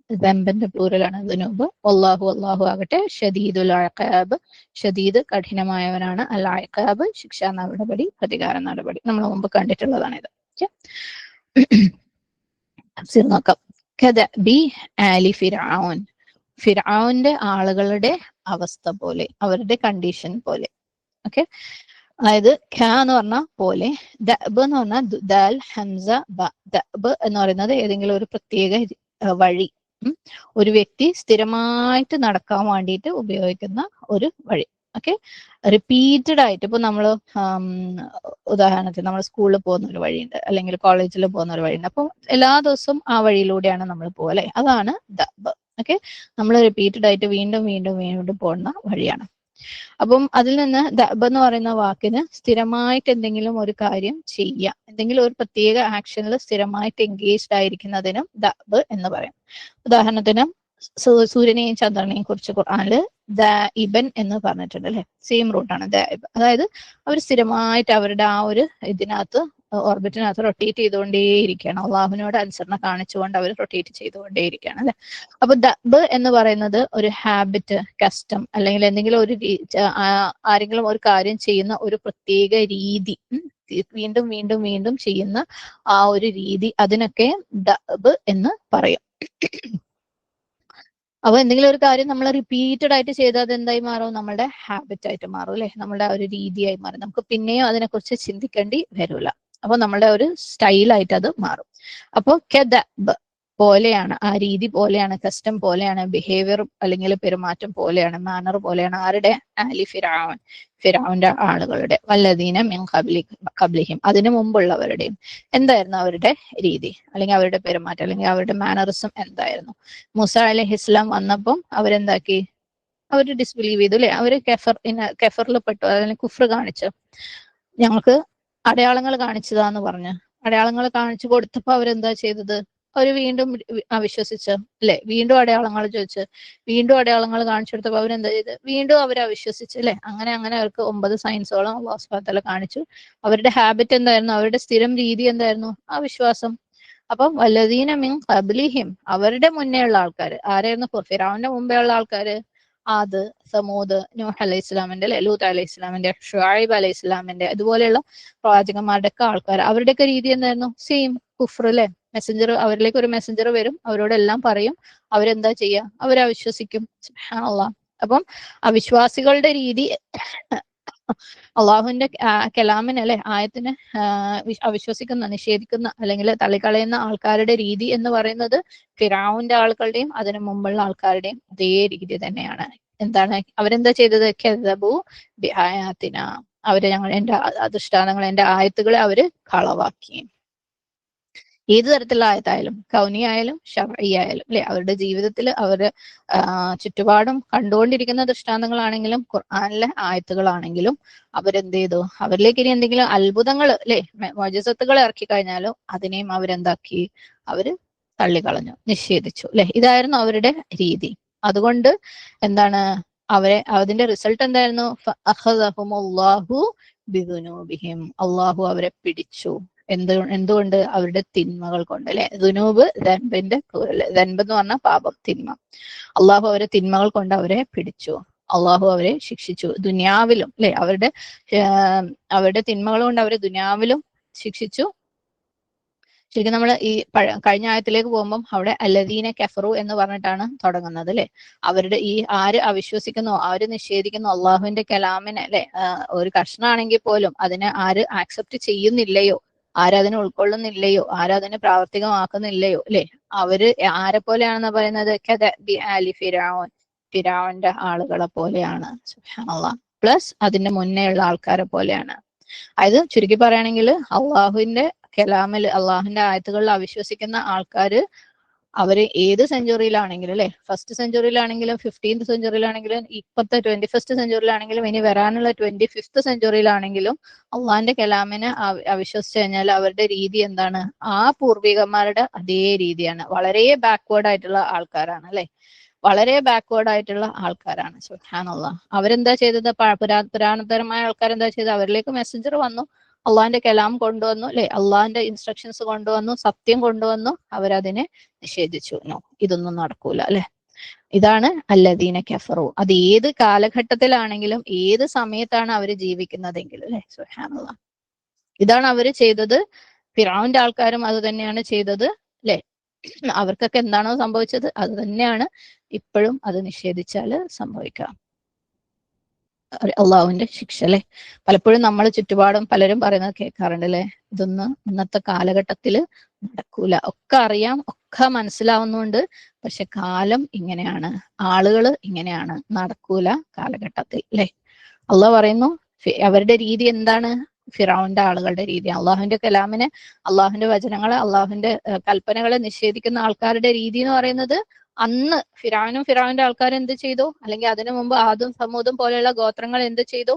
A: ദംബന്റെ പ്ലൂറലാണ് ദുനൂബ്, വല്ലാഹു അള്ളാഹു ആകട്ടെ ഷദീദുൽ ഇഖാബ് ഷദീദ് കഠിനമായവനാണ്, അൽ ഇഖാബ് ശിക്ഷാ നടപടി, പ്രതികാര നടപടി. നമ്മൾ മുമ്പ് കണ്ടിട്ടുള്ളതാണ് ഇത്. തഫ്സീർ നോക്കാം. കദബി ആലി ഫിർഔൻ ഫിർഔന്റെ ആളുകളുടെ അവസ്ഥ പോലെ, അവരുടെ കണ്ടീഷൻ പോലെ. ഓക്കെ, അതായത് ഖ എന്ന് പറഞ്ഞ പോലെ, ദബ് എന്ന് പറഞ്ഞാൽ ദാൽ ഹംസ ബ. ദബ് എന്ന് പറയുന്നത് ഏതെങ്കിലും ഒരു പ്രത്യേക വഴി, ഒരു വ്യക്തി സ്ഥിരമായിട്ട് നടക്കാൻ വേണ്ടിയിട്ട് ഉപയോഗിക്കുന്ന ഒരു വഴി. ഓക്കെ. റിപ്പീറ്റഡ് ആയിട്ട് ഇപ്പൊ നമ്മൾ ഉദാഹരണത്തിന് നമ്മൾ സ്കൂളിൽ പോകുന്ന ഒരു വഴിയുണ്ട്, അല്ലെങ്കിൽ കോളേജിൽ പോകുന്ന ഒരു വഴിയുണ്ട്. അപ്പം എല്ലാ ദിവസവും ആ വഴിയിലൂടെയാണ് നമ്മൾ പോകുക അല്ലെ, അതാണ് ദഅബ്. ഓക്കെ, നമ്മൾ റിപ്പീറ്റഡ് ആയിട്ട് വീണ്ടും വീണ്ടും വീണ്ടും പോകുന്ന വഴിയാണ്. അപ്പം അതിൽ നിന്ന് ദഅബ് എന്ന് പറയുന്ന വാക്കിന് സ്ഥിരമായിട്ട് എന്തെങ്കിലും ഒരു കാര്യം ചെയ്യുക, എന്തെങ്കിലും ഒരു പ്രത്യേക ആക്ഷനിൽ സ്ഥിരമായിട്ട് എൻഗേജ്ഡ് ആയിരിക്കുന്നതിനും ദഅബ് എന്ന് പറയും. ഉദാഹരണത്തിന് സൂര്യനെയും ചന്ദ്രനെയും കുറിച്ച് ഖുർആനില് ദാഇബൻ എന്ന് പറഞ്ഞിട്ടുണ്ട് അല്ലെ, സെയിം റൂട്ടാണ് ദാഇബ്. അതായത് അവർ സ്ഥിരമായിട്ട് അവരുടെ ആ ഒരു ഇതിനകത്ത് ഓർബിറ്റിനകത്ത് റൊട്ടേറ്റ് ചെയ്തുകൊണ്ടേയിരിക്കുകയാണ്, അള്ളാഹുവിനോട് അനുസരണ കാണിച്ചുകൊണ്ട് അവർ റൊട്ടേറ്റ് ചെയ്തുകൊണ്ടേയിരിക്കുകയാണ് അല്ലെ. അപ്പൊ ദഅബ് എന്ന് പറയുന്നത് ഒരു ഹാബിറ്റ്, കസ്റ്റം, അല്ലെങ്കിൽ എന്തെങ്കിലും ഒരു ആരെങ്കിലും ഒരു കാര്യം ചെയ്യുന്ന ഒരു പ്രത്യേക രീതി, വീണ്ടും വീണ്ടും വീണ്ടും ചെയ്യുന്ന ആ ഒരു രീതി, അതിനൊക്കെ ദഅബ് എന്ന് പറയും. അപ്പൊ എന്തെങ്കിലും ഒരു കാര്യം നമ്മൾ റിപ്പീറ്റഡ് ആയിട്ട് ചെയ്താൽ അത് എന്തായി മാറും, നമ്മുടെ ഹാബിറ്റ് ആയിട്ട് മാറും അല്ലെ, നമ്മുടെ ഒരു രീതിയായി മാറും. നമുക്ക് പിന്നെയും അതിനെക്കുറിച്ച് ചിന്തിക്കേണ്ടി വരില്ല. അപ്പൊ നമ്മുടെ ഒരു സ്റ്റൈലായിട്ട് അത് മാറും. അപ്പൊ കദഅബ് പോലെയാണ്, ആ രീതി പോലെയാണ്, കസ്റ്റം പോലെയാണ്, ബിഹേവിയർ അല്ലെങ്കിൽ പെരുമാറ്റം പോലെയാണ്, മാനർ പോലെയാണ് ആരുടെ, ആലി ഫിർഔൻ, ഫിർഔന്റെ ആളുകളുടെ, വല്ലദീന മിൻ ഖബ്ലിഹിം, അതിനു മുമ്പുള്ളവരുടെയും എന്തായിരുന്നു അവരുടെ രീതി, അല്ലെങ്കിൽ അവരുടെ പെരുമാറ്റം, അല്ലെങ്കിൽ അവരുടെ മാനറിസം എന്തായിരുന്നു. മൂസ അലൈഹിസ്സലാം വന്നപ്പം അവരെന്താക്കി, അവർ ഡിസ്ബിലീവ് ചെയ്തു അല്ലെ, അവര് കെഫറിൽ പെട്ടു, അല്ലെങ്കിൽ കുഫ്ർ കാണിച്ചു. ഞങ്ങൾക്ക് അടയാളങ്ങൾ കാണിച്ചതാന്ന് പറഞ്ഞ് അടയാളങ്ങൾ കാണിച്ചു കൊടുത്തപ്പോ അവരെന്താ ചെയ്തത്, അവർ വീണ്ടും അവിശ്വസിച്ച് അല്ലെ, വീണ്ടും അടയാളങ്ങൾ ചോദിച്ച്, വീണ്ടും അടയാളങ്ങൾ കാണിച്ചു കൊടുത്തപ്പോൾ അവരെന്താ ചെയ്ത്, വീണ്ടും അവർ അവിശ്വസിച്ച് അല്ലെ. അങ്ങനെ അങ്ങനെ അവർക്ക് 9 സയൻസോളം അല്ലാഹു സുബ്ഹാനഹു വ തആല കാണിച്ചു. അവരുടെ ഹാബിറ്റ് എന്തായിരുന്നു, അവരുടെ സ്ഥിരം രീതി എന്തായിരുന്നു, ആ വിശ്വാസം. അപ്പം വല്ലദീന മിൻ ഖബ്ലിഹിം, അവരുടെ മുന്നേ ഉള്ള ആൾക്കാർ ആരായിരുന്നു, ഫിർഔന്റെ മുമ്പേ ഉള്ള ആൾക്കാര്, ആദ്, സമൂദ്, നൂഹ് അലൈഹി ഇസ്ലാമിന്റെ അല്ലെ, ലൂത്ത് അലൈഹി ഇസ്ലാമിന്റെ, ഷുഐബ് അലൈഹി ഇസ്ലാമിന്റെ, അതുപോലെയുള്ള പ്രവാചകന്മാരുടെ ഒക്കെ ആൾക്കാർ, അവരുടെയൊക്കെ രീതി എന്തായിരുന്നു, സെയിം കുഫ്ർ അല്ലെ. മെസ്സഞ്ചർ, അവരിലേക്ക് ഒരു മെസ്സഞ്ചർ വരും, അവരോടെല്ലാം പറയും, അവരെന്താ ചെയ്യുക, അവരെ അവിശ്വസിക്കും. സുബ്ഹാനല്ലാഹ്. അപ്പം അവിശ്വാസികളുടെ രീതി അള്ളാഹുവിന്റെ കലാമിന് അല്ലെ, ആയത്തിന് അവിശ്വസിക്കുന്ന, നിഷേധിക്കുന്ന, അല്ലെങ്കിൽ തള്ളിക്കളയുന്ന ആൾക്കാരുടെ രീതി എന്ന് പറയുന്നത് ഫിർഔന്റെ ആളുകളുടെയും അതിനു മുമ്പുള്ള ആൾക്കാരുടെയും അതേ രീതി തന്നെയാണ്. എന്താണ് അവരെന്താ ചെയ്തത്, കദബു ബിആയാതിന, അവര് എന്റെ അധിഷ്ഠാനങ്ങൾ, എന്റെ ആയത്തുകളെ അവര് കളവാക്കി. ഏത് തരത്തിലുള്ള ആയത്തായാലും, കൗനി ആയാലും ശർഈ ആയാലും അല്ലെ, അവരുടെ ജീവിതത്തിൽ അവര് ചുറ്റുപാടും കണ്ടുകൊണ്ടിരിക്കുന്ന ദൃഷ്ടാന്തങ്ങളാണെങ്കിലും ഖുർആനിലെ ആയത്തുകളാണെങ്കിലും അവരെന്ത് ചെയ്തു, അവരിലേക്ക് ഇനി എന്തെങ്കിലും അത്ഭുതങ്ങൾ അല്ലെ, മുഅ്ജിസത്തുകൾ ഇറക്കി കഴിഞ്ഞാലും അതിനെയും അവരെന്താക്കി, അവര് തള്ളിക്കളഞ്ഞു, നിഷേധിച്ചു അല്ലെ. ഇതായിരുന്നു അവരുടെ രീതി. അതുകൊണ്ട് എന്താണ്, അതിന്റെ റിസൾട്ട് എന്തായിരുന്നു, ഫഅഖദഹുമുല്ലാഹു ബിദുനൂബിഹിം, അള്ളാഹു അവരെ പിടിച്ചു. എന്തുകൊണ്ട്, അവരുടെ തിന്മകൾ കൊണ്ട് അല്ലെ. ദുനൂബ് ദൻബിന്റെ ദൻബ് എന്ന് പറഞ്ഞാൽ പാപം, തിന്മ. അള്ളാഹു അവരെ തിന്മകൾ കൊണ്ട് അവരെ പിടിച്ചു, അള്ളാഹു അവരെ ശിക്ഷിച്ചു ദുനിയാവിലും അല്ലെ. അവരുടെ തിന്മകൾ കൊണ്ട് അവരെ ദുനിയാവിലും ശിക്ഷിച്ചു. ശരിക്കും നമ്മൾ ഈ കഴിഞ്ഞ ആയത്തിലേക്ക് പോകുമ്പോൾ അവിടെ അല്ലദീന കഫറു എന്ന് പറഞ്ഞിട്ടാണ് തുടങ്ങുന്നത് അല്ലെ. അവരുടെ ഈ ആര് അവിശ്വസിക്കുന്നു, ആര് നിഷേധിക്കുന്നു അള്ളാഹുവിന്റെ കലാമിനെ അല്ലെ, ഒരു കഷ്ണാണെങ്കിൽ പോലും അതിനെ ആര് ആക്സെപ്റ്റ് ചെയ്യുന്നില്ലയോ, ആരതിനെ ഉൾക്കൊള്ളുന്നില്ലയോ, ആരതിനെ പ്രാവർത്തികമാക്കുന്നില്ലയോ അല്ലെ, അവര് ആരെ പോലെയാണെന്ന് പറയുന്നത്, ആലി ഫിർഔൻ, ഫിർഔന്റെ ആളുകളെ പോലെയാണ്. സുബ്ഹാനല്ലാഹ്. പ്ലസ് അതിന്റെ മുന്നേ ഉള്ള ആൾക്കാരെ പോലെയാണ്. അതായത് ചുരുക്കി പറയുകയാണെങ്കിൽ അള്ളാഹുവിന്റെ കലാമിൽ, അള്ളാഹുവിന്റെ ആയത്തുകളിൽ അവിശ്വസിക്കുന്ന ആൾക്കാര് അവര് ഏത് സെഞ്ചുറിയിലാണെങ്കിലും അല്ലെ, ഫസ്റ്റ് സെഞ്ചുറിയിലാണെങ്കിലും 15th സെഞ്ചുറിയിലാണെങ്കിലും ഇപ്പോഴത്തെ 21st സെഞ്ചുറിയിലാണെങ്കിലും ഇനി വരാനുള്ള 25th സെഞ്ചുറിയിലാണെങ്കിലും അള്ളാഹിന്റെ കലാമിനെ അവിശ്വസിച്ച് കഴിഞ്ഞാൽ അവരുടെ രീതി എന്താണ്, ആ പൂർവികന്മാരുടെ അതേ രീതിയാണ്. വളരെ ബാക്ക്വേർഡ് ആയിട്ടുള്ള ആൾക്കാരാണ് അല്ലെ, വളരെ ബാക്ക്വേർഡ് ആയിട്ടുള്ള ആൾക്കാരാണ്. സുബ്ഹാനല്ലാഹ്. അവരെന്താ ചെയ്തത്, പുരാതനമായ ആൾക്കാരെന്താ ചെയ്തത്, അവരിലേക്ക് മെസ്സഞ്ചർ വന്നു, അള്ളാഹിന്റെ കലാം കൊണ്ടുവന്നു അല്ലെ, അള്ളാഹിന്റെ ഇൻസ്ട്രക്ഷൻസ് കൊണ്ടുവന്നു, സത്യം കൊണ്ടുവന്നു, അവരതിനെ നിഷേധിച്ചു. ഇതൊന്നും നടക്കൂല അല്ലെ. ഇതാണ് അല്ലദീന കഫറു. അത് ഏത് കാലഘട്ടത്തിലാണെങ്കിലും ഏത് സമയത്താണ് അവര് ജീവിക്കുന്നതെങ്കിലും അല്ലെ. സുബ്ഹാനല്ലാഹ്. ഇതാണ് അവര് ചെയ്തത്. ഫിർഔന്റെ ആൾക്കാരും അത് തന്നെയാണ് ചെയ്തത് അല്ലെ. അവർക്കൊക്കെ എന്താണോ സംഭവിച്ചത് അത് തന്നെയാണ് ഇപ്പോഴും അത് നിഷേധിച്ചാല് സംഭവിക്കാം. അള്ളാഹുവിന്റെ ശിക്ഷ അല്ലെ. പലപ്പോഴും നമ്മൾ ചുറ്റുപാടും പലരും പറയുന്നത് കേൾക്കാറുണ്ട് അല്ലെ, ഇതൊന്നും ഇന്നത്തെ കാലഘട്ടത്തിൽ നടക്കൂല, ഒക്കെ അറിയാം, ഒക്കെ മനസ്സിലാവുന്നുണ്ട്, പക്ഷെ കാലം ഇങ്ങനെയാണ്, ആളുകൾ ഇങ്ങനെയാണ്, നടക്കൂല കാലഘട്ടത്തിൽ അല്ലെ. അള്ളാഹ് പറയുന്നു അവരുടെ രീതി എന്താണ്? ഫിറഔന്റെ ആളുകളുടെ രീതി. അള്ളാഹുവിന്റെ കലാമിനെ, അള്ളാഹുവിന്റെ വചനങ്ങളെ, അള്ളാഹുവിന്റെ കൽപ്പനകളെ നിഷേധിക്കുന്ന ആൾക്കാരുടെ രീതി എന്ന് പറയുന്നത്, അന്ന് ഫിറഔന്റെ ആൾക്കാർ എന്ത് ചെയ്തു, അല്ലെങ്കിൽ അതിനു മുമ്പ് ആദും സമൂദും പോലെയുള്ള ഗോത്രങ്ങൾ എന്ത് ചെയ്തു,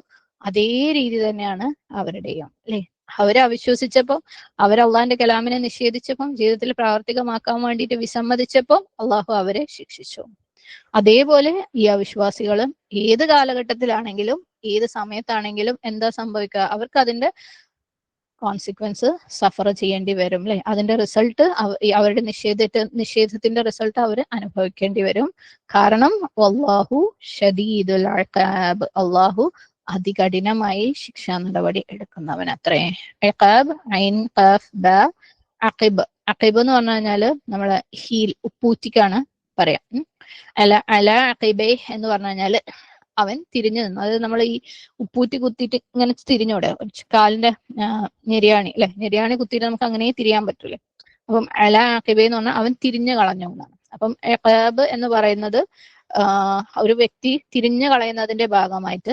A: അതേ രീതി തന്നെയാണ് അവരുടെയും, അല്ലെ? അവരെ അവിശ്വസിച്ചപ്പോൾ, അവർ അള്ളാഹിന്റെ കലാമിനെ നിഷേധിച്ചപ്പം, ജീവിതത്തിൽ പ്രാവർത്തികമാക്കാൻ വേണ്ടിയിട്ട് വിസമ്മതിച്ചപ്പോൾ അള്ളാഹു അവരെ ശിക്ഷിച്ചു. അതേപോലെ ഈ അവിശ്വാസികളും ഏത് കാലഘട്ടത്തിലാണെങ്കിലും ഏത് സമയത്താണെങ്കിലും എന്താ സംഭവിക്കുക? അവർക്ക് അതിന്റെ കോൺസിക്വൻസ് സഫർ ചെയ്യേണ്ടി വരും, അല്ലെ? അതിന്റെ റിസൾട്ട്, അവരുടെ നിഷേധത്തിന്റെ റിസൾട്ട് അവർ അനുഭവിക്കേണ്ടി വരും. കാരണം വല്ലാഹു ഷദീദുൽ ഇഖാബ്, അള്ളാഹു അതികഠിനമായി ശിക്ഷാ നടപടി എടുക്കുന്നവൻ അത്രേ. ഇഖാബ്, ഐൻ ഖാഫ് ബ, അഖിബ്. അഖിബ് എന്ന് പറഞ്ഞു കഴിഞ്ഞാല് നമ്മളെ ഹീൽ, ഉപ്പൂറ്റിക്കാണ് പറയാം. അല അഖിബൈ എന്ന് പറഞ്ഞു കഴിഞ്ഞാല് അവൻ തിരിഞ്ഞു നിന്നു. അതായത് നമ്മൾ ഈ ഉപ്പൂറ്റി കുത്തിയിട്ട് ഇങ്ങനെ തിരിഞ്ഞൂടെ, കാലിന്റെ ഞെരിയാണി, അല്ലെ? ഞെരിയാണി കുത്തിയിട്ട് നമുക്ക് അങ്ങനെ തിരിയാൻ പറ്റൂലേ? അപ്പം അല അഖിബൈ എന്ന് പറഞ്ഞാൽ അവൻ തിരിഞ്ഞു കളഞ്ഞു എന്നാണ്. അപ്പം ഇഖാബ് എന്ന് പറയുന്നത് ഒരു വ്യക്തി തിരിഞ്ഞു കളയുന്നതിന്റെ ഭാഗമായിട്ട്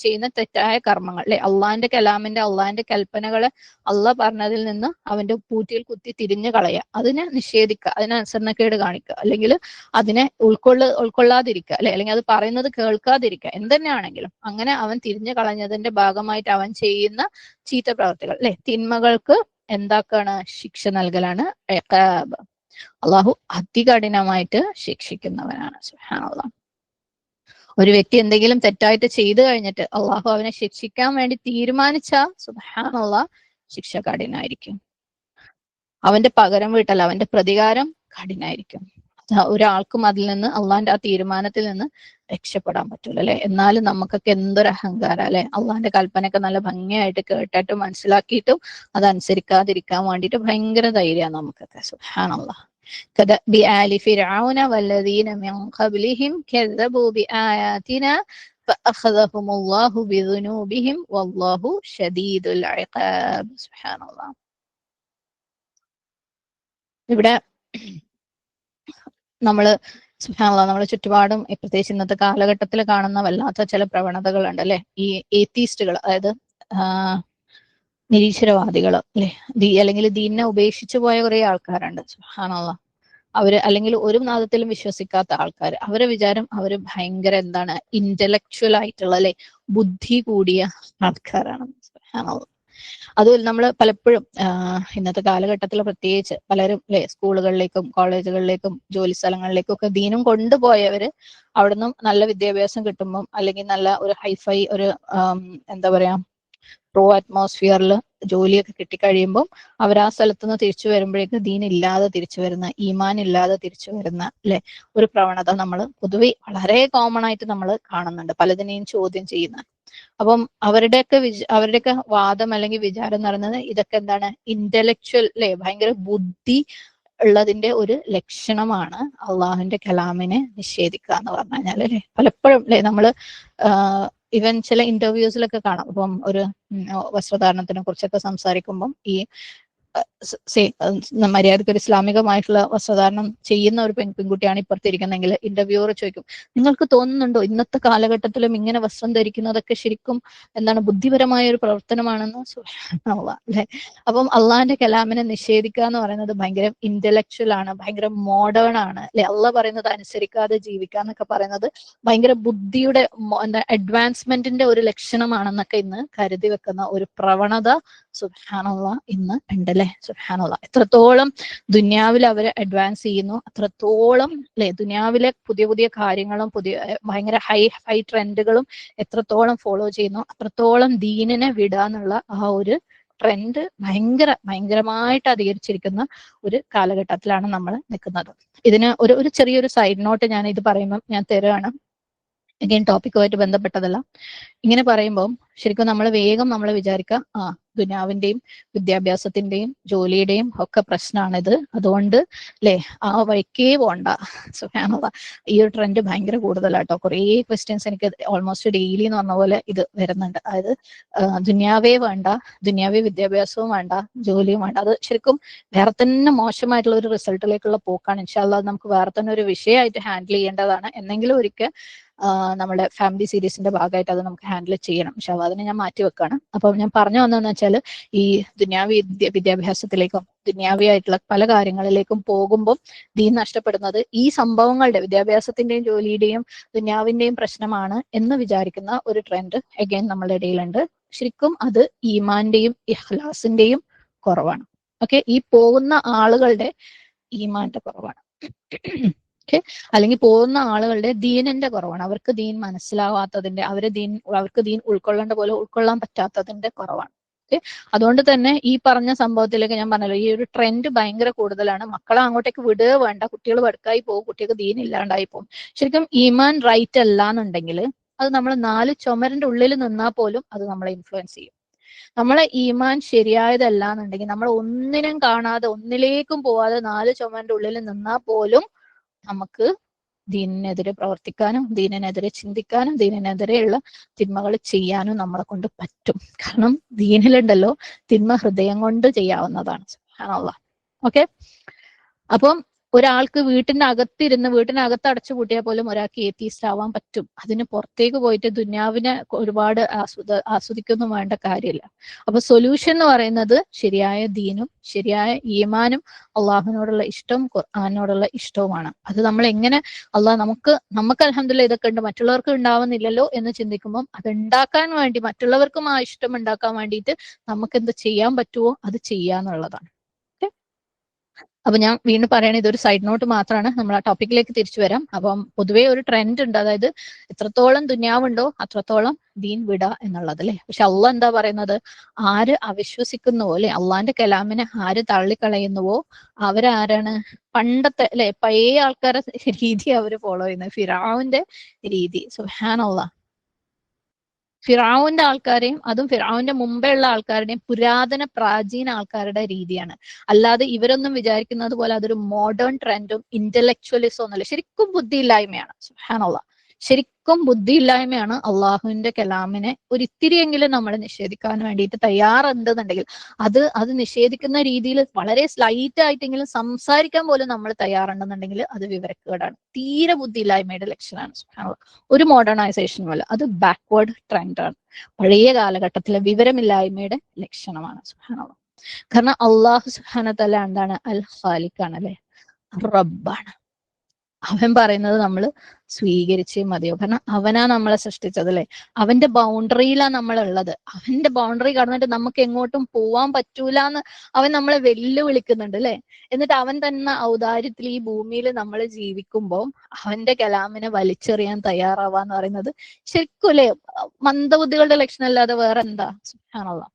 A: ചെയ്യുന്ന തെറ്റായ കർമ്മങ്ങൾ, അല്ലെ? അള്ളാഹിന്റെ കലാമിന്റെ, അള്ളാഹിന്റെ കൽപ്പനകളെ അള്ളാഹ് പറഞ്ഞതിൽ നിന്ന് അവന്റെ പൂറ്റിയിൽ കുത്തി തിരിഞ്ഞു കളയുക, അതിനെ നിഷേധിക്കുക, അതിനെ അനുസരണക്കേട് കാണിക്കുക, അല്ലെങ്കിൽ അതിനെ ഉൾക്കൊള്ളാതിരിക്കുക, അല്ലെ? അല്ലെങ്കിൽ അത് പറയുന്നത് കേൾക്കാതിരിക്കുക, എന്തെന്നെയാണെങ്കിലും അങ്ങനെ അവൻ തിരിഞ്ഞു കളഞ്ഞതിന്റെ ഭാഗമായിട്ട് അവൻ ചെയ്യുന്ന ചീത്ത പ്രവർത്തികൾ, അല്ലെ? തിന്മകൾക്ക് എന്താക്കാണ്? ശിക്ഷ നൽകലാണ് ഇഖാബ്. അള്ളാഹു അതികഠിനമായിട്ട് ശിക്ഷിക്കുന്നവനാണ്. സുബ്ഹാനല്ലാഹ്. ഒരു വ്യക്തി എന്തെങ്കിലും തെറ്റായിട്ട് ചെയ്തു കഴിഞ്ഞിട്ട് അള്ളാഹു അവനെ ശിക്ഷിക്കാൻ വേണ്ടി തീരുമാനിച്ചാൽ സുബ്ഹാനല്ലാഹ് ശിക്ഷ കഠിനായിരിക്കും. അവന്റെ പകരം വീട്ടൽ, അവന്റെ പ്രതികാരം കഠിനായിരിക്കും. ഒരാൾക്കും അതിൽ നിന്ന്, അള്ളാഹിന്റെ ആ തീരുമാനത്തിൽ നിന്ന് രക്ഷപ്പെടാൻ പറ്റൂല, അല്ലെ? എന്നാലും നമുക്കൊക്കെ എന്തൊരു അഹങ്കാരം, അല്ലെ? അള്ളാഹിന്റെ കൽപ്പനയൊക്കെ നല്ല ഭംഗിയായിട്ട് കേട്ടിട്ടും മനസ്സിലാക്കിയിട്ടും അതനുസരിക്കാതിരിക്കാൻ വേണ്ടിയിട്ട് ഭയങ്കര ധൈര്യമാണ് നമുക്കൊക്കെ. സുബ്ഹാനല്ലാഹ്. كدأب آل فرعون والذين من قبلهم كذبوا بآياتنا فأخذهم الله بذنوبهم والله شديد العقاب. سبحان الله. ഇവിടെ നമ്മള് സുബ്ഹാനല്ലാഹ്, നമ്മളെ ചുറ്റുപാടും പ്രത്യേകിച്ച് ഇന്നത്തെ കാലഘട്ടത്തിൽ കാണുന്ന വല്ലാത്ത ചില പ്രവണതകളുണ്ട്, അല്ലെ? ഈ ഏത്തീസ്റ്റുകൾ, അതായത് നിരീശ്വരവാദികൾ, അല്ലെ? അല്ലെങ്കിൽ ദീനിനെ ഉപേക്ഷിച്ചു പോയ കുറെ ആൾക്കാരുണ്ട്. സുബ്ഹാനല്ലാഹ്. അവര് അല്ലെങ്കിൽ ഒരു നാദത്തിലും വിശ്വസിക്കാത്ത ആൾക്കാർ, അവരെ വിചാരം അവര് ഭയങ്കര എന്താണ്, ഇന്റലക്ച്വൽ ആയിട്ടുള്ള, അല്ലെ, ബുദ്ധി കൂടിയ ആൾക്കാരാണ്. അത് നമ്മൾ പലപ്പോഴും ഇന്നത്തെ കാലഘട്ടത്തിൽ പ്രത്യേകിച്ച് പലരും, അല്ലെ, സ്കൂളുകളിലേക്കും കോളേജുകളിലേക്കും ജോലി സ്ഥലങ്ങളിലേക്കും ഒക്കെ ദീനും കൊണ്ടുപോയവര് അവിടുന്ന് നല്ല വിദ്യാഭ്യാസം കിട്ടുമ്പം, അല്ലെങ്കിൽ നല്ല ഒരു ഹൈഫൈ ഒരു എന്താ പറയാ പ്രോ അറ്റ്മോസ്ഫിയറിൽ ജോലിയൊക്കെ കിട്ടിക്കഴിയുമ്പോൾ അവർ ആ സ്ഥലത്ത് നിന്ന് തിരിച്ചു വരുമ്പോഴേക്ക് ദീൻ ഇല്ലാതെ തിരിച്ചു വരുന്ന, ഈമാൻ ഇല്ലാതെ തിരിച്ചു വരുന്ന, അല്ലെ, ഒരു പ്രവണത നമ്മൾ പൊതുവെ വളരെ കോമൺ ആയിട്ട് നമ്മൾ കാണുന്നുണ്ട്, പലതിനെയും ചോദ്യം ചെയ്യുന്ന. അപ്പം അവരുടെയൊക്കെ വാദം അല്ലെങ്കിൽ വിചാരം എന്ന് പറയുന്നത് ഇതൊക്കെ എന്താണ്, ഇന്റലക്ച്വൽ, അല്ലെ, ഭയങ്കര ബുദ്ധി ഉള്ളതിന്റെ ഒരു ലക്ഷണമാണ് അള്ളാഹുവിന്റെ കലാമിനെ നിഷേധിക്കുക എന്ന് പറഞ്ഞു കഴിഞ്ഞാൽ, അല്ലെ? പലപ്പോഴും, അല്ലെ, നമ്മള് ഇവൻ ചില ഇന്റർവ്യൂസിലൊക്കെ കാണാം. ഇപ്പം ഒരു വസ്ത്രധാരണത്തിനെ കുറിച്ചൊക്കെ സംസാരിക്കുമ്പം ഈ മര്യാദക്ക് ഒരു ഇസ്ലാമികമായിട്ടുള്ള വസ്ത്രധാരണം ചെയ്യുന്ന ഒരു പെൺകുട്ടിയാണ് ഇപ്പുറത്തിരിക്കുന്നെങ്കിൽ ഇന്റർവ്യൂവർ ചോദിക്കും, നിങ്ങൾക്ക് തോന്നുന്നുണ്ടോ ഇന്നത്തെ കാലഘട്ടത്തിലും ഇങ്ങനെ വസ്ത്രം ധരിക്കുന്നതൊക്കെ ശരിക്കും എന്താണ്, ബുദ്ധിപരമായ ഒരു പ്രവർത്തനമാണെന്ന്? അല്ലെ? അപ്പം അള്ളാഹിന്റെ കലാമിനെ നിഷേധിക്കുക എന്ന് പറയുന്നത് ഭയങ്കര ഇന്റലക്ച്വൽ ആണ്, ഭയങ്കര മോഡേൺ ആണ്, അല്ലെ? അള്ളാഹ് പറയുന്നത് അനുസരിക്കാതെ ജീവിക്കുക എന്നൊക്കെ പറയുന്നത് ഭയങ്കര ബുദ്ധിയുടെ എന്താ അഡ്വാൻസ്മെന്റിന്റെ ഒരു ലക്ഷണമാണെന്നൊക്കെ ഇന്ന് കരുതി വെക്കുന്ന ഒരു പ്രവണത സുബ്ഹാനല്ലാഹ് ഇന്ന് ഉണ്ടല്ലേ? സുബ്ഹാനല്ലാഹ്. എത്രത്തോളം ദുനിയാവിൽ അവര് അഡ്വാൻസ് ചെയ്യുന്നു, അത്രത്തോളം, അല്ലെ, ദുനിയാവിലെ പുതിയ പുതിയ കാര്യങ്ങളും ഭയങ്കര ഹൈ ട്രെൻഡുകളും എത്രത്തോളം ഫോളോ ചെയ്യുന്നു, അത്രത്തോളം ദീനിനെ വിടാന്നുള്ള ആ ഒരു ട്രെൻഡ് ഭയങ്കരമായിട്ട് അധികരിച്ചിരിക്കുന്ന ഒരു കാലഘട്ടത്തിലാണ് നമ്മൾ നിൽക്കുന്നത്. ഇതിന് ഒരു ചെറിയൊരു സൈഡ് നോട്ട് ഞാൻ ഇത് പറയുമ്പോൾ ഞാൻ തരുകയാണ്. അഗൈൻ ടോപ്പിക്കുമായിട്ട് ബന്ധപ്പെട്ടതല്ല. ഇങ്ങനെ പറയുമ്പോൾ ശരിക്കും നമ്മൾ വേഗം വിചാരിക്കുക, ദുനിയാവിന്റെയും വിദ്യാഭ്യാസത്തിന്റെയും ജോലിയുടെയും ഒക്കെ പ്രശ്നമാണിത്, അതുകൊണ്ട്, അല്ലെ, ആ വഴിക്കേ പോണ്ട. സുബ്ഹാനല്ലാഹ്. ഈ ഒരു ട്രെൻഡ് ഭയങ്കര കൂടുതലാട്ടോ. കുറേ ക്വസ്റ്റ്യൻസ് എനിക്ക് ഓൾമോസ്റ്റ് ഡെയിലി എന്ന് പറഞ്ഞ പോലെ ഇത് വരുന്നുണ്ട്. അതായത് ദുനിയാവേ വേണ്ട, ദുനിയാവി വിദ്യാഭ്യാസവും വേണ്ട, ജോലിയും വേണ്ട. അത് ശരിക്കും വേറെ തന്നെ മോശമായിട്ടുള്ള ഒരു റിസൾട്ടിലേക്കുള്ള പോക്കാണ്. ഇൻഷാ അല്ലാഹ് നമുക്ക് വേറെ തന്നെ ഒരു വിഷയമായിട്ട് ഹാൻഡിൽ ചെയ്യേണ്ടതാണ്. എന്നെങ്കിലും ഒരിക്കൽ നമ്മുടെ ഫാമിലി സീരീസിന്റെ ഭാഗമായിട്ട് അത് നമുക്ക് ഹാൻഡിൽ ചെയ്യണം. പക്ഷെ അതിനെ ഞാൻ മാറ്റി വെക്കാണ്. അപ്പൊ ഞാൻ പറഞ്ഞു വന്നതെന്ന് വെച്ചാൽ ഈ ദുന്യാവി വിദ്യാഭ്യാസത്തിലേക്കും ദുന്യാവിയായിട്ടുള്ള പല കാര്യങ്ങളിലേക്കും പോകുമ്പോൾ ദീൻ നഷ്ടപ്പെടുന്നത് ഈ സംഭവങ്ങളുടെ വിദ്യാഭ്യാസത്തിന്റെയും ജോലിയുടെയും ദുന്യാവിന്റെയും പ്രശ്നമാണ് എന്ന് വിചാരിക്കുന്ന ഒരു ട്രെൻഡ് അഗൈൻ നമ്മുടെ ഇടയിലുണ്ട്. ശരിക്കും അത് ഈമാന്റെയും ഇഖ്ലാസിന്റെയും കുറവാണ്. ഓക്കെ, ഈ പോകുന്ന ആളുകളുടെ ഈമാന്റെ കുറവാണ്. ഓക്കെ, അല്ലെങ്കിൽ പോകുന്ന ആളുകളുടെ ദീനിന്റെ കുറവാണ്. അവർക്ക് ദീൻ മനസ്സിലാവാത്തതിന്റെ, അവർക്ക് ദീൻ ഉൾക്കൊള്ളേണ്ട പോലെ ഉൾക്കൊള്ളാൻ പറ്റാത്തതിന്റെ കുറവാണ്. ഓക്കെ, അതുകൊണ്ട് തന്നെ ഈ പറഞ്ഞ സംഭവത്തിലേക്ക് ഞാൻ പറഞ്ഞല്ലോ, ഈ ഒരു ട്രെൻഡ് ഭയങ്കര കൂടുതലാണ്. മക്കളെ അങ്ങോട്ടേക്ക് വിടുക വേണ്ട, കുട്ടികൾ വടുക്കായി പോകും, കുട്ടികൾക്ക് ദീൻ ഇല്ലാണ്ടായി പോകും. ശരിക്കും ഈമാൻ റൈറ്റ് അല്ല എന്നുണ്ടെങ്കിൽ അത് നമ്മൾ 4 ചുമരിന്റെ ഉള്ളിൽ നിന്നാൽ പോലും അത് നമ്മളെ ഇൻഫ്ലുവൻസ് ചെയ്യും. നമ്മളെ ഈമാൻ ശരിയായതല്ല എന്നുണ്ടെങ്കിൽ നമ്മൾ ഒന്നിനും കാണാതെ ഒന്നിലേക്കും പോവാതെ 4 ചുമരിന്റെ ഉള്ളിൽ നിന്നാൽ പോലും നമുക്ക് ദീനിനെതിരെ പ്രവർത്തിക്കാനും ദീനിനെതിരെ ചിന്തിക്കാനും ദീനിനെതിരെയുള്ള തിന്മകൾ ചെയ്യാനും നമ്മളെ കൊണ്ട് പറ്റും. കാരണം ദീനിലുണ്ടല്ലോ തിന്മ ഹൃദയം കൊണ്ട് ചെയ്യാവുന്നതാണ്. സുബ്ഹാനല്ലാഹ്. ഓക്കെ, അപ്പം ഒരാൾക്ക് വീട്ടിനകത്ത് അടച്ചു പൂട്ടിയാൽ പോലും ഒരാൾക്ക് ഏത്തീസ്റ്റ് ആവാൻ പറ്റും. അതിന് പുറത്തേക്ക് പോയിട്ട് ദുന്യാവിനെ ഒരുപാട് ആസ്വദിക്കൊന്നും വേണ്ട കാര്യമില്ല. അപ്പൊ സൊല്യൂഷൻ എന്ന് പറയുന്നത് ശരിയായ ദീനും ശരിയായ ഈമാനും അള്ളാഹുവിനോടുള്ള ഇഷ്ടവും ഖുർആനോടുള്ള ഇഷ്ടവുമാണ്. അത് നമ്മൾ എങ്ങനെ നമുക്ക് അൽഹംദുലില്ലാഹ് ഇതൊക്കെ ഉണ്ട്, മറ്റുള്ളവർക്ക് ഉണ്ടാവുന്നില്ലല്ലോ എന്ന് ചിന്തിക്കുമ്പോൾ അത് ഉണ്ടാക്കാൻ വേണ്ടി, മറ്റുള്ളവർക്കും ആ ഇഷ്ടം ഉണ്ടാക്കാൻ വേണ്ടിയിട്ട് നമുക്ക് എന്ത് ചെയ്യാൻ പറ്റുമോ അത് ചെയ്യാന്നുള്ളതാണ്. അപ്പൊ ഞാൻ വീണ്ടും പറയണേ, ഇതൊരു സൈഡ് നോട്ട് മാത്രമാണ്. നമ്മൾ ആ ടോപ്പിക്കിലേക്ക് തിരിച്ചു വരാം. അപ്പം പൊതുവേ ഒരു ട്രെൻഡ് ഉണ്ട്, അതായത് എത്രത്തോളം ദുന്യാവുണ്ടോ അത്രത്തോളം ദീൻ വിട എന്നുള്ളത് അല്ലെ. പക്ഷെ അള്ളാഹ് എന്താ പറയുന്നത്? ആര് അവിശ്വസിക്കുന്നുവോ അല്ലെ, അള്ളാന്റെ കലാമിനെ ആര് തള്ളിക്കളയുന്നുവോ അവരാരാണ്? പണ്ടത്തെ അല്ലെ പഴയ ആൾക്കാരെ രീതി അവര് ഫോളോ ചെയ്യുന്നത്, ഫിറഔന്റെ രീതി. സുബ്ഹാനല്ലാഹ്. ഫിറഔന്റെ ആൾക്കാരെയും അതും ഫിറഔന്റെ മുമ്പേ ഉള്ള ആൾക്കാരുടെയും പ്രാചീന ആൾക്കാരുടെ രീതിയാണ്. അല്ലാതെ ഇവരൊന്നും വിചാരിക്കുന്നത് പോലെ അതൊരു മോഡേൺ ട്രെൻഡും ഇന്റലക്ച്വലിസം ഒന്നുമല്ല. ശരിക്കും ബുദ്ധിയില്ലായ്മയാണ്. സുബ്ഹാനല്ലാഹ്, ശരിക്കും ബുദ്ധിയില്ലായ്മയാണ്. അള്ളാഹുവിന്റെ കലാമിനെ ഒരിത്തിരിയെങ്കിലും നമ്മൾ നിഷേധിക്കാൻ വേണ്ടിയിട്ട് തയ്യാറുണ്ടെന്നുണ്ടെങ്കിൽ അത് നിഷേധിക്കുന്ന രീതിയിൽ വളരെ സ്ലൈറ്റ് ആയിട്ടെങ്കിലും സംസാരിക്കാൻ പോലും നമ്മൾ തയ്യാറുണ്ടെന്നുണ്ടെങ്കിൽ അത് വിവരക്കേടാണ്. തീരെ ബുദ്ധിയില്ലായ്മയുടെ ലക്ഷണമാണ്. സുബ്ഹാനല്ലാഹ്. ഒരു മോഡേണൈസേഷനും അല്ല, അത് ബാക്ക്വേർഡ് ട്രെൻഡാണ്. പഴയ കാലഘട്ടത്തിലെ വിവരമില്ലായ്മയുടെ ലക്ഷണമാണ്. സുബ്ഹാനല്ലാഹ്. കാരണം അള്ളാഹു സുബ്ഹാനഹു വ തആല എന്താണ്? അൽ ഖാലിഖാണ് അല്ലെ, റബ്ബാണ്. അവൻ പറയുന്നത് നമ്മൾ സ്വീകരിച്ചേ മതിയോ. കാരണം അവനാ നമ്മളെ സൃഷ്ടിച്ചത് അല്ലെ, അവന്റെ ബൗണ്ടറിയിലാണ് നമ്മൾ ഉള്ളത്. അവന്റെ ബൗണ്ടറി കടന്നിട്ട് നമുക്ക് എങ്ങോട്ടും പോവാൻ പറ്റൂല എന്ന് അവൻ നമ്മളെ വെല്ലുവിളിക്കുന്നുണ്ട് അല്ലെ. എന്നിട്ട് അവൻ തന്നെ ഔദാര്യത്തിൽ ഈ ഭൂമിയിൽ നമ്മൾ ജീവിക്കുമ്പോൾ അവന്റെ കലാമിനെ വലിച്ചെറിയാൻ തയ്യാറാവാന്ന് പറയുന്നത് ശരിക്കും അല്ലെ മന്ദബുദ്ധികളുടെ ലക്ഷണം അല്ലാതെ വേറെ എന്താ? സുബ്ഹാനല്ലാഹ്.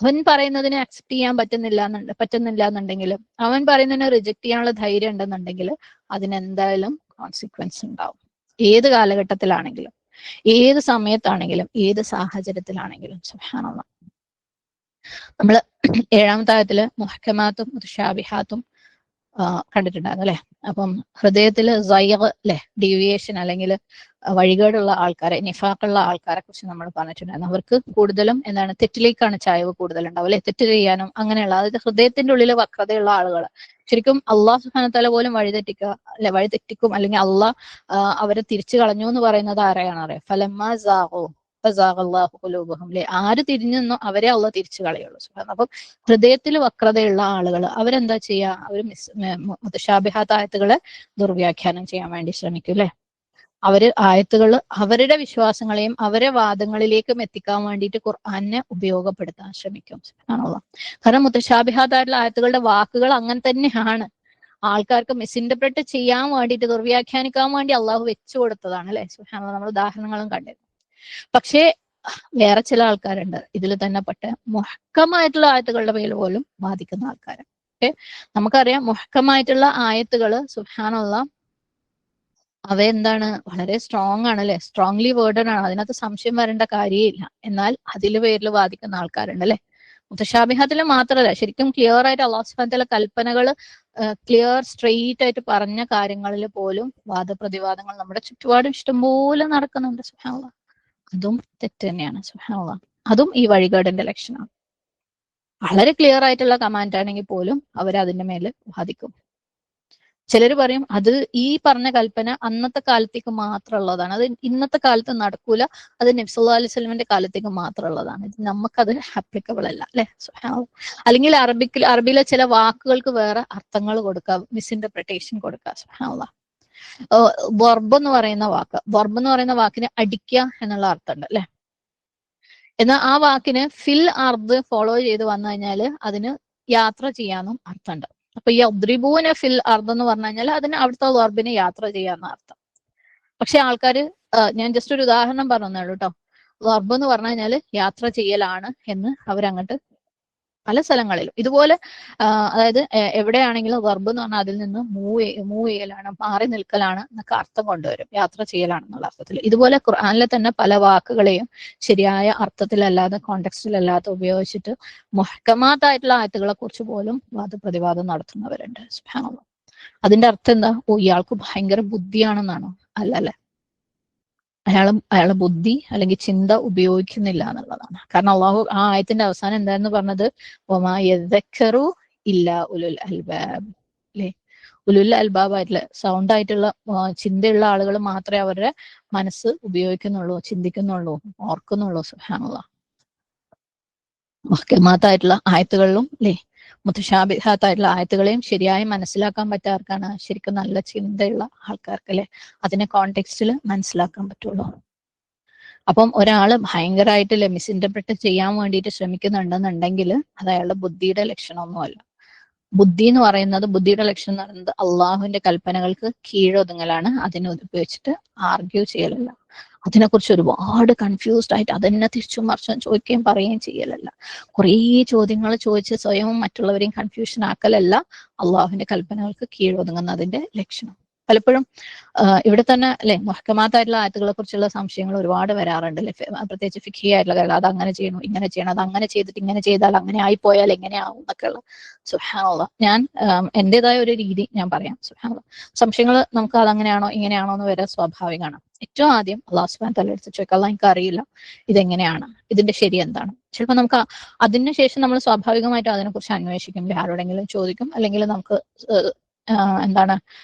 A: അവൻ പറയുന്നതിനെ അക്സെപ്റ്റ് ചെയ്യാൻ പറ്റുന്നില്ല എന്നുണ്ടെങ്കിൽ, അവൻ പറയുന്നതിനെ റിജക്ട് ചെയ്യാനുള്ള ധൈര്യം ഉണ്ടെന്നുണ്ടെങ്കിൽ അതിനെന്തായാലും കോൺസിക്വൻസ് ഉണ്ടാവും. ഏത് കാലഘട്ടത്തിലാണെങ്കിലും, ഏത് സമയത്താണെങ്കിലും, ഏത് സാഹചര്യത്തിലാണെങ്കിലും. സുബ്ഹാനല്ലാഹ്. നമ്മള് 7ാമത്തെ ആയത്തില് മുഹ്കമാത്തും മുതശാബിഹാത്തും കണ്ടിട്ടുണ്ടായിരുന്നു അല്ലെ. അപ്പം ഹൃദയത്തില് സൈഗ് അല്ലെ, ഡീവിയേഷൻ അല്ലെങ്കിൽ വഴികേടുള്ള ആൾക്കാരെ, നിഫാഖുള്ള ആൾക്കാരെ കുറിച്ച് നമ്മൾ പറഞ്ഞിട്ടുണ്ടായിരുന്നു. അവർക്ക് കൂടുതലും എന്താണ്, തെറ്റിലേക്കാണ് ചായ്വ് കൂടുതലുണ്ടാവും അല്ലെ, തെറ്റ് ചെയ്യാനും അങ്ങനെയുള്ള, അതായത് ഹൃദയത്തിന്റെ ഉള്ളിൽ വക്രതയുള്ള ആളുകൾ. ശരിക്കും അള്ളാഹു സുബ്ഹാനഹു വ തആല പോലും വഴിതെറ്റിക്കും, അല്ലെങ്കിൽ അള്ളാഹ് അവരെ തിരിച്ചു കളഞ്ഞു എന്ന് പറയുന്നത് ആരെയാണ് അറിയാം? ഫലമ്മാ സാഗു ഫസാഗല്ലാഹു ഖുലൂബഹും അല്ലെ. ആര് തിരിഞ്ഞു നിന്നോ അവരെ അള്ളാഹ് തിരിച്ചു കളയുള്ളൂ. അപ്പം ഹൃദയത്തിൽ വക്രതയുള്ള ആളുകൾ അവരെന്താ ചെയ്യുക? അവർ മുതശാബിഹാത്ത് ആയത്തുകളെ ദുർവ്യാഖ്യാനം ചെയ്യാൻ വേണ്ടി ശ്രമിക്കും അല്ലെ. അവര് ആയത്തുകൾ അവരുടെ വിശ്വാസങ്ങളെയും അവരെ വാദങ്ങളിലേക്കും എത്തിക്കാൻ വേണ്ടിയിട്ട് ഖുർആനെ ഉപയോഗപ്പെടുത്താൻ ശ്രമിക്കും. സുബ്ഹാനല്ലാഹ്. കാരണം മുതശാബിഹാത്തായിട്ടുള്ള ആയത്തുകളുടെ വാക്കുകൾ അങ്ങനെ തന്നെയാണ്. ആൾക്കാർക്ക് മിസ്ഇന്റർപ്രറ്റ് ചെയ്യാൻ വേണ്ടിയിട്ട്, ദുർവ്യാഖ്യാനിക്കാൻ വേണ്ടി അള്ളാഹു വെച്ചു കൊടുത്തതാണ് അല്ലെ. സുബ്ഹാനല്ലാഹ്. നമ്മൾ ഉദാഹരണങ്ങളും കണ്ടിരുന്നു. പക്ഷേ വേറെ ചില ആൾക്കാരുണ്ട് ഇതിൽ തന്നെ പെട്ട മുഹ്കമായിട്ടുള്ള ആയത്തുകളുടെ പേരിൽ പോലും ബാധിക്കുന്ന ആൾക്കാർ. ഓക്കെ, നമുക്കറിയാം മുഹ്കമായിട്ടുള്ള ആയത്തുകള് സുബ്ഹാനല്ലാഹ് അവയെന്താണ്? വളരെ സ്ട്രോങ് ആണ് അല്ലെ, സ്ട്രോങ്ലി വേർഡഡ് ആണ്, അതിനകത്ത് സംശയം വരേണ്ട കാര്യമില്ല. എന്നാൽ അതില് പേരിൽ ബാധിക്കുന്ന ആൾക്കാരുണ്ട് അല്ലെ. മുതശാബിഹാത്തില് മാത്രമല്ല, ശരിക്കും ക്ലിയർ ആയിട്ട് അല്ലാഹു സുബ്ഹാനഹു വ തആല കൽപ്പനകൾ ക്ലിയർ സ്ട്രെയിറ്റ് ആയിട്ട് പറഞ്ഞ കാര്യങ്ങളിൽ പോലും വാദപ്രതിവാദങ്ങൾ നമ്മുടെ ചുറ്റുപാടും ഇഷ്ടംപോലെ നടക്കുന്നുണ്ട്. സുബ്ഹാനല്ലാഹ്. അതും തെറ്റ് തന്നെയാണ്. സുബ്ഹാനല്ലാഹ്. അതും ഈ വഴികേടിന്റെ ലക്ഷണമാണ്. വളരെ ക്ലിയർ ആയിട്ടുള്ള കമാൻഡ് ആണെങ്കിൽ പോലും അവർ അതിന്റെ മേല് ബാധിക്കും. ചിലർ പറയും അത് ഈ പറഞ്ഞ കൽപ്പന അന്നത്തെ കാലത്തേക്ക് മാത്രമുള്ളതാണ്, അത് ഇന്നത്തെ കാലത്ത് നടക്കൂല, അത് നബി സല്ലല്ലാഹു അലൈഹി വസല്ലമയുടെ കാലത്തേക്ക് മാത്രമുള്ളതാണ്, ഇത് നമുക്കത് ആപ്ലിക്കബിൾ അല്ല അല്ലെ. അല്ലെങ്കിൽ അറബിയിലെ ചില വാക്കുകൾക്ക് വേറെ അർത്ഥങ്ങൾ കൊടുക്കുക, മിസ്ഇന്റർപ്രിട്ടേഷൻ കൊടുക്കുക. സുബ്ഹാനല്ലാഹ്. വർബ് എന്ന് പറയുന്ന വാക്കിന് അടിക്കുക എന്നുള്ള അർത്ഥമുണ്ട് അല്ലെ. എന്നാൽ ആ വാക്കിന് ഫിൽ അർദ് ഫോളോ ചെയ്ത് വന്നു കഴിഞ്ഞാൽ അതിന് യാത്ര ചെയ്യാന്നും അർത്ഥമുണ്ട്. അപ്പൊ ഈ അദ്രിബൂന ഫിൽ അർദ് എന്ന് പറഞ്ഞു കഴിഞ്ഞാൽ അതിന് അവിടുത്തെ വർബിന് യാത്ര ചെയ്യാന്ന അർത്ഥം. പക്ഷെ ആൾക്കാര് ഞാൻ ജസ്റ്റ് ഒരു ഉദാഹരണം പറഞ്ഞേ ഉള്ളൂ കേട്ടോ. വർബ് എന്ന് പറഞ്ഞു കഴിഞ്ഞാൽ യാത്ര ചെയ്യലാണ് എന്ന് അവരങ്ങോട്ട് പല സ്ഥലങ്ങളിലും ഇതുപോലെ അതായത് എവിടെയാണെങ്കിലും വെർബ് എന്ന് പറഞ്ഞാൽ അതിൽ നിന്ന് മൂവ് ചെയ്യലാണ്, മാറി നിൽക്കലാണ് എന്നൊക്കെ അർത്ഥം കൊണ്ടുവരും, യാത്ര ചെയ്യലാണെന്നുള്ള അർത്ഥത്തിൽ. ഇതുപോലെ ഖുർആനിലെ തന്നെ പല വാക്കുകളെയും ശരിയായ അർത്ഥത്തിലല്ലാതെ കോണ്ടെക്സ്റ്റിലല്ലാതെ ഉപയോഗിച്ചിട്ട് മുഹ്കമാത്തായിട്ടുള്ള ആയത്തുകളെ കുറിച്ച് പോലും വാദപ്രതിവാദം നടത്തുന്നവരുണ്ട്. സുബ്ഹാനല്ലാഹ്. അതിന്റെ അർത്ഥം എന്താ? ഓ, ഇയാൾക്ക് ഭയങ്കര ബുദ്ധിയാണെന്നാണോ? അല്ലല്ലേ. അയാളെ ബുദ്ധി അല്ലെങ്കിൽ ചിന്ത ഉപയോഗിക്കുന്നില്ല എന്നുള്ളതാണ്. കാരണം അള്ളാഹു ആ ആയത്തിന്റെ അവസാനം എന്തായിരുന്നു പറഞ്ഞത്? ഒമാ യദ്ദക്കറു ഇല്ലാ ഉലുൽ അൽബാബ് അല്ലെ. ഉലുൽ അൽബാബ് ആയിട്ടുള്ള സൗണ്ട് ആയിട്ടുള്ള ചിന്തയുള്ള ആളുകൾ മാത്രമേ അവരുടെ മനസ്സ് ഉപയോഗിക്കുന്നുള്ളൂ, ചിന്തിക്കുന്നുള്ളൂ, ഓർക്കുന്നുള്ളൂ. സുബ്ഹാനല്ലാഹ്. മുഹ്കമാത്തായിട്ടുള്ള ആയത്തുകളിലും അല്ലെ മുത്തശാബിഹാത്തായിട്ടുള്ള ആയത്തുകളെയും ശരിയായി മനസ്സിലാക്കാൻ പറ്റാർക്കാണ് ശരിക്കും നല്ല ചിന്തയുള്ള ആൾക്കാർക്ക് അല്ലെ അതിനെ കോണ്ടെക്സ്റ്റിൽ മനസ്സിലാക്കാൻ പറ്റുള്ളൂ. അപ്പം ഒരാള് ഭയങ്കരമായിട്ട് മിസ്ഇന്റർപ്രിറ്റ് ചെയ്യാൻ വേണ്ടിയിട്ട് ശ്രമിക്കുന്നുണ്ടെന്നുണ്ടെങ്കിൽ അത് അയാളുടെ ബുദ്ധിയുടെ ലക്ഷണമൊന്നുമല്ല. ബുദ്ധിയുടെ ലക്ഷണം എന്ന് പറയുന്നത് അള്ളാഹുവിന്റെ കൽപ്പനകൾക്ക് കീഴൊതുങ്ങലാണ്, അതിനെ ഉപയോഗിച്ചിട്ട് ആർഗ്യൂ ചെയ്യലല്ല, അതിനെക്കുറിച്ച് ഒരുപാട് കൺഫ്യൂസ്ഡ് ആയിട്ട് അതെന്നെ തിരിച്ചും മറിച്ചും ചോദിക്കുകയും പറയുകയും ചെയ്യലല്ല, കുറേ ചോദ്യങ്ങൾ ചോദിച്ച് സ്വയം മറ്റുള്ളവരെയും കൺഫ്യൂഷൻ ആക്കലല്ല അള്ളാഹുവിന്റെ കൽപ്പനകൾക്ക് കീഴൊതുങ്ങുന്നതിന്റെ ലക്ഷണം. പലപ്പോഴും ഇവിടെ തന്നെ അല്ലെ മുഹ്കമാത്തായിട്ടുള്ള ആയത്തുകളെ കുറിച്ചുള്ള സംശയങ്ങൾ ഒരുപാട് വരാറുണ്ട് അല്ലെ. പ്രത്യേകിച്ച് ഫിഖ്ഹി ആയിട്ടുള്ള കാര്യം, അത് അങ്ങനെ ചെയ്യണം, ഇങ്ങനെ ചെയ്യണം, അത് അങ്ങനെ ചെയ്തിട്ട് ഇങ്ങനെ ചെയ്താൽ അങ്ങനെ ആയിപ്പോയാൽ എങ്ങനെയാവും എന്നൊക്കെയുള്ള. സുബ്ഹാനല്ലാഹ്. ഞാൻ എന്റേതായ ഒരു രീതി ഞാൻ പറയാം. സുബ്ഹാനല്ലാഹ്. സംശയങ്ങൾ നമുക്ക് അതങ്ങനെയാണോ ഇങ്ങനെയാണോ എന്ന് വരെ സ്വാഭാവികമാണ്. ഏറ്റവും ആദ്യം അള്ളാഹു സുബ്ഹാനഹു വ തആല എടുത്ത് ചോദിക്കുക, അള്ളാഹ് എനിക്ക് അറിയില്ല ഇതെങ്ങനെയാണ്, ഇതിന്റെ ശരി എന്താണ്. ചിലപ്പോൾ നമുക്ക് അതിനുശേഷം നമ്മൾ സ്വാഭാവികമായിട്ടും അതിനെക്കുറിച്ച് അന്വേഷിക്കും, ആരോടെങ്കിലും ചോദിക്കും, അല്ലെങ്കിൽ നമുക്ക് എന്താണ്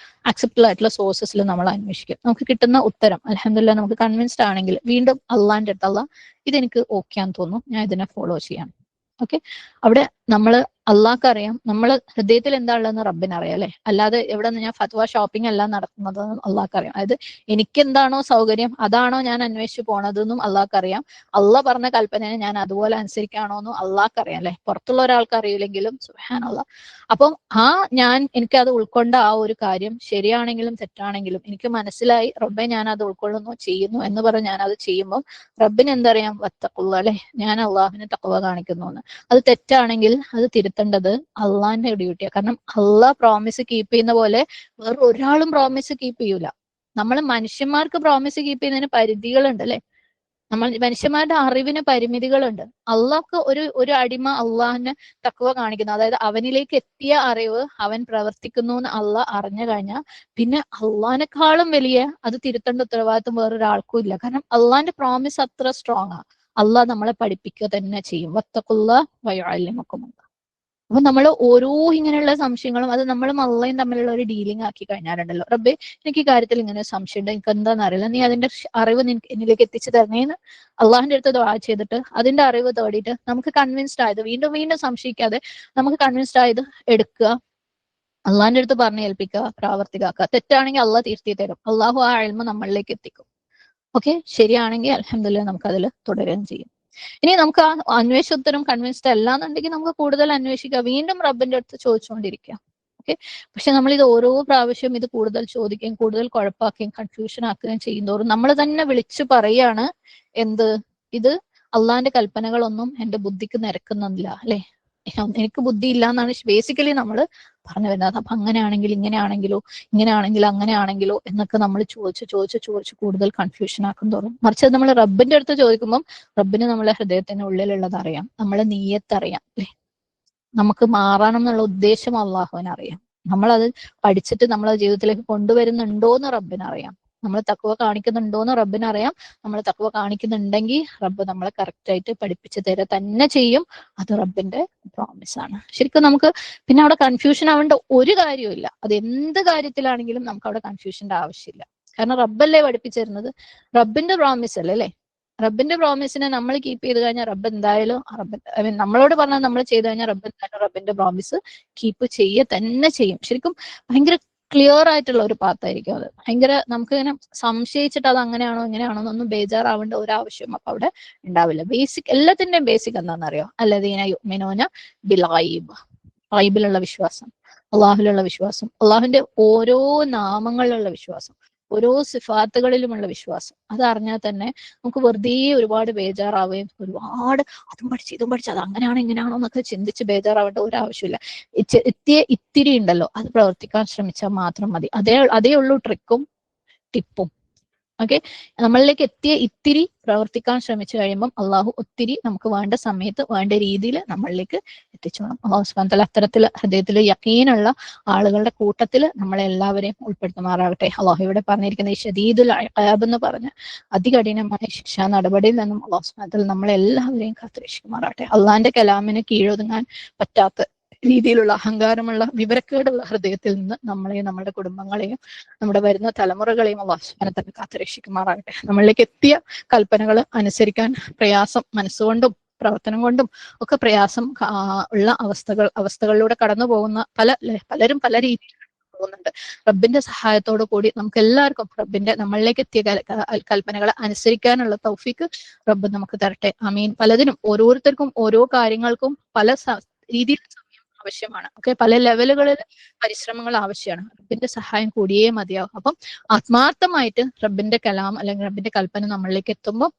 A: അക്സെപ്റ്റബിൾ ആയിട്ടുള്ള സോഴ്സസിൽ നമ്മൾ അന്വേഷിക്കും. നമുക്ക് കിട്ടുന്ന ഉത്തരം അൽഹംദുലില്ലാഹ് നമുക്ക് കൺവിൻസ്ഡ് ആണെങ്കിൽ വീണ്ടും അള്ളാന്റെ അടുത്ത് അള്ളാഹ് ഇതെനിക്ക് ഓക്കെ ആണെന്ന് തോന്നുന്നു, ഞാൻ ഇതിനെ ഫോളോ ചെയ്യാം. ഓക്കെ. അവിടെ നമ്മൾ അള്ളാഹ്ക്ക് അറിയാം, നമ്മൾ ഹൃദയത്തിൽ എന്താ ഉള്ളതെന്ന് റബ്ബിന് അറിയാം അല്ലെ. അല്ലാതെ എവിടെ നിന്ന് ഞാൻ ഫത്വ ഷോപ്പിംഗ് അല്ല നടത്തുന്നത് അള്ളാഹ്ക്ക് അറിയാം. അതായത് എനിക്ക് എന്താണോ സൗകര്യം അതാണോ ഞാൻ അന്വേഷിച്ച് പോണതെന്നും അള്ളാഹ്ക്ക് അറിയാം. അള്ളാഹ് പറഞ്ഞ കൽപ്പനയെ ഞാൻ അതുപോലെ അനുസരിക്കുകയാണോ എന്നും അള്ളാഹ്ക്ക് അറിയാം അല്ലെ. പുറത്തുള്ള ഒരാൾക്ക് അറിയില്ലെങ്കിലും. സുബ്ഹാനല്ലാഹ്. അപ്പം എനിക്ക് അത് ഉൾക്കൊണ്ട ആ ഒരു കാര്യം ശരിയാണെങ്കിലും തെറ്റാണെങ്കിലും എനിക്ക് മനസ്സിലായി, റബ്ബെ ഞാൻ അത് ഉൾക്കൊള്ളുന്നു, ചെയ്യുന്നു എന്ന് പറഞ്ഞ് ഞാൻ അത് ചെയ്യുമ്പോൾ റബ്ബിന് എന്തറിയാം? വത്തഖുള്ള അല്ലെ, ഞാൻ അള്ളാഹുവിന് തഖ്വ കാണിക്കുന്നു എന്ന്. അത് തെറ്റാണെങ്കിൽ അത് തിരുത്തേണ്ടത് അള്ളാഹിന്റെ ഡ്യൂട്ടിയാണ്. കാരണം അള്ളാഹ് പ്രോമിസ് കീപ്പ് ചെയ്യുന്ന പോലെ വേറെ ഒരാളും പ്രോമിസ് കീപ്പ് ചെയ്യൂല. നമ്മൾ മനുഷ്യന്മാർക്ക് പ്രോമിസ് കീപ്പ് ചെയ്യുന്നതിന് പരിധികളുണ്ട് അല്ലെ. മനുഷ്യന്മാരുടെ അറിവിന് പരിമിതികളുണ്ട്. അള്ളാഹ്ക്ക് ഒരു അടിമ അള്ളാഹിന് തഖ്വ കാണിക്കുന്നു, അതായത് അവനിലേക്ക് എത്തിയ അറിവ് അവൻ പ്രവർത്തിക്കുന്നു എന്ന് അള്ളാഹ് അറിഞ്ഞു കഴിഞ്ഞാൽ പിന്നെ അള്ളാഹിനെക്കാളും വലിയ അത് തിരുത്തേണ്ട ഉത്തരവാദിത്വം വേറൊരാൾക്കും ഇല്ല. കാരണം അള്ളാഹിന്റെ പ്രോമിസ് അത്ര സ്ട്രോങ് ആ. അള്ളാഹ് നമ്മളെ പഠിപ്പിക്കുക തന്നെ ചെയ്യും. വത്തഖുല്ലാഹ് വയുഅല്ലിമുക്കുമുല്ലാഹ്. അപ്പൊ നമ്മൾ ഓരോ ഇങ്ങനെയുള്ള സംശയങ്ങളും അത് നമ്മളും അള്ളയും തമ്മിലുള്ള ഒരു ഡീലിംഗ് ആക്കി കഴിഞ്ഞാലുണ്ടല്ലോ, റബ്ബേ എനിക്ക് ഈ കാര്യത്തിൽ ഇങ്ങനെ സംശയം ഉണ്ട്, എനിക്ക് എന്താണെന്ന് അറിയില്ല, നീ അതിന്റെ അറിവ് എന്നിലേക്ക് എത്തിച്ചു തരണേന്ന് അള്ളാഹിന്റെ അടുത്ത് ദുആ ചെയ്തിട്ട് അതിന്റെ അറിവ് തേടിയിട്ട് നമുക്ക് കൺവിൻസ്ഡ് ആയത് വീണ്ടും വീണ്ടും സംശയിക്കാതെ നമുക്ക് കൺവിൻസ്ഡ് ആയത് എടുക്കുക, അള്ളാഹിന്റെ അടുത്ത് പറഞ്ഞ് ഏൽപ്പിക്കുക, പ്രാവർത്തികമാക്കുക. തെറ്റാണെങ്കിൽ അള്ളാഹ് തിരുത്തി തരും. അള്ളാഹു ആ ഇൽമ നമ്മളിലേക്ക് എത്തിക്കും. ഓക്കെ. ശരിയാണെങ്കിൽ അൽഹംദുലില്ലാഹ് നമുക്ക് അതിൽ തുടരുകയും ചെയ്യും. ഇനി നമുക്ക് ആ അന്വേഷിച്ച ഉത്തരം കൺവിൻസ്ഡ് അല്ല എന്നുണ്ടെങ്കിൽ നമുക്ക് കൂടുതൽ അന്വേഷിക്കുക, വീണ്ടും റബ്ബിന്റെ അടുത്ത് ചോദിച്ചുകൊണ്ടിരിക്കുക. ഓക്കെ. പക്ഷെ നമ്മൾ ഇത് ഓരോ പ്രാവശ്യം ഇത് കൂടുതൽ ചോദിക്കുകയും കൂടുതൽ കുഴപ്പാക്കുകയും കൺഫ്യൂഷൻ ആക്കുകയും ചെയ്യുന്നതോറും നമ്മൾ തന്നെ വിളിച്ചു പറയാണ് എന്ത്, ഇത് അള്ളാഹിന്റെ കൽപ്പനകളൊന്നും എന്റെ ബുദ്ധിക്ക് നിരക്കുന്നില്ല അല്ലെ. എനിക്ക് ബുദ്ധി ഇല്ല എന്നാണ് ബേസിക്കലി നമ്മൾ പറഞ്ഞു വരുന്നത്. അപ്പൊ അങ്ങനെയാണെങ്കിൽ ഇങ്ങനെയാണെങ്കിലോ, ഇങ്ങനെയാണെങ്കിൽ അങ്ങനെയാണെങ്കിലോ എന്നൊക്കെ നമ്മൾ ചോദിച്ച് കൂടുതൽ കൺഫ്യൂഷൻ ആക്കും തോറും, മറിച്ച് നമ്മൾ റബ്ബിന്റെ അടുത്ത് ചോദിക്കുമ്പോൾ റബ്ബിന് നമ്മളെ ഹൃദയത്തിന് ഉള്ളിലുള്ളത് അറിയാം, നമ്മളെ നീയത്ത് അറിയാം അല്ലെ. നമുക്ക് മാറണം എന്നുള്ള ഉദ്ദേശം അള്ളാഹുവിന് അറിയാം. നമ്മളത് പഠിച്ചിട്ട് നമ്മളെ ജീവിതത്തിലേക്ക് കൊണ്ടുവരുന്നുണ്ടോ എന്ന് റബ്ബിന് അറിയാം. നമ്മൾ തഖ്വ കാണിക്കുന്നുണ്ടോന്ന് റബ്ബിന് അറിയാം. നമ്മൾ തഖ്വ കാണിക്കുന്നുണ്ടെങ്കിൽ റബ്ബ് നമ്മളെ കറക്റ്റ് ആയിട്ട് പഠിപ്പിച്ചു തരിക തന്നെ ചെയ്യും. അത് റബ്ബിന്റെ പ്രോമിസ് ആണ്. ശരിക്കും നമുക്ക് പിന്നെ അവിടെ കൺഫ്യൂഷൻ ആവേണ്ട ഒരു കാര്യമില്ല. അത് എന്ത് കാര്യത്തിലാണെങ്കിലും നമുക്ക് അവിടെ കൺഫ്യൂഷന്റെ ആവശ്യമില്ല. കാരണം റബ്ബല്ലേ പഠിപ്പിച്ചു തരുന്നത്, റബ്ബിന്റെ പ്രോമിസ് അല്ലേ അല്ലേ. റബ്ബിന്റെ പ്രോമിസിനെ നമ്മൾ കീപ്പ് ചെയ്ത് കഴിഞ്ഞാൽ റബ്ബ് എന്തായാലും നമ്മളോട് പറഞ്ഞാൽ നമ്മൾ ചെയ്ത് കഴിഞ്ഞാൽ റബ്ബ് എന്തായാലും റബ്ബിന്റെ പ്രോമിസ് കീപ്പ് ചെയ്യുക തന്നെ ചെയ്യും. ശരിക്കും ഭയങ്കര ക്ലിയർ ആയിട്ടുള്ള ഒരു പാത്തായിരിക്കും അത്. ഭയങ്കര നമുക്ക് ഇങ്ങനെ സംശയിച്ചിട്ട് അത് അങ്ങനെയാണോ ഇങ്ങനെയാണോ എന്നൊന്നും ബേജാറാവേണ്ട ഒരാവശ്യം അപ്പൊ അവിടെ ഉണ്ടാവില്ല. ബേസിക് എല്ലാത്തിന്റെയും ബേസിക് എന്താണെന്നറിയോ, അല്ലദീന യുഅ്മിനൂന ബിൽ ഗൈബ്, ഗൈബിലുള്ള വിശ്വാസം, അള്ളാഹുലുള്ള വിശ്വാസം, അള്ളാഹുവിന്റെ ഓരോ നാമങ്ങളിലുള്ള വിശ്വാസം, ഓരോ സിഫാത്തുകളിലുമുള്ള വിശ്വാസം. അത് അറിഞ്ഞാൽ തന്നെ നമുക്ക് വെറുതെ ഒരുപാട് ബേജാറാവുകയും ഒരുപാട് അതും പഠിച്ച് ഇതും പഠിച്ച് അത് അങ്ങനെയാണോ ഇങ്ങനെയാണോ എന്നൊക്കെ ചിന്തിച്ച് ബേജാറാവേണ്ട ഒരു ആവശ്യമില്ല. എത്തിയ ഇത്തിരി ഉണ്ടല്ലോ അത് പ്രവർത്തിക്കാൻ ശ്രമിച്ചാൽ മാത്രം മതി. അതേ ഉള്ളൂ ട്രിക്കും ടിപ്പും. ഓക്കെ, നമ്മളിലേക്ക് എത്തിയ ഇത്തിരി പ്രവർത്തിക്കാൻ ശ്രമിച്ചു കഴിയുമ്പം അള്ളാഹു ഒത്തിരി നമുക്ക് വേണ്ട സമയത്ത് വേണ്ട രീതിയിൽ നമ്മളിലേക്ക് എത്തിച്ചോണം. അള്ളാഹു സുബ്ഹാനഹു വ തആല അത്തരത്തിൽ ഹൃദയത്തിൽ യഖീനുള്ള ആളുകളുടെ കൂട്ടത്തിൽ നമ്മളെ എല്ലാവരെയും ഉൾപ്പെടുത്തുമാറാകട്ടെ. അള്ളാഹു ഇവിടെ പറഞ്ഞിരിക്കുന്ന ഈ ഷദീദുൽ ഇഖാബ് എന്ന് പറഞ്ഞ അതികഠിനമായ ശിക്ഷാ നടപടിയിൽ നിന്നും അള്ളാഹു സുബ്ഹാനഹു വ തആല നമ്മളെല്ലാവരെയും കാത്തുരക്ഷിക്കുമാറാകട്ടെ. അള്ളാഹിന്റെ കലാമിന് കീഴൊതുങ്ങാൻ പറ്റാത്ത രീതിയിലുള്ള അഹങ്കാരമുള്ള വിവരക്കേടുള്ള ഹൃദയത്തിൽ നിന്ന് നമ്മളെയും നമ്മുടെ കുടുംബങ്ങളെയും നമ്മുടെ വരുന്ന തലമുറകളെയും അള്ളാഹു സുബ്ഹാനഹു വ തആല കാത്തുരക്ഷിക്കുമാറാകട്ടെ. നമ്മളിലേക്ക് എത്തിയ കൽപ്പനകൾ അനുസരിക്കാൻ പ്രയാസം, മനസ്സുകൊണ്ടും പ്രവർത്തനം കൊണ്ടും ഒക്കെ പ്രയാസം ഉള്ള അവസ്ഥകളിലൂടെ കടന്നു പോകുന്ന പലരും പല രീതിയിൽ പോകുന്നുണ്ട്. റബ്ബിന്റെ സഹായത്തോടു കൂടി നമുക്ക് എല്ലാവർക്കും റബ്ബിന്റെ നമ്മളിലേക്ക് എത്തിയ കൽപ്പനകളെ അനുസരിക്കാനുള്ള തൗഫീക്ക് റബ്ബ് നമുക്ക് തരട്ടെ. ആമീൻ. പലതിനും ഓരോരുത്തർക്കും ഓരോ കാര്യങ്ങൾക്കും പല രീതിയിൽ ആവശ്യമാണ്. ഓക്കെ, പല ലെവലുകളിൽ പരിശ്രമങ്ങൾ ആവശ്യമാണ്. റബ്ബിന്റെ സഹായം കൂടിയേ മതിയാവും. അപ്പം ആത്മാർത്ഥമായിട്ട് റബ്ബിന്റെ കലാം അല്ലെങ്കിൽ റബ്ബിന്റെ കൽപ്പന നമ്മളിലേക്ക് എത്തുമ്പോൾ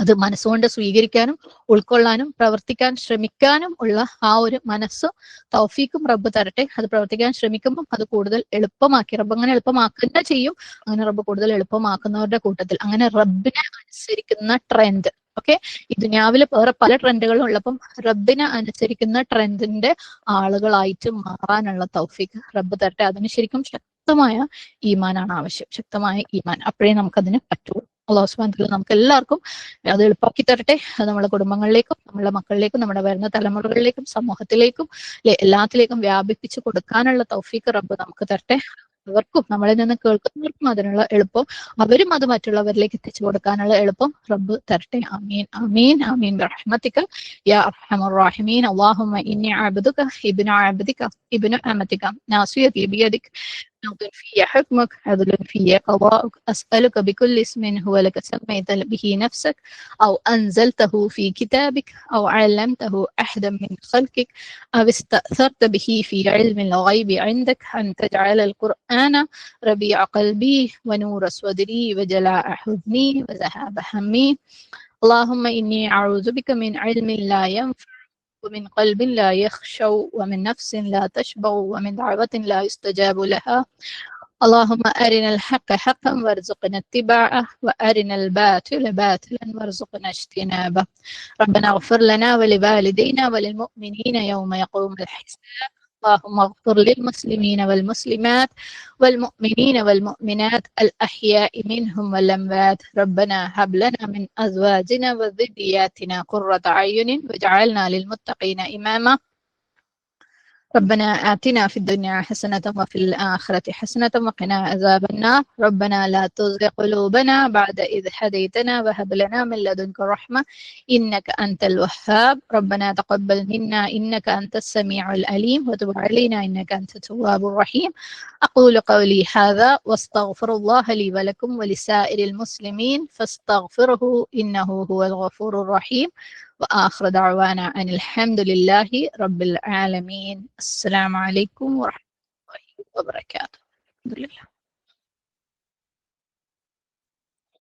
A: അത് മനസ്സുകൊണ്ട് സ്വീകരിക്കാനും ഉൾക്കൊള്ളാനും പ്രവർത്തിക്കാൻ ശ്രമിക്കാനും ഉള്ള ആ ഒരു മനസ്സ് തൗഫീക്കും റബ്ബ് തരട്ടെ. അത് പ്രവർത്തിക്കാൻ ശ്രമിക്കുമ്പോൾ അത് കൂടുതൽ എളുപ്പമാക്കി റബ്ബ് അങ്ങനെ എളുപ്പമാക്കുക ചെയ്യും. അങ്ങനെ റബ്ബ് കൂടുതൽ എളുപ്പമാക്കുന്നവരുടെ കൂട്ടത്തിൽ അങ്ങനെ റബ്ബിനെ അനുസരിക്കുന്ന ട്രെൻഡ്, ഓക്കെ, ഈ ദുനിയാവിൽ വേറെ പല ട്രെൻഡുകളും ഉള്ളപ്പം റബ്ബിനെ അനുസരിക്കുന്ന ട്രെൻഡിന്റെ ആളുകളായിട്ട് മാറാനുള്ള തൗഫീക്ക് റബ്ബ് തരട്ടെ. അതിന് ശരിക്കും ശക്തമായ ഈമാനാണ് ആവശ്യം, ശക്തമായ ഈമാൻ. അപ്പോഴേ നമുക്കതിന് പറ്റുള്ളൂ. അല്ലാഹു സുബ്ഹാനഹു വ തആല നമുക്ക് എല്ലാവർക്കും അത് എളുപ്പമാക്കി തരട്ടെ. അത് നമ്മുടെ കുടുംബങ്ങളിലേക്കും നമ്മുടെ മക്കളിലേക്കും നമ്മുടെ വരുന്ന തലമുറകളിലേക്കും സമൂഹത്തിലേക്കും എല്ലാത്തിലേക്കും വ്യാപിപ്പിച്ചു കൊടുക്കാനുള്ള തൗഫീക്ക് റബ്ബ് നമുക്ക് തരട്ടെ. അവർക്കും നമ്മളിൽ നിന്ന് കേൾക്കുന്നവർക്കും അതിനുള്ള എളുപ്പം, അവരും അത് മറ്റുള്ളവരിലേക്ക് എത്തിച്ചു കൊടുക്കാനുള്ള എളുപ്പം റബ്ബ് തരട്ടെ. ആമീൻ ആമീൻ ആമീൻ ബിറഹ്മതിക യാ അർഹമർ റഹീമീൻ. അല്ലാഹുമ്മ ഇന്നി അബ്ദുക ഇബ്നു അബ്ദിക ഇബ്നു അമതിക നാസിയതി ബിയദിക ناظر في حكمك عدل في قضاءك أسألك بكل اسم هو لك سميت به نفسك أو أنزلته في كتابك أو علمته أحدا من خلقك أو استأثرت به في علم الغيب عندك أن تجعل القرآن ربيع قلبي ونور صدري وجلاء حزني وذهاب همي. اللهم إني أعوذ بك من علم لا ينفع ومن قلب لا يخشع ومن نفس لا تشبع ومن دعوة لا يستجاب لها. اللهم أرنا الحق حقا وارزقنا اتباعه وأرنا الباطل باطلا وارزقنا اجتنابه. ربنا اغفر لنا ولوالدينا وللمؤمنين يوم يقوم الحساب. اللهم اغفر للمسلمين والمسلمات والمؤمنين والمؤمنات الأحياء منهم والأموات. ربنا هب لنا من أزواجنا وذرياتنا قرة أعين واجعلنا للمتقين إماما. ربنا آتنا في الدنيا حسنة وفي الآخرة حسنة وقنا عذاب النار. ربنا لا تزغ قلوبنا بعد إذ هديتنا وهب لنا من لدنك رحمة إنك أنت الوهاب. ربنا تقبل منا إنك أنت السميع العليم وتب علينا إنك أنت التواب الرحيم. أقول قولي هذا واستغفر الله لي ولكم ولسائر المسلمين فاستغفره إنه هو الغفور الرحيم. وآخر دعوانا أن الحمد لله رب العالمين. السلام عليكم ورحمة الله وبركاته. الحمد لله.